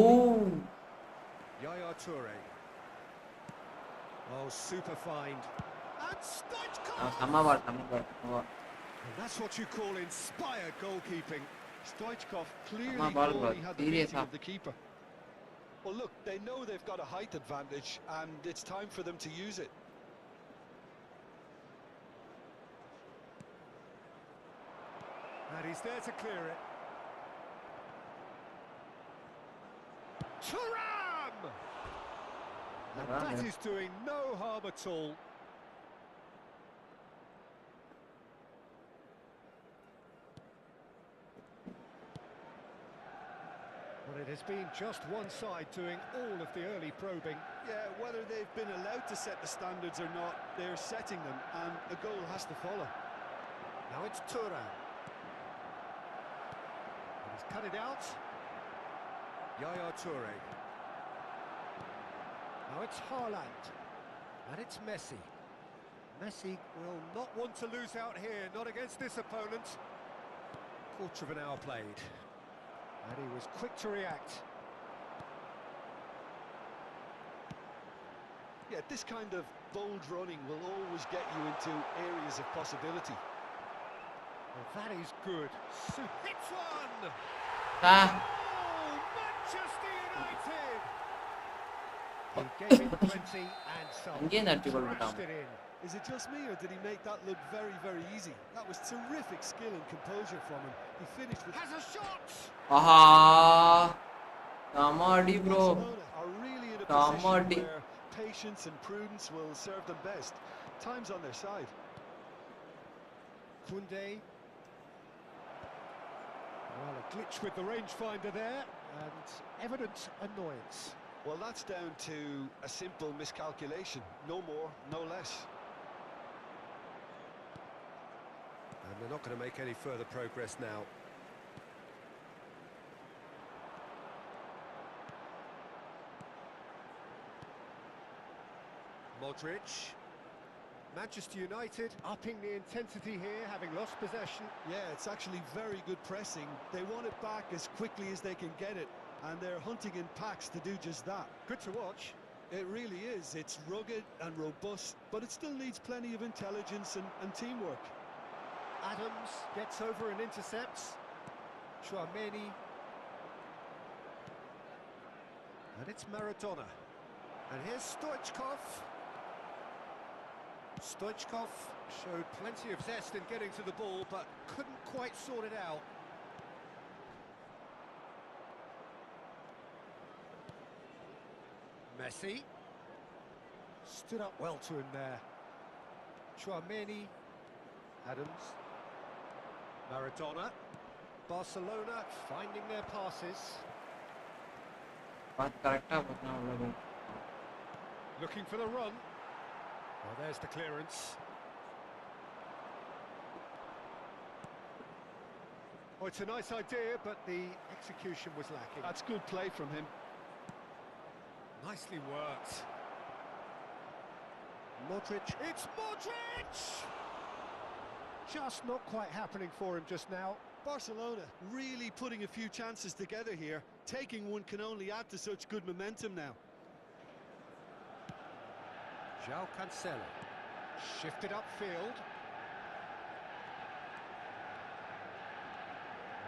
Yaya Toure. Oh, super find. And Stoichkov! சம பால். And that's what you call inspired goalkeeping. Stoichkov clearly Come on, ball, thought he had the serious, beating huh? of the keeper. Well, look, they know they've got a height advantage, and it's time for them to use it. And he's there to clear it. Thuram! And that is doing no harm at all. Well, it has been just one side doing all of the early probing. Yeah, whether they've been allowed to set the standards or not, they're setting them, and a goal has to follow. Now it's Thuram. And he's cut it out. Yaya Toure. Now it's Haaland. And it's Messi. Messi will not want to lose out here, not against this opponent. Quarter of an hour played. And he was quick to react. Yeah, this kind of bold running will always get you into areas of possibility. Well, that is good. Hits one! Ah. Oh, Manchester United! He gave it plenty and some. இங்கே நட்டி கோல் Smashed விட்டான். it in. Is it just me, or did he make that look very, very easy? That was terrific skill and composure from him. He finished with... Has a shot! Aha. கமாடி bro. Barcelona are really in a Comedy. position where patience and prudence will serve them best. Time's on their side. Koundé. Well, a glitch with the rangefinder there, and evident annoyance. Well, that's down to a simple miscalculation. No more, no less. And they're not going to make any further progress now. Modric. Manchester United upping the intensity here, having lost possession. Yeah, it's actually very good pressing. They want it back as quickly as they can get it, and they're hunting in packs to do just that. Good to watch. It really is. It's rugged and robust, but it still needs plenty of intelligence and teamwork. Adams gets over and intercepts. Chouameni. And it's Maradona. And here's Stoichkov. Stoichkov showed plenty of zest in getting to the ball, but couldn't quite sort it out. Messi. Stood up well to him there. Chouameni. Adams. Maradona. Barcelona finding their passes. பாத்து கரெக்ட்டா போனா அவ்வளவு. Looking for the run. Well, there's the clearance. Oh, it's a nice idea, but the execution was lacking. That's good play from him. Nicely worked. Modric. It's Modric! Just not quite happening for him just now. Barcelona really putting a few chances together here. Taking one can only add to such good momentum now. João Cancelo. Shifted upfield.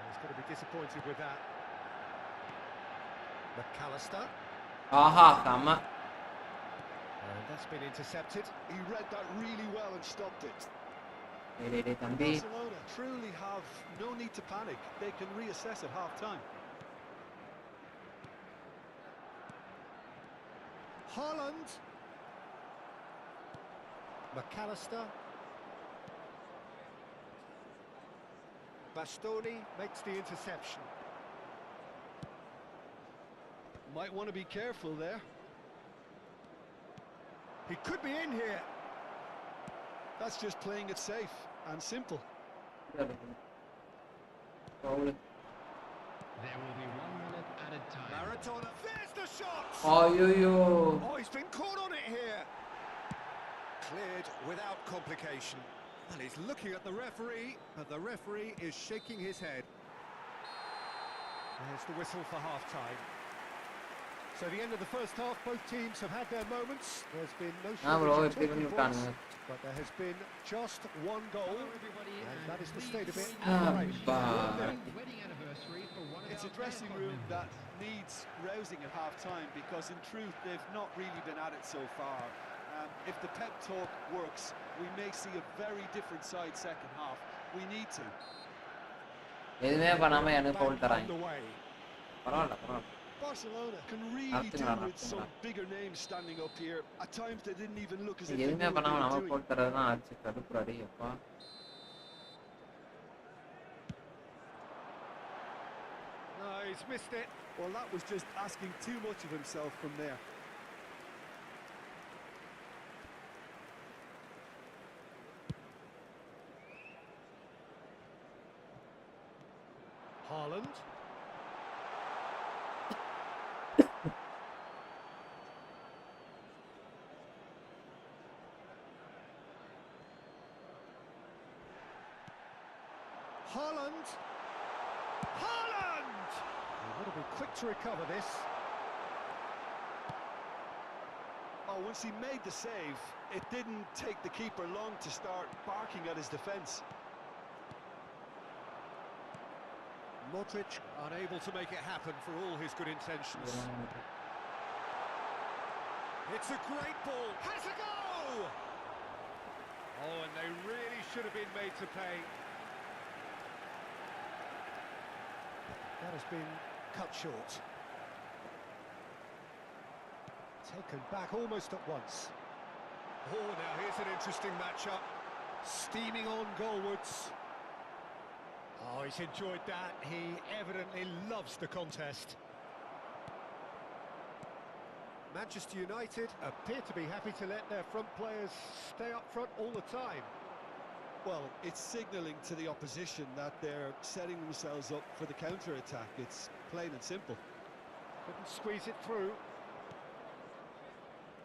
He's going to be disappointed with that. McAllister. Aha, sama. And that's been intercepted. He read that really well and stopped it. Tambi. Barcelona truly have no need to panic. They can reassess at half-time. Haaland. McAllister. Bastoni makes the interception. Might want to be careful there. He could be in here. That's just playing it safe and simple. There will be 1 minute added time. Maradona. There's the shot! Oh, yo. Oh, he's been caught on it here. Cleared without complication. And he's looking at the referee, but the referee is shaking his head. There's the whistle for half-time. So the end of the first half, both teams have had their moments. There's been no shortage of talking points, but there has been just one goal, and that is the state of it. It's a dressing room that needs rousing at half-time because, in truth, they've not really been at it so far. If the pep talk works, we may see a very different side second half. We need to. Barcelona can really do with some bigger names standing up here. At times they didn't even look as if they knew what they were doing. No, he's missed it. Well, that was just asking too much of himself from there. Haaland. Haaland! Haaland! He's got to be quick to recover this. Oh, once he made the save, it didn't take the keeper long to start barking at his defence. Modric unable to make it happen for all his good intentions. It's a great ball. Has a go! Oh, and they really should have been made to pay. That has been cut short. Taken back almost at once. Oh, now here's an interesting matchup. Steaming on goalwards. Oh, he's enjoyed that. He evidently loves the contest. Manchester United appear to be happy to let their front players stay up front all the time. Well, it's signalling to the opposition that they're setting themselves up for the counter-attack. It's plain and simple. Couldn't squeeze it through.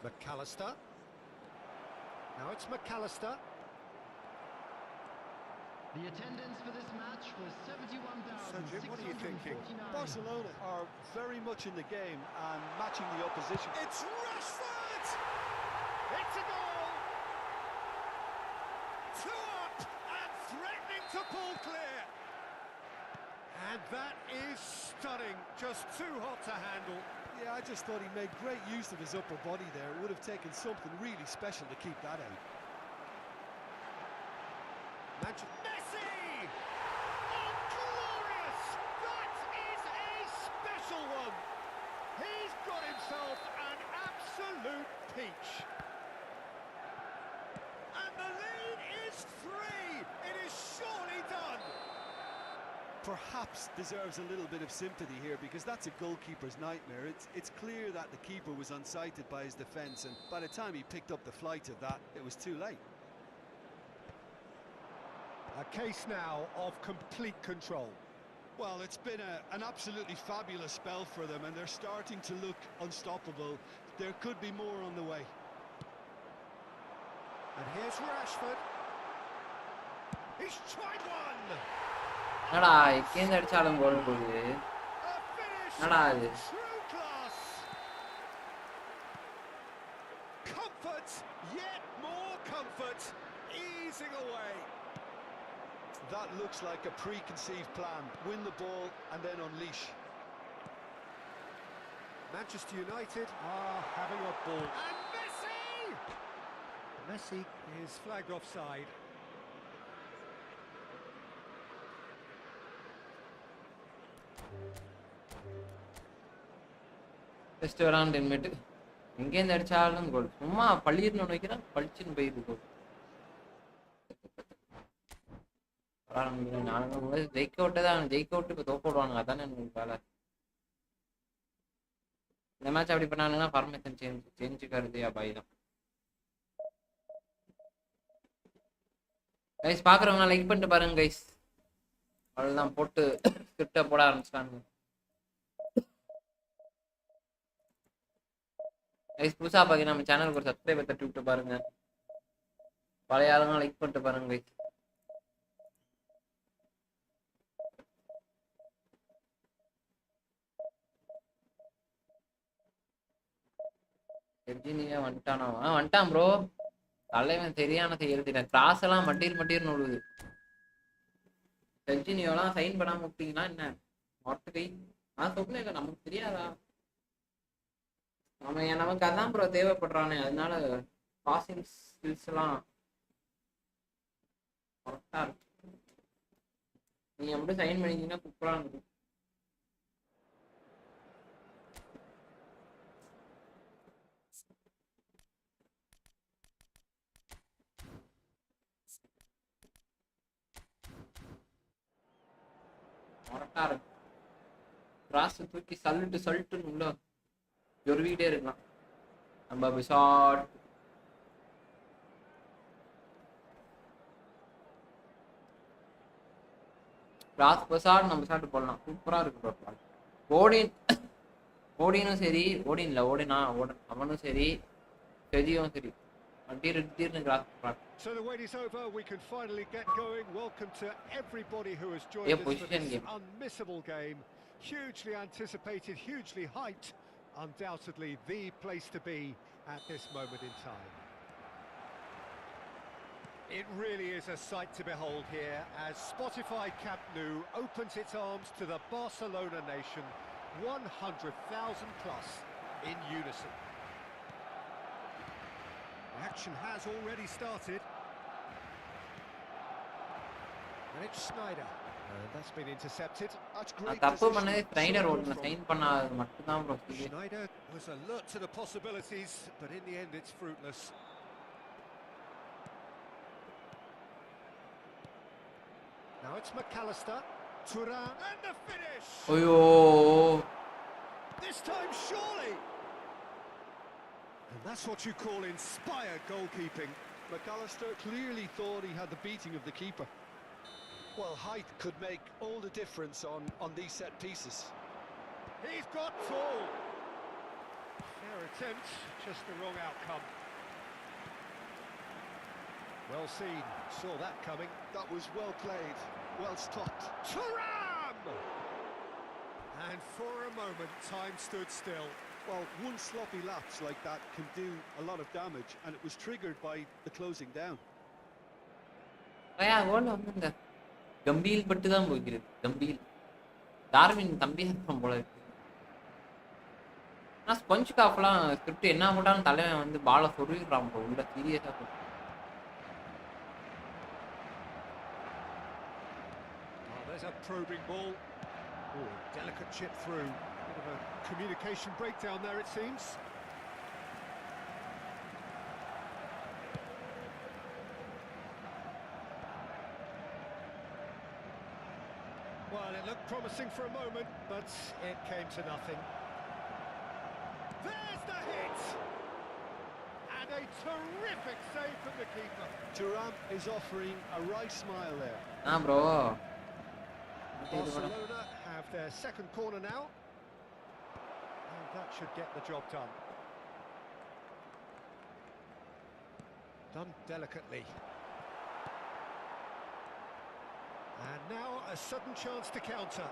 McAllister. Now it's McAllister. The attendance for this match was 71,649. So, Jim, what are you thinking? Barcelona are very much in the game and matching the opposition. It's Rashford! It's a goal! 2 up and threatening to pull clear. And that is stunning. Just too hot to handle. Yeah, I just thought he made great use of his upper body there. It would have taken something really special to keep that out. Messi! Oh, glorious! That is a special one! He's got himself an absolute peach. And the lead is 3! It is surely done! Perhaps deserves a little bit of sympathy here because that's a goalkeeper's nightmare. It's clear that the keeper was unsighted by his defence, and by the time he picked up the flight of that, it was too late. A case now of complete control. Well, it's been an absolutely fabulous spell for them, and they're starting to look unstoppable. There could be more on the way. And here's Rashford. He's tried one. என்னடா எக்கேந்து அடிச்சாலும் கோல் போகுது. A finish. என்னடா இது? True class. Comfort, yet more comfort, easing away. That looks like a preconceived plan. Win the ball and then unleash. Manchester United are having a ball. And Messi! Messi is flagged offside. Just around in mid. எங்கேருந்து அடிச்சாலும் கோல். சும்மா பள்ளியிருந்து வைக்கிறான் பளிச்சுன்னு போயிருக்கு கோல். நாங்கள் ஜெயிக்க விட்டுதான் ஜெயிக்க விட்டு இப்போ தோக்க விடுவானுங்க. அதானே எனக்கு வேலை. இந்த மேட்ச் அப்படி பண்ணாங்கன்னா ஃபார்மேஷன் சேஞ்சுக்கிறது அபாய் தான். கைஸ் பார்க்குறவங்க லைக் பண்ணிட்டு பாருங்க கைஸ். அவ்வளோதான் போட்டு ஸ்கிரிப்டை போட ஆரம்பிச்சிட்டாங்க. கைஸ் புதுசாக பார்த்தீங்கன்னா நம்ம சேனலுக்கு ஒரு சப்ஸ்கிரைபர் தட்டி விட்டு பாருங்க. பழைய ஆளுங்க லைக் பண்ணிட்டு பாருங்க கைஸ். வந்துட்டானா வந்துட்டான் ப்ரோ. தலைவன் சரியான செய்யறதுட்டேன். கிராஸ் எல்லாம் மட்டீர் நோடுது. செர்ஜினியோலாம் சைன் பண்ணாம விட்டீங்கன்னா என்ன மொட்டை கை. நான் சொன்னேன் இல்லை நமக்கு தெரியாதா. நமக்கு அதான் ப்ரோ தேவைப்படுறானே. அதனால பாசிங் ஸ்கில்ஸ் எல்லாம் கரெக்டா இருக்கு. நீங்க மட்டும் சைன் பண்ணிட்டீங்கன்னா சூப்பரா இருக்கும். கரெக்டா இருக்கு. கிராஸ் தூக்கி சல்ட்டுன்னு உள்ள ஜொருவிட்டே இருக்கலாம். நம்ம பிசாட் கிராஸ் பசாட் நம்ம சாட்டு போடலாம். சூப்பரா இருக்கு. ஓடினும் சரி ஓடின்ல அவனும் சரி செஜியும் சரி So the wait is over. We can finally get going. Welcome to everybody who has joined us for this unmissable game. Hugely anticipated, hugely hyped. Undoubtedly the place to be at this moment in time. It really is a sight to behold here as Spotify Camp Nou opens its arms to the Barcelona nation, 100,000 plus in unison. The action has already started. And it's Snyder. And that's been intercepted. That's great. Snyder was alert to the possibilities, but in the end it's fruitless. Now it's McAllister. Turan and the finish. Oh, this time surely. And that's what you call inspired goalkeeping. McAllister clearly thought he had the beating of the keeper. Well, height could make all the difference on these set pieces. He's got tall. Fair attempt, just the wrong outcome. Well seen, saw that coming. That was well played, well stopped. Thuram! And for a moment, time stood still. Well, one sloppy lapse like that can do a lot of damage, and it was triggered by the closing down. கம்பீல் பட்டு தான் போகிறது. கம்பீல் Darwin தம்பி அப்புறம் போல இருக்கு. ஆனால் sponge காஃப்லாம் script என்ன போட்டாலும் தலைவன் வந்து பாலை சொருவிடுறான் ப்ரோ. உள்ள சீரியஸாக போட்டு there's a probing ball. Oh, delicate chip through. Bit of a communication breakdown there, it seems. Well, it looked promising for a moment, but it came to nothing. There's the hit! And a terrific save from the keeper. Thuram is offering a right smile there. bro. Barcelona have their second corner now. And that should get the job done. Done delicately. And now a sudden chance to counter.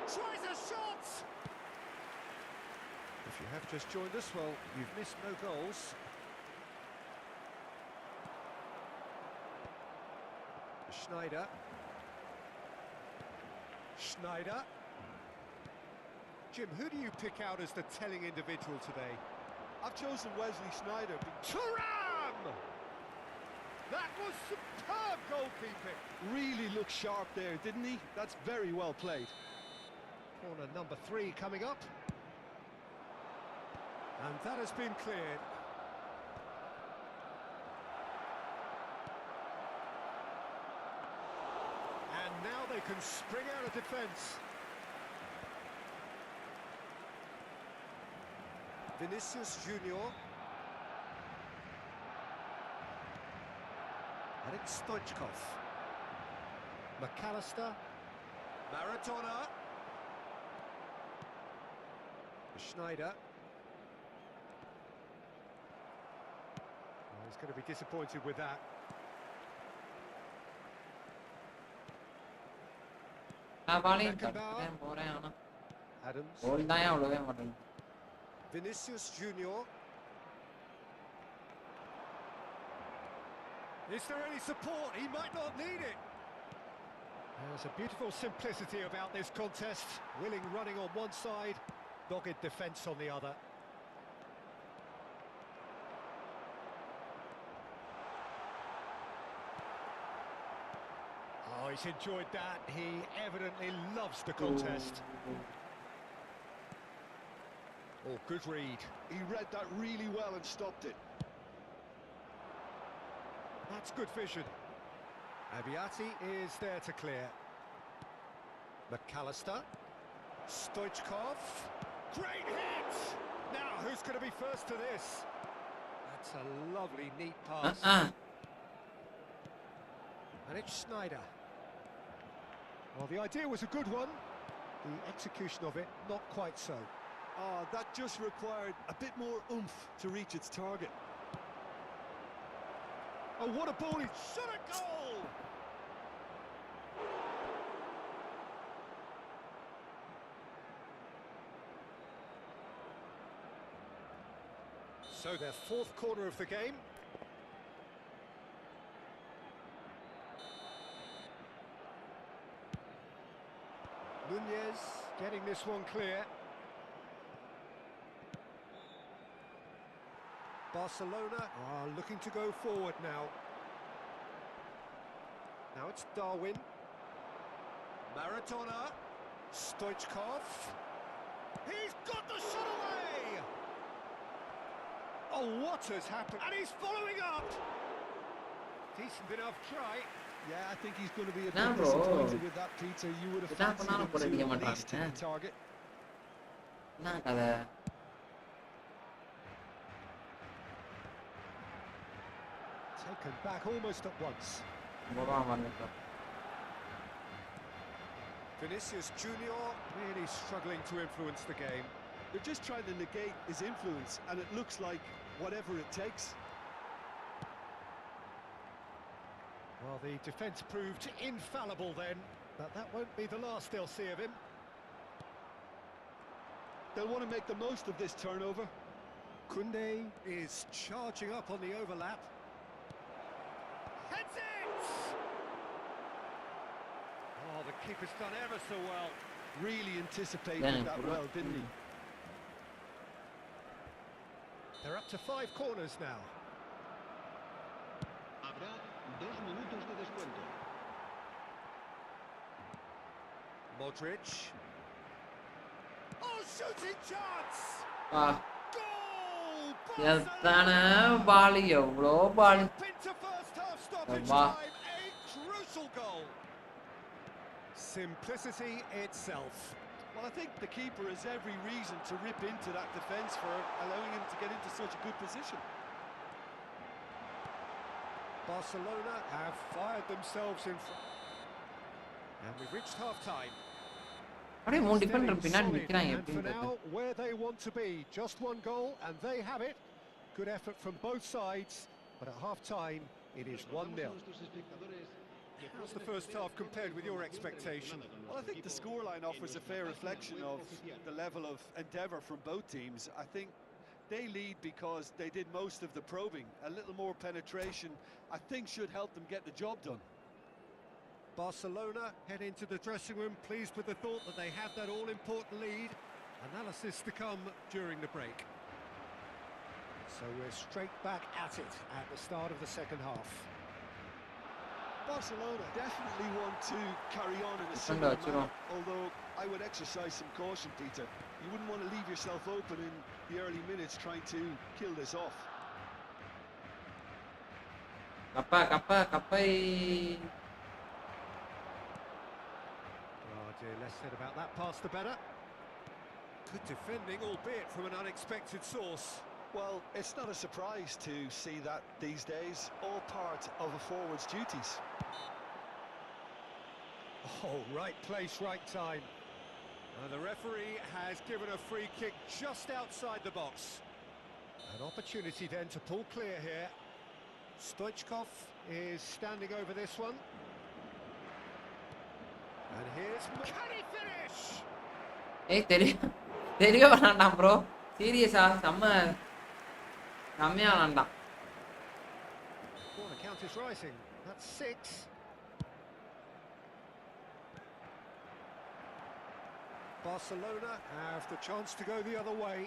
Tries a shot! If you have just joined us, well, you've missed no goals. Schneider. Jim, who do you pick out as the telling individual today? I've chosen Wesley Sneijder. Thuram! That was superb goalkeeping. Really looked sharp there, didn't he? That's very well played. Corner number 3 coming up. And that has been cleared. And now they can spring out of defence. Vinicius Junior. And it's Stoichkov. McAllister. Maradona. Schneider. Oh, he's going to be disappointed with that. Adams. Vinicius Junior. Is there any support? He might not need it. There's a beautiful simplicity about this contest. Willing running on one side, dogged defence on the other. Oh, he's enjoyed that. He evidently loves the contest. Oh, good read. He read that really well and stopped it. That's good vision. Abiati is there to clear. McAllister. Stoichkov. Great hit! Now, who's going to be first to this? That's a lovely, neat pass. And it's Schneider. Well, the idea was a good one. The execution of it, not quite so. Oh, that just required a bit more oomph to reach its target. Oh, what a ball! He shot a goal! So their fourth corner of the game. Nunez getting this one clear. Barcelona are looking to go forward now. Now it's Darwin. Maradona. Stoichkov. He's got the shot away! Oh, what has happened? And he's following up! Decent enough try. Yeah, I think he's going to be a bit disappointed with that, Peter. You would have fancied him to at least hit the target. Taken back almost at once. Vinicius Junior really struggling to influence the game. They're just trying to negate his influence, and it looks like whatever it takes. Well, the defence proved infallible then, but that won't be the last they'll see of him. They'll want to make the most of this turnover. Koundé is charging up on the overlap. Heads it! Oh, the keeper's done ever so well. Really anticipated that well, didn't he? They're up to 5 corners now. Habrá 2 minutos de descuento. Modric. Oh, shooting chance! Goal! Barcelona! Into first half stoppage time, a crucial goal. Simplicity itself. Well, I think the keeper has every reason to rip into that defence for allowing him to get into such a good position. Barcelona have fired themselves in front. And we've reached half-time. அப்படியே மூணு Defender Steady, பின்னாடி solid, நிக்கிறாங்க and for எப்படின்னு now, where they want to be. Just one goal, and they have it. Good effort from both sides, but at half-time, it is 1-0. How's the first half compared with your expectation? Well, I think the scoreline offers a fair reflection of the level of endeavour from both teams. I think they lead because they did most of the probing. A little more penetration, I think, should help them get the job done. Barcelona head into the dressing room pleased with the thought that they have that all-important lead. Analysis to come during the break. So we're straight back at it at the start of the second half. Barcelona definitely want to carry on in a similar manner, although I would exercise some caution, Peter. You wouldn't want to leave yourself open in the early minutes trying to kill this off. கப்பை Oh dear, less said about that pass the better. Good defending, albeit from an unexpected source. Well, it's not a surprise to see that these days, all part of a forward's duties. Oh, right place, right time. And the referee has given a free kick just outside the box. An opportunity then to pull clear here. Stoichkov is standing over this one. And here's... Can he finish? ஏய் தெரிய வேண்டாம் bro, சீரியஸா செம்மையா வேண்டாம். Corner count is rising. That's 6. Barcelona have the chance to go the other way.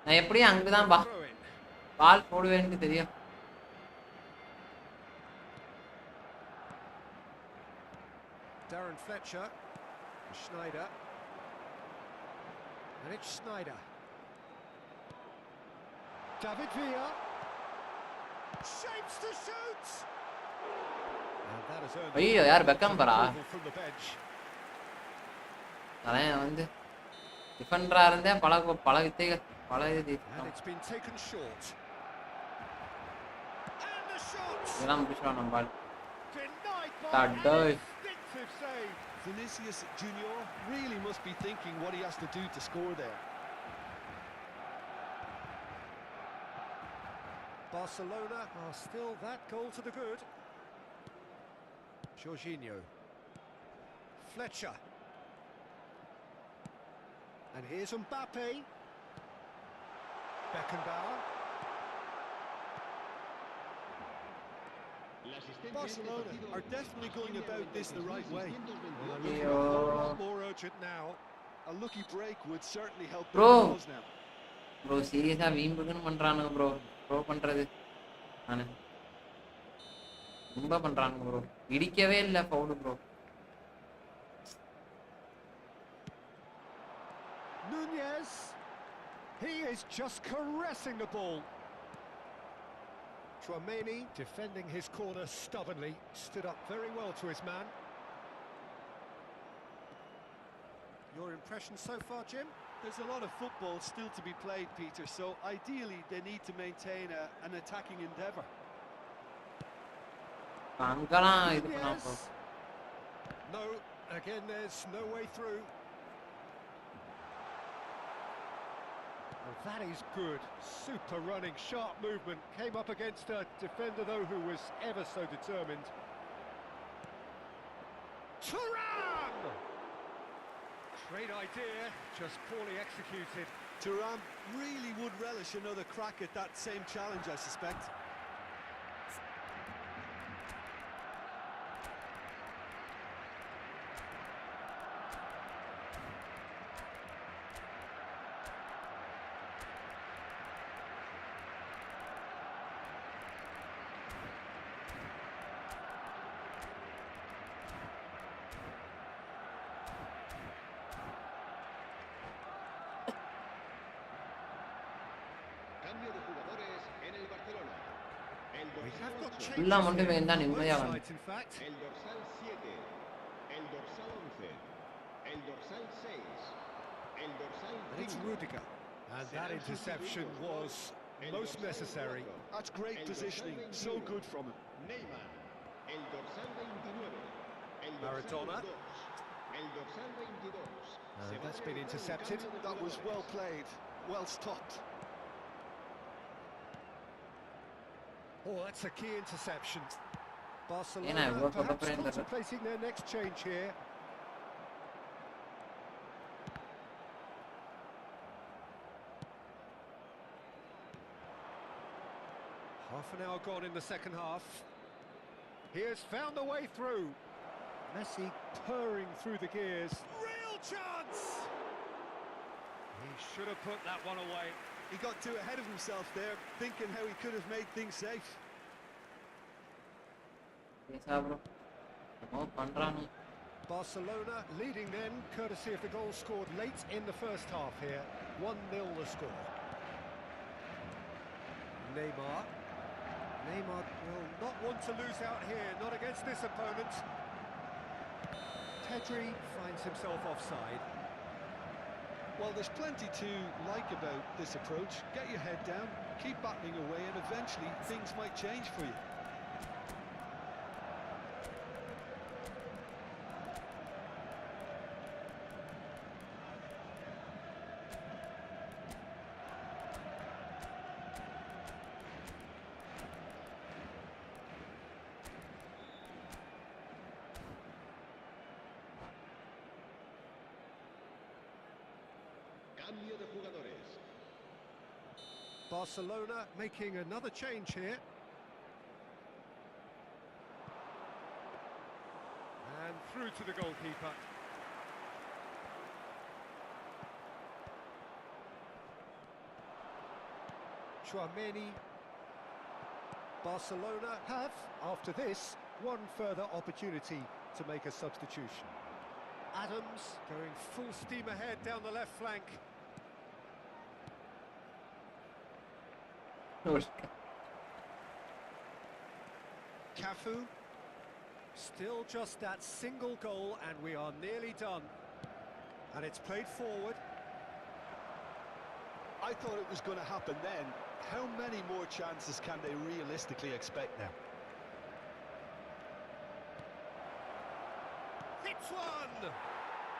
நான் எப்படியும் அங்கதான் பால் போடுவேன்னு தெரியும். Darren Fletcher, Schneider, and it's Schneider. David Villa, shapes to shoot, and that has earned ஐயோ யார் பெக்கம் பரா from the bench. நான் வந்து டிஃபெண்டரா இருந்தேன், பல வித்தைகள் And it's been taken short. And the shot. இதெல்லாம் முடிச்சோம் நம்ம பால். Denied by Tadoi. an instinctive save. Vinicius Junior really must be thinking what he has to do to score there. Barcelona are still that goal to the good. Jorginho. Fletcher. And here's Mbappe. Beckenbauer. Barcelona are definitely going about this the right way. A lot more urgent now. A lucky break would certainly help Bro. their cause now. Bro சீரியஸா வீம்புக்குன்னு பண்றானுங்க bro பண்றது நானு ரொம்ப பண்றானுங்க bro, இடிக்கவே இல்லை foul bro. Nunez. He is just caressing the ball. Tchouaméni defending his corner stubbornly, stood up very well to his man. Your impression so far, Jim? There's a lot of football still to be played, Peter, so ideally they need to maintain an attacking endeavour. அங்கெல்லாம் இது பண்ணா bro. No, again there's no way through. Well, that is good. Super running, sharp movement. Came up against a defender, though, who was ever so determined. Thuram! Great idea, just poorly executed. Thuram really would relish another crack at that same challenge, I suspect. Cambio de jugadores en el Barcelona. El We have got dorsal 8, changes எல்லாம் மட்டும் here வேண்டாம் on both நிம்மதியா வந்து. sides, in fact. el dorsal 7, el dorsal 11, el dorsal 6, el dorsal And it's 5. Rudiger. And that interception was most necessary. That's great positioning, so good from him. Neymar, el dorsal 29, el dorsal Maradona. 2, el dorsal 22. Se va That's a been realizar un intercepted. cambio de That was jugadores. well played, well stopped. Oh, that's a key interception. Yeah, Barcelona no, perhaps no, no. contemplating their next change here. Half an hour gone in the second half. He has found the way through. Messi purring through the gears. Real chance! He should have put that one away. He got too ahead of himself there, thinking how he could have made things safe. Pesa, bro. No, பண்றானு. Barcelona leading then, courtesy of the goal scored late in the first half here. 1-0 the score. Neymar. Neymar will not want to lose out here, not against this opponent. Pedri finds himself offside. Well, there's plenty to like about this approach. Get your head down, keep battling away, and eventually things might change for you. Cambio de jugadores. Barcelona making another change here. And through to the goalkeeper. Tchouaméni. Barcelona have, after this, one further opportunity to make a substitution. Adams going full steam ahead down the left flank. Cafu. Still just that single goal and we are nearly done. And it's played forward. I thought it was going to happen then. How many more chances can they realistically expect now? Hits one!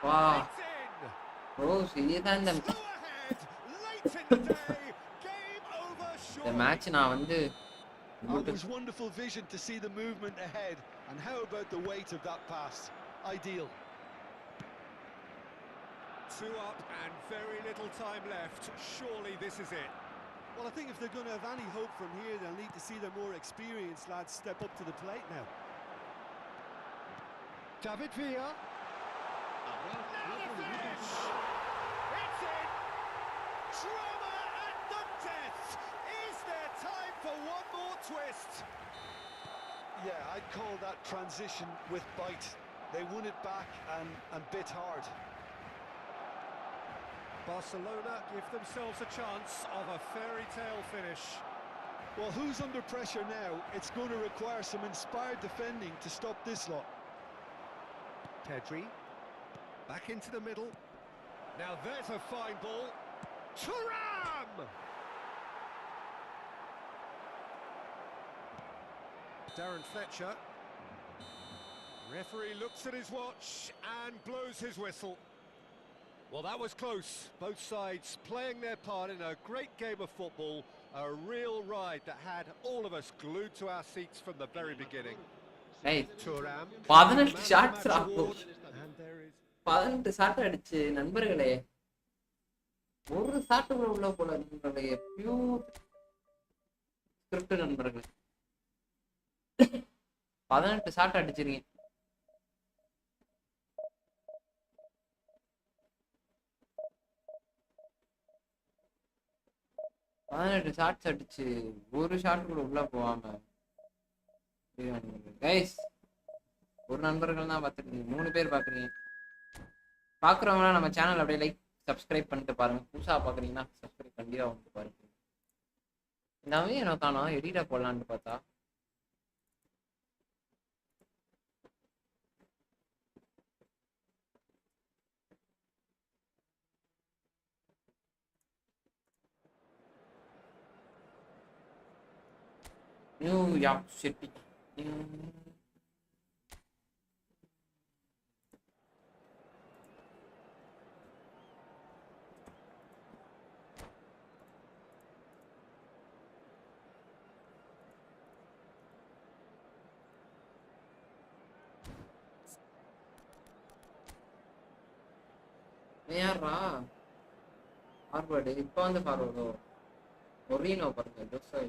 Wow. It's in! Bro, serious and Go ahead! Late in the day! Game over the shortly! match நான் வந்து It was wonderful vision to see the movement ahead. And how about the weight of that pass? Ideal. 2 up and very little time left. Surely this is it. Well, I think if they're going to have any hope from here, they'll need to see their more experienced lads step up to the plate now. David Villa. Habrá Now 4 the minutos. finish! It's in! Drama at the death! Is there time for one more twist? Yeah, I'd call that transition with bite. They won it back and bit hard. Barcelona give themselves a chance of a fairy tale finish. Well, who's under pressure now? It's going to require some inspired defending to stop this lot. Pedri, back into the middle. Now there's a fine ball. Thuram! Darren Fletcher. Referee looks at his watch and blows his whistle. Well, that was close. Both sides playing their part in a great game of football. A real ride that had all of us glued to our seats from the very beginning. Hey, Thuram. 18 shots award, and there is 18 shot அடிச்சு நண்பர்களே, ஒரு shot கூட உள்ள போல நண்பர்களே. Pure script நண்பர்களே. 18 shot அடிச்சிருக்கீங்க. Shots அடிச்சு ஒரு ஷாட் கூட உள்ள போகாம கைஸ், ஒரு நண்பர்கள் தான் பார்த்துருக்கீங்க, 3 பேர் பார்க்குறீங்க. பார்க்குறவங்களாம் நம்ம சேனல் அப்படியே லைக் சப்ஸ்கிரைப் பண்ணிட்டு பாருங்க. புதுசாக பார்க்குறீங்கன்னா சப்ஸ்கிரைப் கண்டிப்பாக வந்து பாருங்க. இந்த எனக்கு காணோம் எடிட்டா போடலான்னு பார்த்தா New York City. யாரா ஃபார்வர்டு இப்போ வந்து ஃபார்வர்டோ ஒரீனோ பாருங்க ஜோசி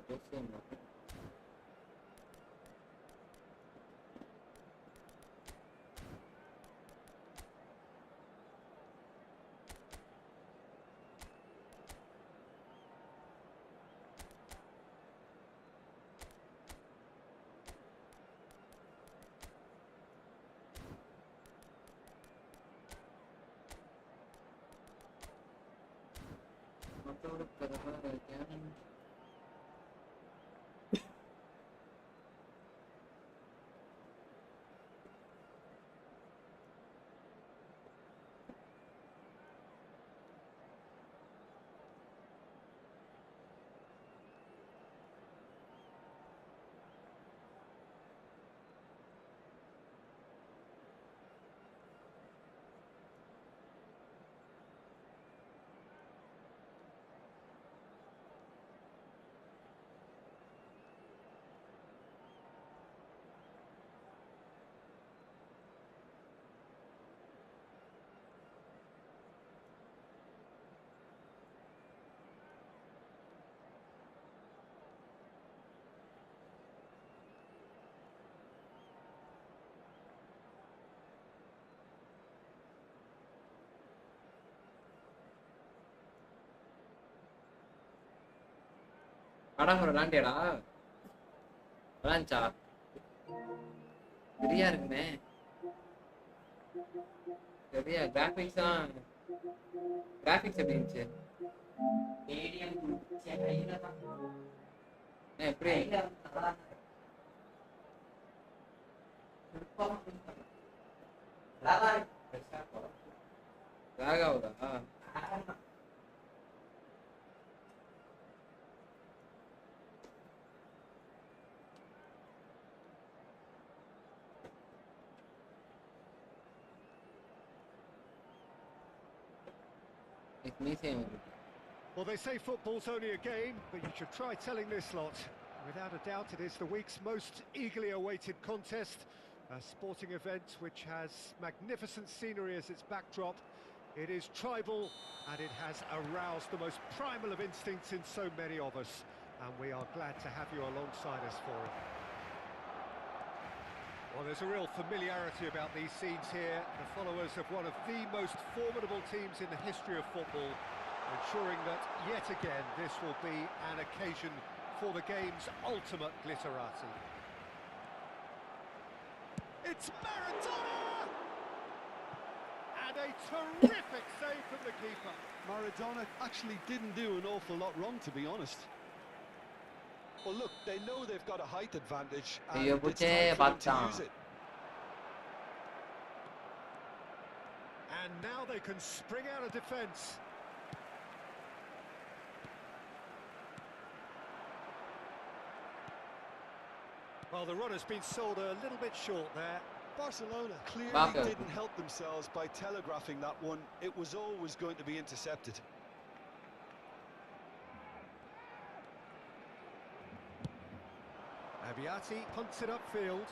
படம் விளாண்டியடா விளாண்டா சரியா இருக்குமே சரியா கிராஃபிக்ஸ் எப்படி இருந்துச்சு எப்படி ஆகுதா Well, they say football's only a game, but you should try telling this lot. Without a doubt, it is the week's most eagerly awaited contest, a sporting event which has magnificent scenery as its backdrop. It is tribal, and it has aroused the most primal of instincts in so many of us, and we are glad to have you alongside us for it. Well, there's a real familiarity about these scenes here, the followers of one of the most formidable teams in the history of football, ensuring that, yet again, this will be an occasion for the game's ultimate glitterati. It's Maradona! And a terrific save from the keeper. Maradona actually didn't do an awful lot wrong, to be honest. Well, look, they know they've got a height advantage, and it's time for them to use it. And now they can spring out of defence. Well, the run has been sold a little bit short there. Barcelona clearly didn't help themselves by telegraphing that one. It was always going to be intercepted. Abiati punts it upfield.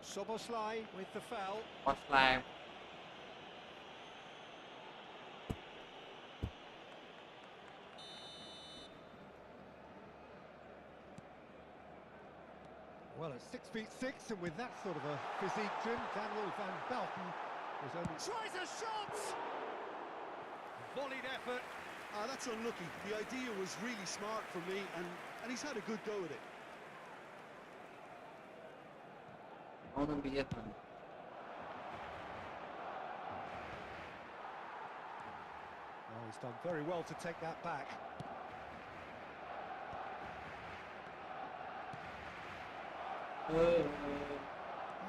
Soboslai with the foul. Soboslai. Well, at 6'6", and with that sort of a physique trim, Daniel van Belten was only... Tries a shot! Volleyed effort. That's unlucky. The idea was really smart for me, and he's had a good go at it. Oh, he's done very well to take that back.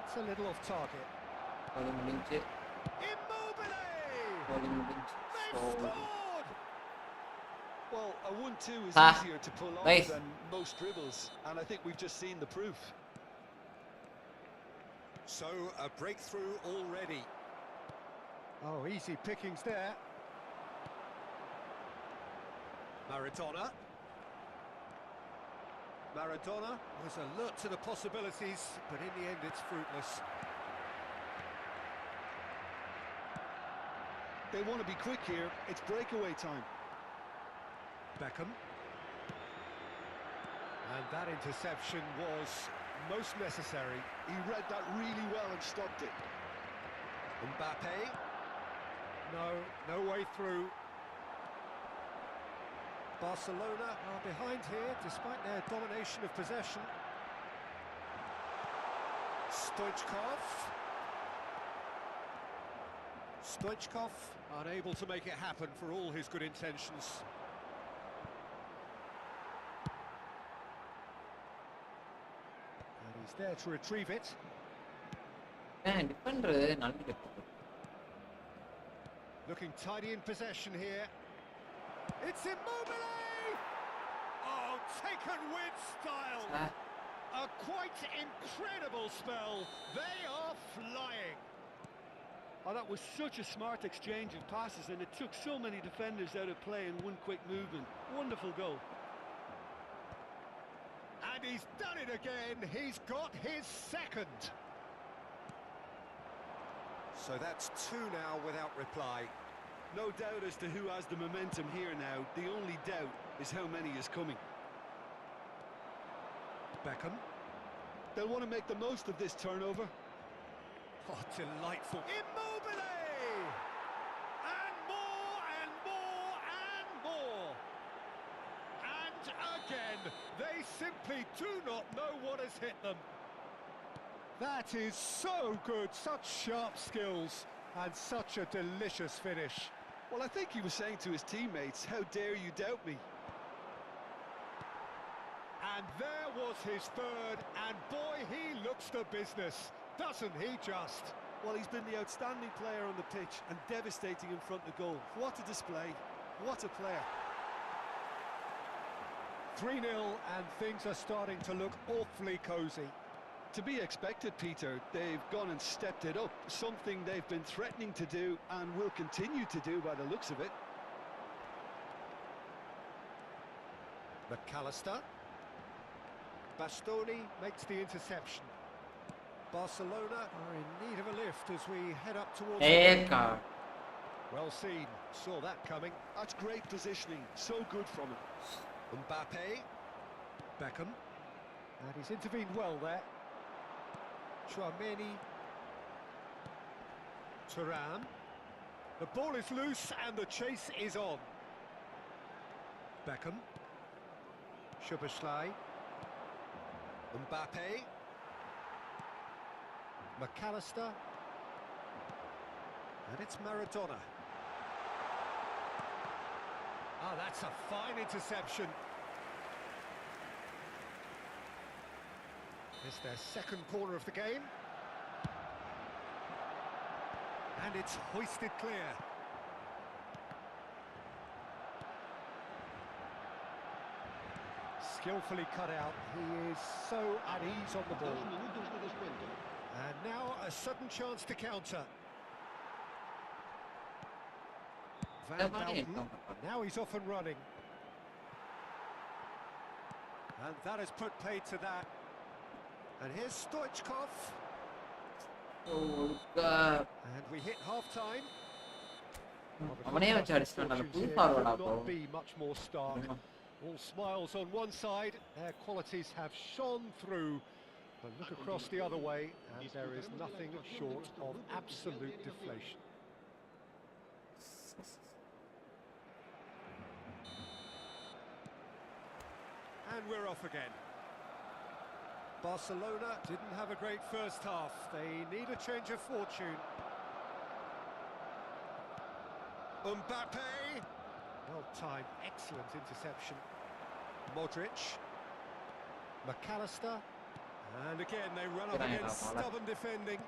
That's a little off target. Bowling முடிஞ்சு. Immobile! Bowling முடிஞ்சு. They've So, scored! Well, a 1-2 is Ah, easier to pull off nice. than most dribbles, and I think we've just seen the proof. So, a breakthrough already. Oh, easy pickings there. Maradona. Maradona was alert to the possibilities, but in the end it's fruitless. They want to be quick here. It's breakaway time. Beckham. And that interception was most necessary. He read that really well and stopped it. Mbappe. No way through. Barcelona are behind here despite their domination of possession. Stoichkov. Stoichkov unable to make it happen for all his good intentions. And he's there to retrieve it. defender நல்ல defender. Looking tidy in possession here. It's Immobile! Oh, taken with style. A quite incredible spell. They are flying. Oh, that was such a smart exchange of passes, and it took so many defenders out of play in one quick movement. Wonderful goal. And he's done it again. He's got his second. So that's two now without reply. No doubt as to who has the momentum here now. The only doubt is how many is coming. Beckham. They'll want to make the most of this turnover. Oh, delightful. Immobile! And more and more and more. And again, they simply do not know what has hit them. That is so good, such sharp skills and such a delicious finish. Well, I think he was saying to his teammates, how dare you doubt me? And there was his third, and boy, he looks the business, doesn't he just? Well, he's been the outstanding player on the pitch and devastating in front of goal. What a display, what a player. 3-0 and things are starting to look awfully cosy. To be expected, Peter. They've gone and stepped it up, something they've been threatening to do and will continue to do by the looks of it. McAllister. Bastoni makes the interception. Barcelona are in need of a lift as we head up towards card. Well seen, saw that coming. That's great positioning, so good from him. Mbappe. Beckham. And he's intervened well there. Chouameni. Thuram. The ball is loose and the chase is on. Beckham. Szoboszlai. Mbappe. McAllister. And it's Maradona. Ah, that's a fine interception. It's their second corner of the game. And it's hoisted clear. Skillfully cut out. He is so at ease on the ball. And now a sudden chance to counter. Van Houten. Now he's off and running. And that has put paid to that. And here's Stoichkov. Oh, God. And we hit half-time. அவனே வச்சு அடிச்சிட்டான் அந்த புது ஃபார்வர்டா bro. Not be much more stark. All smiles on one side, their qualities have shone through. But look across the other way, and there is nothing short of absolute deflation. And we're off again. Barcelona didn't have a great first half. They need a change of fortune. Mbappe. Well timed, excellent interception. Modric. McAllister. And again, they run up against stubborn defending.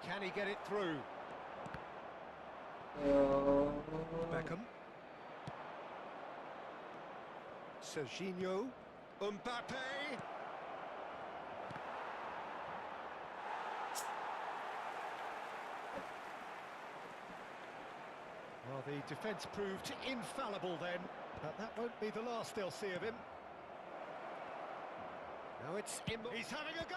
Can he get it through? Beckham. Serginho. Mbappe. Well, the defence proved infallible then, but that won't be the last they'll see of him. Now it's He's having a go!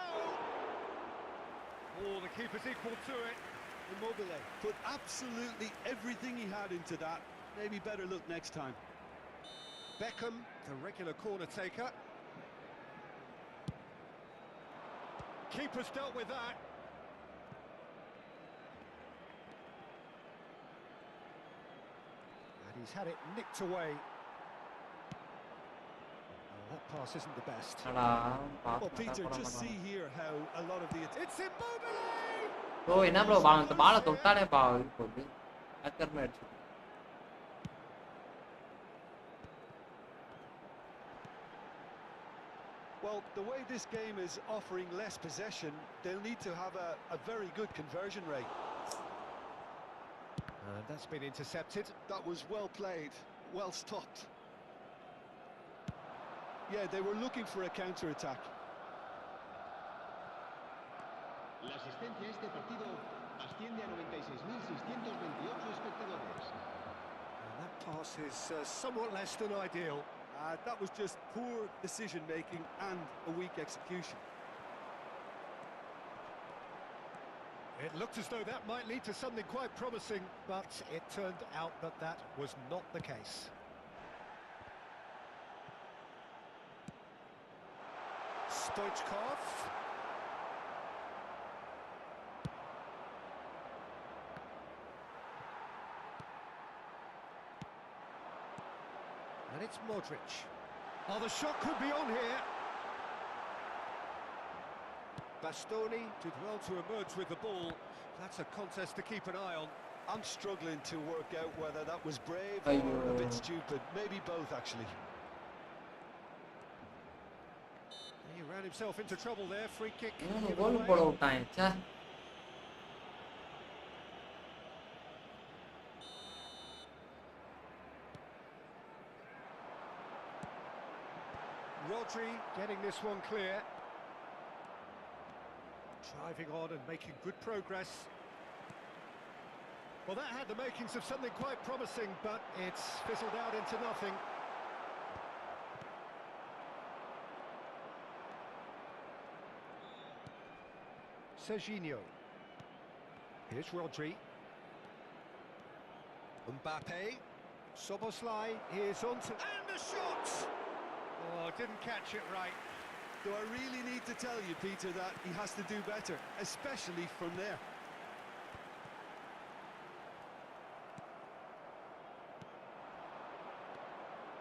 Oh, the keeper's equal to it. Immobile put absolutely everything he had into that. Maybe better look next time. Beckham, the regular corner taker. Keeper's dealt with that. And he's had it nicked away. That pass isn't the best. Well, Peter, just see here how a lot of the... It's Immobile! Bro, என்ன bro அந்த பால தொட்டானே பாவு போகுது. அக்கர்மே அடிச்சு. Well, the way this game is offering less possession, they'll need to have a very good conversion rate. And that's been intercepted. That was well played, well stopped. Yeah, they were looking for a counter-attack. La asistencia a este partido asciende a 96.628 espectadores. And that pass is somewhat less than ideal. That was just poor decision-making and a weak execution. It looked as though that might lead to something quite promising, but it turned out that that was not the case. Stoichkov. And it's Modric. Oh, the shot could be on here. Bastoni did well to emerge with the ball. That's a contest to keep an eye on. I'm struggling to work out whether that was brave or a bit stupid. Maybe both, actually. He ran himself into trouble there. Free kick. Goal போட விட்டான் ச்சே. Rodri getting this one clear. Driving on and making good progress. Well, that had the makings of something quite promising, but it's fizzled out into nothing. Serginho. Here's Rodri. Mbappe. Soboslai. Here's on to... And the shot! Oh, didn't catch it right. Do I really need to tell you, Peter, that he has to do better, especially from there?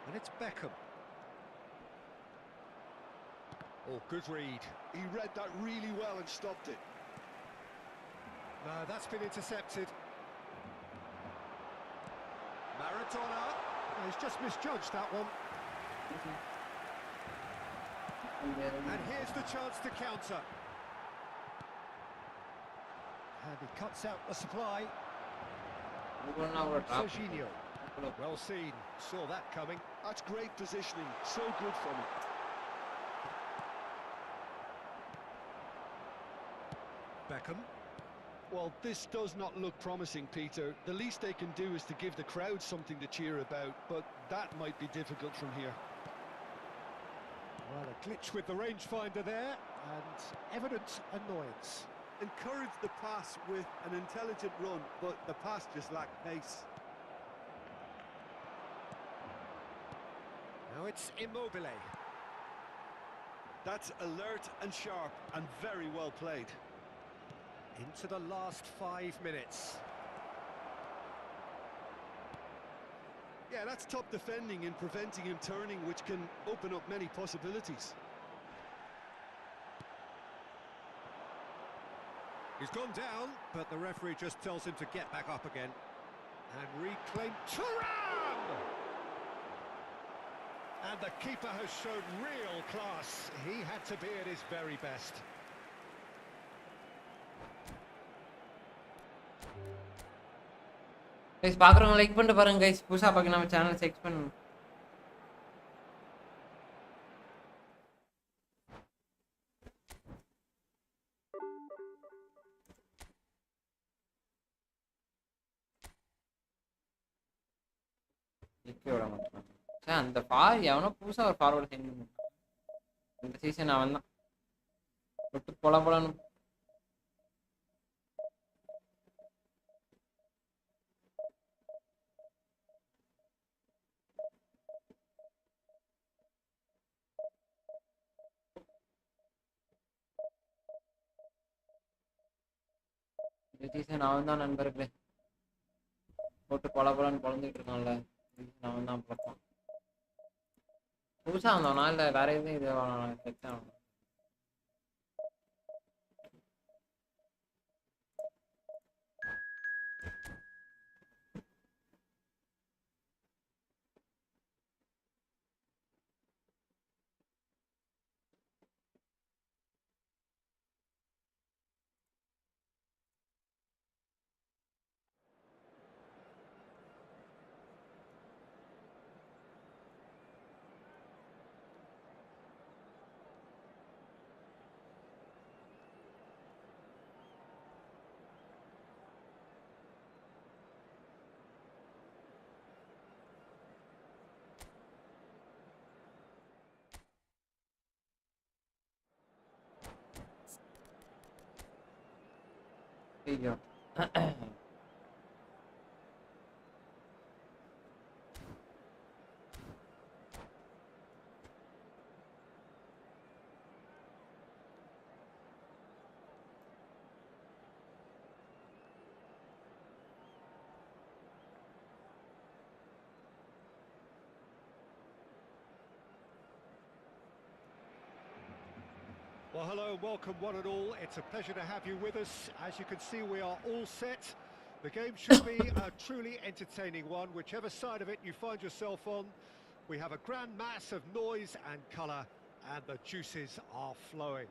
And it's Beckham. Oh, good read. He read that really well and stopped it. No, that's been intercepted. Maradona. Oh, he's just misjudged that one. And here's the chance to counter. And he cuts out the supply. Serginho. Well seen. Saw that coming. That's great positioning. So good from him. Beckham. Well, this does not look promising, Peter. The least they can do is to give the crowd something to cheer about, but that might be difficult from here. Well, a glitch with the rangefinder there, and evident annoyance. Encouraged the pass with an intelligent run, but the pass just lacked pace. Now it's Immobile. That's alert and sharp and very well played. Into the last 5 minutes. Yeah, that's top defending and preventing him turning, which can open up many possibilities. He's gone down, but the referee just tells him to get back up again. And reclaim Thuram! And the keeper has shown real class. He had to be at his very best. guys பாக்குறவங்க like பண்ணிட்டு பாருங்க guys புதுசா பாக்க நம்ம சேனலை check பண்ணுங்க விட மாட்டான் அந்த எவனோ புதுசா ஒரு ஃபார்வர்ட் செஞ்சு இந்த சீசன் அவன் தான் விட்டு பொலன்னு இந்த சீசன் அவன் தான் நண்பர்களே போட்டு பொலன்னு பொழந்துட்டு இருக்கான்ல அவன் தான் பார்ப்பான் புதுசா வந்தவனா இல்ல வேற எதுவும் இது செட் ஆகணும் ஐயோ Well, hello and welcome one and all. It's a pleasure to have you with us. As you can see, we are all set. The game should be a truly entertaining one, whichever side of it you find yourself on. We have a grand mass of noise and colour, and the juices are flowing.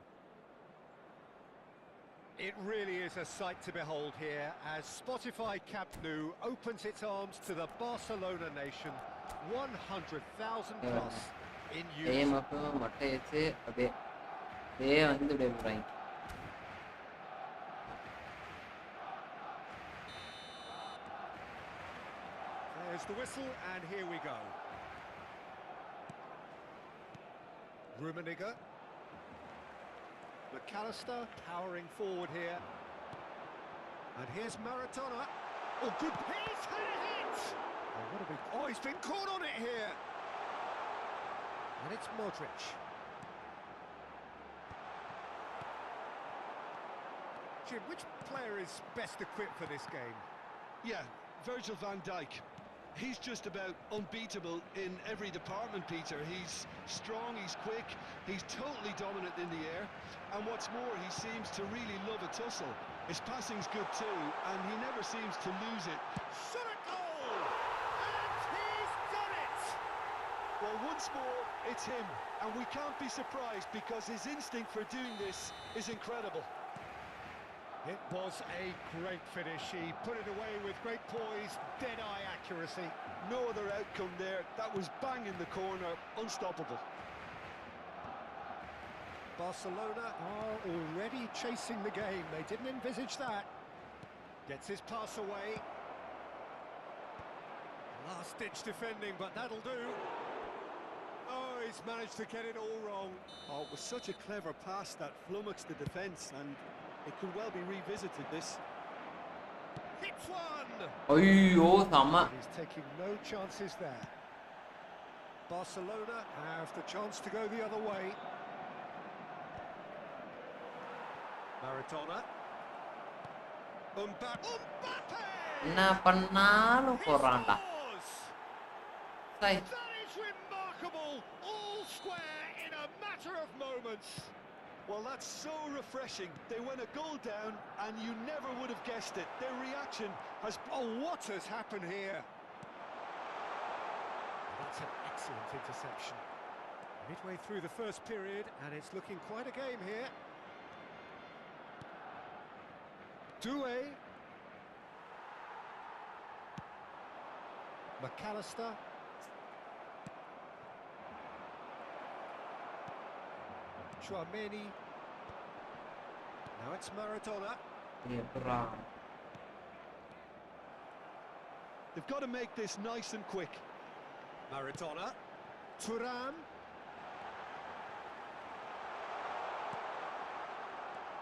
It really is a sight to behold here as Spotify Camp Nou opens its arms to the Barcelona nation. 100,000 plus in use. வந்து விடுறாங்க There's the whistle and here we go. Rummenigge. McAllister powering forward here. And here's Maradona. Oh, good. He's had a hit! Oh, what a big... Oh, he's been caught on it here. And it's Modric. Jim, which player is best equipped for this game? Yeah, Virgil van Dijk. He's just about unbeatable in every department, Peter. He's strong, he's quick, he's totally dominant in the air. And what's more, he seems to really love a tussle. His passing's good too, and he never seems to lose it. Shot a goal! And he's done it! Well, once more, it's him. And we can't be surprised because his instinct for doing this is incredible. It was a great finish. He put it away with great poise, dead-eye accuracy. No other outcome there. That was bang in the corner, unstoppable. Barcelona are already chasing the game. They didn't envisage that. Gets his pass away. Last-ditch defending, but that'll do. Oh, he's managed to get it all wrong. Oh, it was such a clever pass that flummoxed the defence, and it could well be revisited, this. Hits one! ஐயோ செம He's taking no chances there. Barcelona have the chance to go the other way. Maradona. Mbappe! என்ன பண்ணாலும் போறான்டா சை That is remarkable! All square in a matter of moments. Well, that's so refreshing. They went a goal down and you never would have guessed it. Their reaction has... Oh, what has happened here? That That's an excellent interception. Midway through the first period, and it's looking quite a game here. Doué. McAllister. Chouameni. Now it's Maradona. They've got to make this nice and quick. Maradona. Thuram.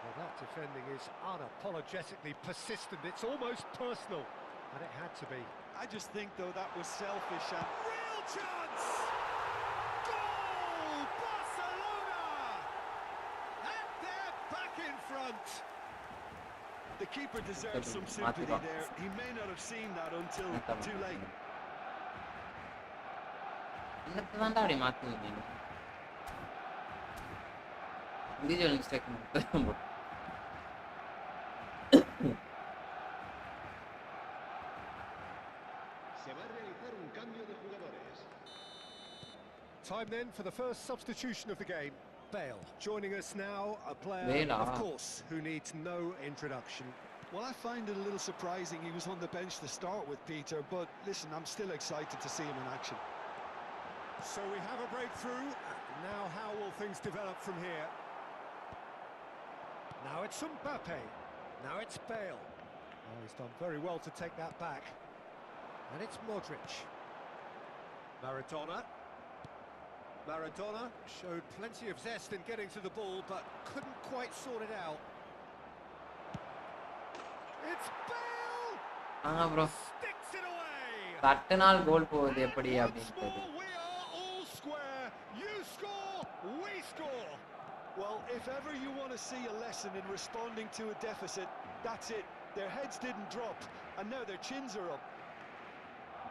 Well, that defending is unapologetically persistent. It's almost personal, and it had to be. I just think, though, that was selfish and real chance! Goal! Barcelona! And they're back in front. The keeper deserves some sympathy there. He may not have seen that until too late. என்னத்தான்டா அப்படி மாத்துவீங்க individual mistake Se va a realizar un cambio de jugadores. Time then for the first substitution of the game. Bale joining us now, a player, Bale, of course, who needs no introduction. Well, I find it a little surprising he was on the bench to start with, Peter, but listen, I'm still excited to see him in action. So we have a breakthrough. Now how will things develop from here? Now it's Mbappe. Now it's Bale. Oh, he's done very well to take that back. And it's Modric. Maradona. Maradona showed plenty of zest in getting to the ball, but couldn't quite sort it out. It's Bale! bro. Sticks it away! தட்டனால் கோல் போகுது எப்படி Once அப்படின்றது more, we are all square. You score, we score. Well, if ever you want to see a lesson in responding to a deficit, that's it. Their heads didn't drop, and now their chins are up.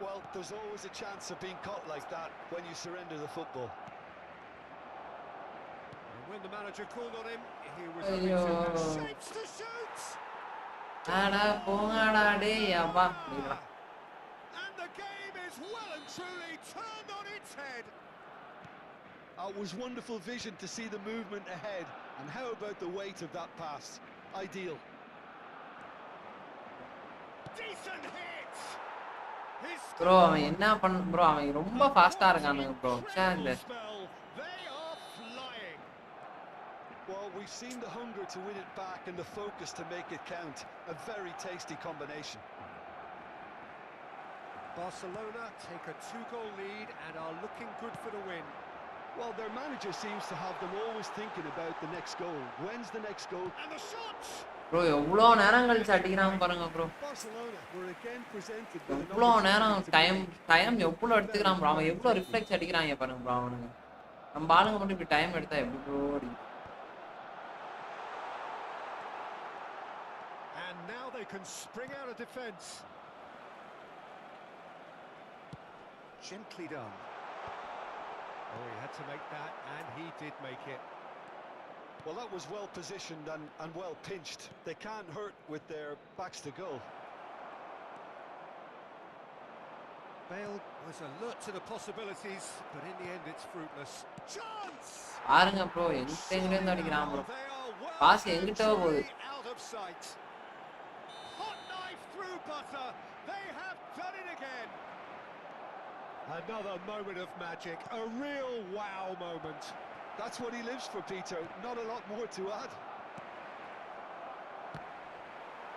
Well, there's always a chance of being caught like that when you surrender the football. And when the manager called on him, he was looking to shapes to shoot! அடா போங்கடா டேய் அப்பா And the game is well and truly turned on its head. It was wonderful vision to see the movement ahead, and how about the weight of that pass? Ideal. Decent hit. His bro அவன் என்ன பண்ண bro அவன் ரொம்ப ஃபாஸ்டா இருக்கானுங்க bro incredible spell. They are flying. Well, we've seen the hunger to win it back and the focus to make it count. A very tasty combination. Barcelona take a 2-goal lead and are looking good for the win. Well, their manager seems to have them always thinking about the next goal. When's the next goal? And the shot. Bro எவ்வளோ நேரம் கழிச்சு அடிக்கிறாங்க பாருங்க bro Barcelona were again presented with எவ்வளோ நேரம் time எவ்வளோ எடுத்துக்கிறான் bro அவன் எவ்வளோ ரிஃப்ளெக்ஸ் அடிக்கிறாங்க பாருங்க ப்ரோ அவனுங்க நம்ம ஆளுங்க மட்டும் இப்படி டைம் எடுத்தா எப்படி ப்ரோ அடிக்கும் And now they can spring out of defence. Gently done. Oh, he had to make that, and he did make it. Well, that was well positioned and well pinched. They can't hurt with their backs to goal. Bale was alert to the possibilities, but in the end it's fruitless. Chance! பாருங்க bro எங்கிட்ட அடிக்கிறான் bro pass எங்கிட்ட போகுது Out of sight. Hot knife through butter. They have done it again. Another moment of magic, a real wow moment. That's what he lives for, Peter. Not a lot more to add.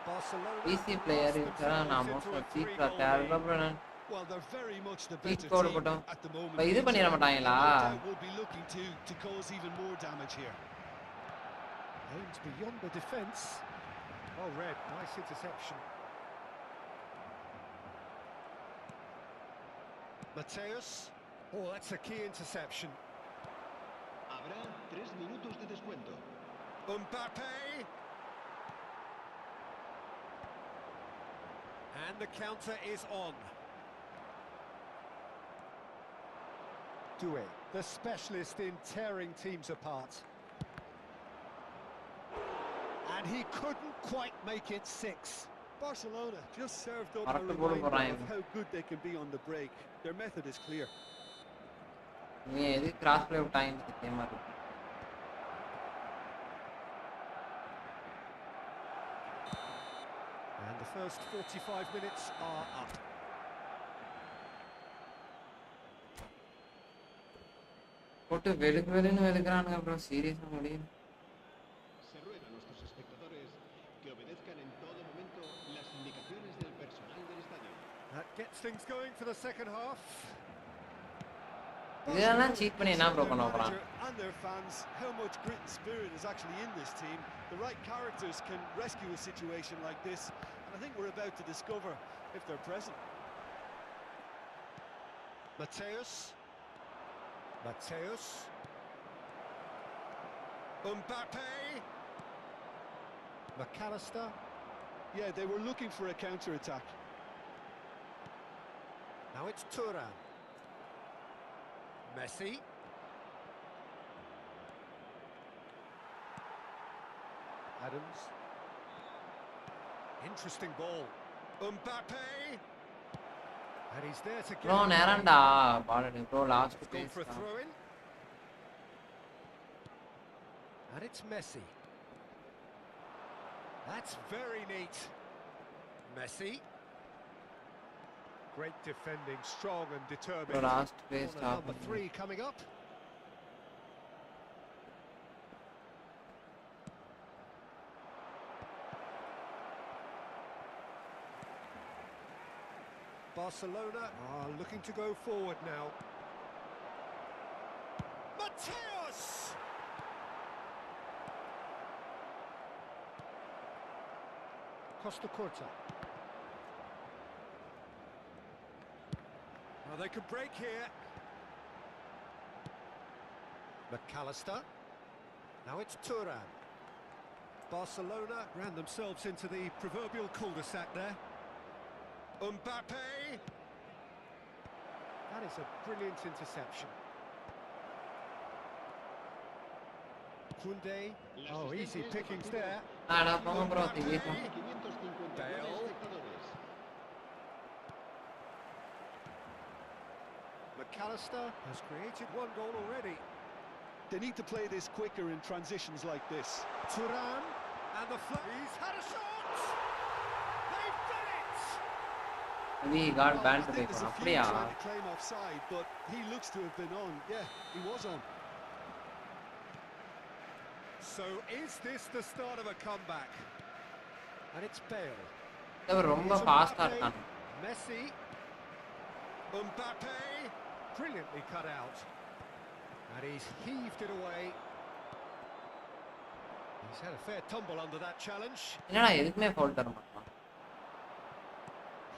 Barcelona. Busy player இருக்கான் நான் most சீக்ரா தேர்ல bro Well, they're very much the He's better scored team a at the moment. இது பண்ணிர மாட்டாங்களா We'll be looking to cause even more damage here. Aimed beyond the defence. Well read, nice interception. Mateus. Oh, that's a key interception. Habrá 3 minutos de descuento. Mbappe. And the counter is on. Doué, the specialist in tearing teams apart. And he couldn't quite make it 6. Barcelona just served up a Mark the goal reminder for Ryan. of how good they can be on the break. Their method is clear. நீ எது cross play விட்டாங்க சத்தியமா இருக்கு. And the first 45 minutes are up. போட்டு வெளுக்குறானுங்க அப்புறம் சீரியஸா முடியும். Se ruega a nuestros espectadores que obedezcan en todo momento las indicaciones del personal del estadio. That gets things going for the second half. இதெல்லாம் seat பண்ணி என்ன bro பண்ண போறான்? And their fans, how much grit and spirit is actually in this team. The right characters can rescue a situation like this, and I think we're about to discover if they're present. Mateus. Mbappe. McAllister. Yeah, they were looking for a counter-attack. Now it's Thuram. Messi. Adams. Interesting ball. Mbappe. And he's there to bro get நேரம்டா ball எடு bro last Gone base for a throw in. And it's Messi. That's very neat. Messi. Great defending, strong and bro determined. Last base Corner stop number 3 coming up. Barcelona are looking to go forward now. Mateus! Costa Curta. Now they could break here. McAllister. Now it's Thuram. Barcelona ran themselves into the proverbial cul-de-sac there. Mbappe. That is a brilliant interception. Koundé. Oh, easy pickings there. ஆடா போங்க bro திடீர்னு 559 Bale. espectadores. McAllister has created one goal already. They need to play this quicker in transitions like this. Thuram and the he's had a shot. They've done it. we got Well, banned I today think there's a few அப்படியா trying to claim offside, but he looks to have been on. Yeah, he was on. So is this the start of a comeback? And it's Bale. இவர் ரொம்ப Here's ஃபாஸ்டா Mbappe. இருக்கான். Messi. Mbappe. Brilliantly cut out. And he's heaved it away. He's had a fair tumble under that challenge. என்னடா எதுக்குமே foul தர மாட்டான்.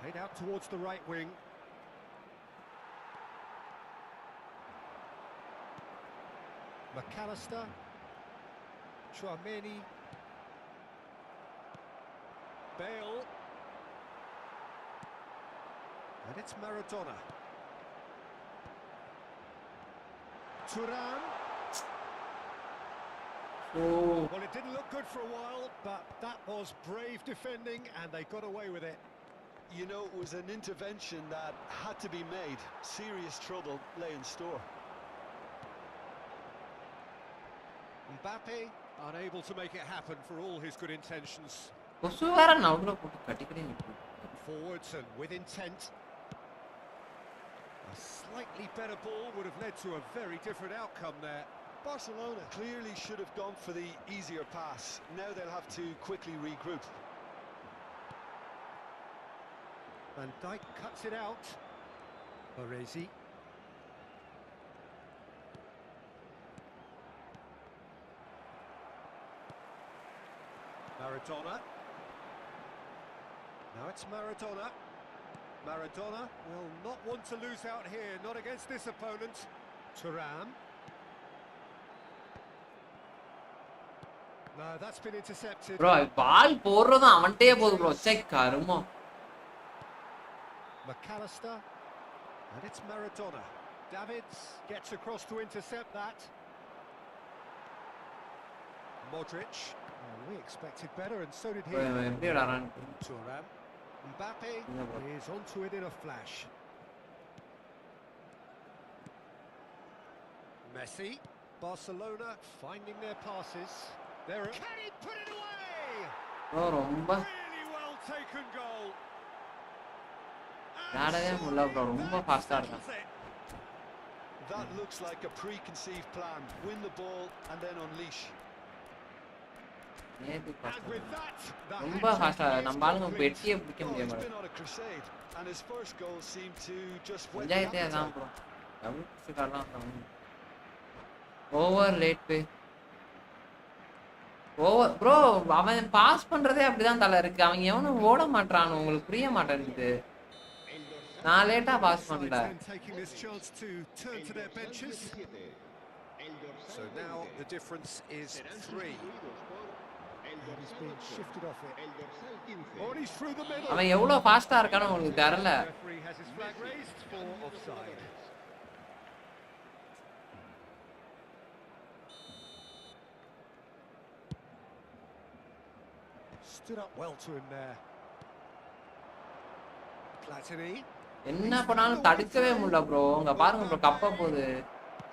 Played out towards the right wing. McAllister. Chouameni. Bale. And it's Maradona. Thuram. O Well, it didn't look good for a while, but that was brave defending and they got away with it. You know, it was an intervention that had to be made. Serious trouble lay in store. Mbappe unable to make it happen for all his good intentions. கொசு வேற நவுல போட்டு கட்டிக்கிட்டே நிக்குது. Forwards and with intent. A slightly better ball would have led to a very different outcome there. Barcelona clearly should have gone for the easier pass. Now they'll have to quickly regroup. Van Dijk cuts it out. Baresi. Maradona. Now it's Maradona. Maradona will not want to lose out here, not against this opponent. Thuram. No, that's been intercepted. Bro ball போடுறது அவன்ட்டே போகுது bro செக் கருமோ. McAllister. And it's Maradona. Davids gets across to intercept that. Modric. Well, we expected better and so did he. எப்படி விளையாடுறான்? Thuram. Mbappe No, bro. is onto it in a flash. Messi. Barcelona finding their passes. There. Can he put it away? bro ரொம்ப Really well taken goal. விளையாடவே முடியல bro ரொம்ப ஃபாஸ்டா இருக்கான். That looks like a preconceived plan. Win the ball and then unleash. நேத்து And with that, the ரொம்ப ஃபாஸ்டா நம்ம ஆளுங்க பெட்டியே பிடிக்க Oh, முடிய he's மாட்டேங்குது. been on a crusade and his first goal seemed to just whet the பஞ்சாயத்தே அதான் appetite. Bro double காரணம் ஓவர் லேட் பே ஓவர் ப்ரோ அவன் பாஸ் பண்றதே அப்படிதான் தலை இருக்கு. அவன் எவனும் ஓட மாட்டான். உங்களுக்கு புரிய மாட்டேங்குது. நான் லேட்டா பாஸ் பண்ணல. taking this chance to turn to their benches. So now the difference is 3. He's been shifted off it. Oh, he's through the middle. அவன் எவ்வளவு ஃபாஸ்டா இருக்கான்னு உங்களுக்கு தெரியல. Referee has his flag raised for offside. Stood up well to him there. Platini. என்ன பண்ணாலும் தடுக்கவே முடியல ப்ரோ. அங்க பாருங்க ப்ரோ கப்ப போகுது.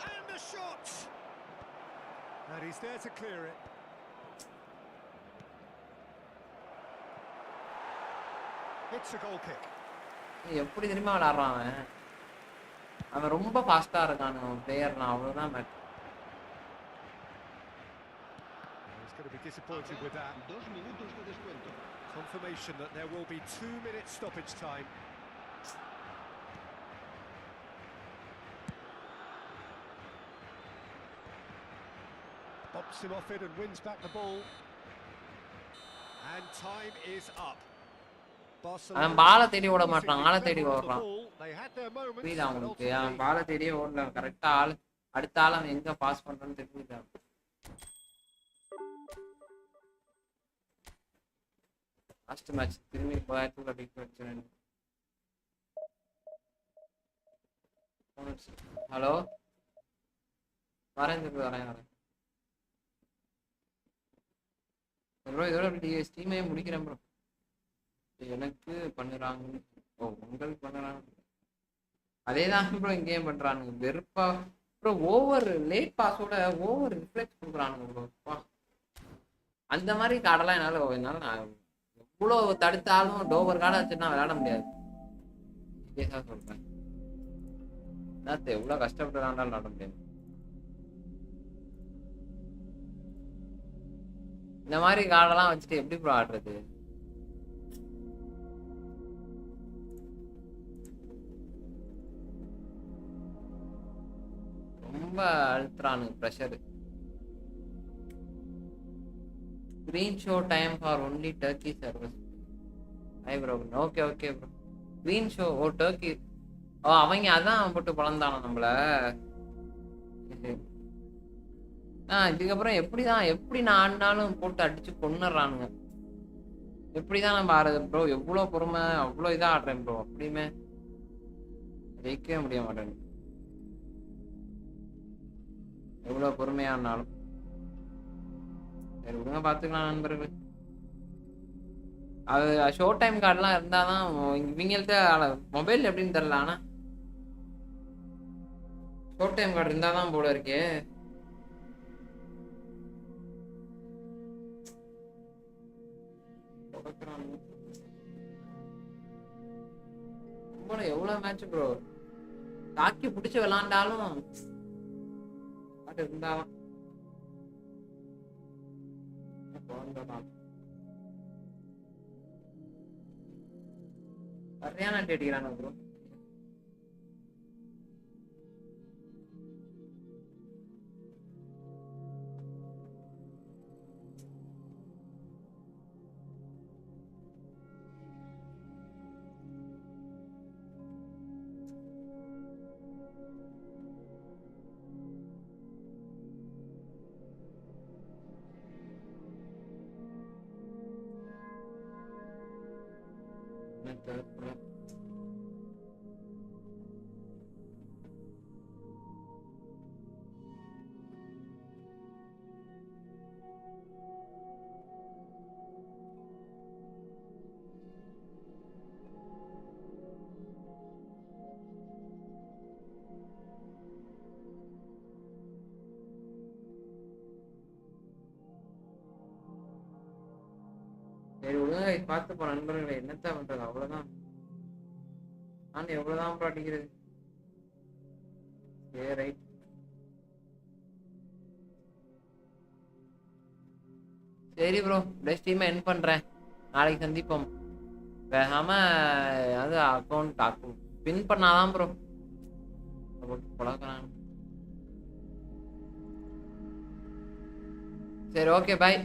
And the shot. And he's there to clear it. It's a goal kick. எப்படி தெரியுமா விளையாடுறான் அவன். அவன் ரொம்ப ஃபாஸ்டா இருக்கான் பிளேயர்லாம் அவ்வளவுதான் match. He's going to be disappointed with that. 2 minutos de descuento. Confirmation that there will be 2 minutes stoppage time. Bumps him off it and wins back the ball. And time is up. அவன் பாலை தேடி ஓட மாட்டான். ஆளை தேடி ஓடுறான். புரியுதா உங்களுக்கு? அவன் பாலை தேடியே ஓடல. கரெக்டா ஆள் அடுத்த ஆள் அவன் எங்க பாஸ் பண்றான்னு தெரியுதா? லாஸ்ட் மேட்ச் திரும்பி 1000 டிக் வச்சேன். ஹலோ வரேன் வரேன் ப்ரோ. இதோட ஸ்ட்ரீமே முடிக்கிறேன் ப்ரோ. எனக்கு பண்ணுறாங்க. ஓ உங்களுக்கு பண்ணுறாங்க. அதே தான் ப்ரோ இங்கேயும் பண்றானுங்க. வெறுப்பா ப்ரோ. ஓவர் லேட் பாஸோட ஓவர் ரிஃப்ளெக்ட் கொடுக்குறானுங்க ப்ரோ. அந்த மாதிரி கார்டெல்லாம் என்னால் நான் எவ்வளோ தடுத்தாலும் டோவர் கார்டை வச்சுன்னா விளையாட முடியாது. சீரியஸாக சொல்கிறேன். என்னத்த எவ்வளோ கஷ்டப்பட்டு விளையாண்டாலும் விளையாட முடியாது. இந்த மாதிரி கார்டெல்லாம் வச்சுட்டு எப்படி ப்ரோ ஆடுறது? ரொம்ப அழுத்துறானுங்க pressure. green show time for only turkey service. ஐ bro okay okay bro. green show ஓ டர்க்கி. ஓ அவங்க அதான் போட்டு பழந்தானோ நம்மள. இதுக்கப்புறம் எப்படி நான் ஆடினாலும் போட்டு அடிச்சு கொன்னுறானுங்க. எப்படிதான் நம்ம ஆடுறது ப்ரோ? எவ்வளோ பொறுமை அவ்வளோ இதாக ஆடுறேன் ப்ரோ. அப்படியுமே ஜெயிக்கவே முடிய மாட்டேன் எவ்வளோ பொறுமையானாலும். சரி விடுங்க பார்த்துக்கலாம் நண்பர்கள். அது ஷோ டைம் கார்டெலாம் இருந்தால் தான் இவங்கள்ட்ட மொபைல் எப்படின்னு தெரில. ஆனால் ஷோ டைம் கார்டு இருந்தால் தான் போல இருக்கே. எவ்வளோ மேட்ச் ப்ரோ தாக்கி பிடிச்சி விளாண்டாலும் இருந்தாலும் சரியான அடிக்கிறானு ப்ரோ. சரி விடுங்க, பார்த்து போ நண்பர்களே, என்னத்தான் பண்றது, அவ்வளவுதான். நான் எவ்வளவுதான் ப்ரோ அடிக்கிறது. சரி ரைட். சரி ப்ரோ, பெஸ்ட் டீமை என் பண்றேன். நாளைக்கு சந்திப்போம். வேகாம அது அக்கௌண்ட் பின் பண்ணாதான் ப்ரோ பழக்கிறான். சரி ஓகே பாய்.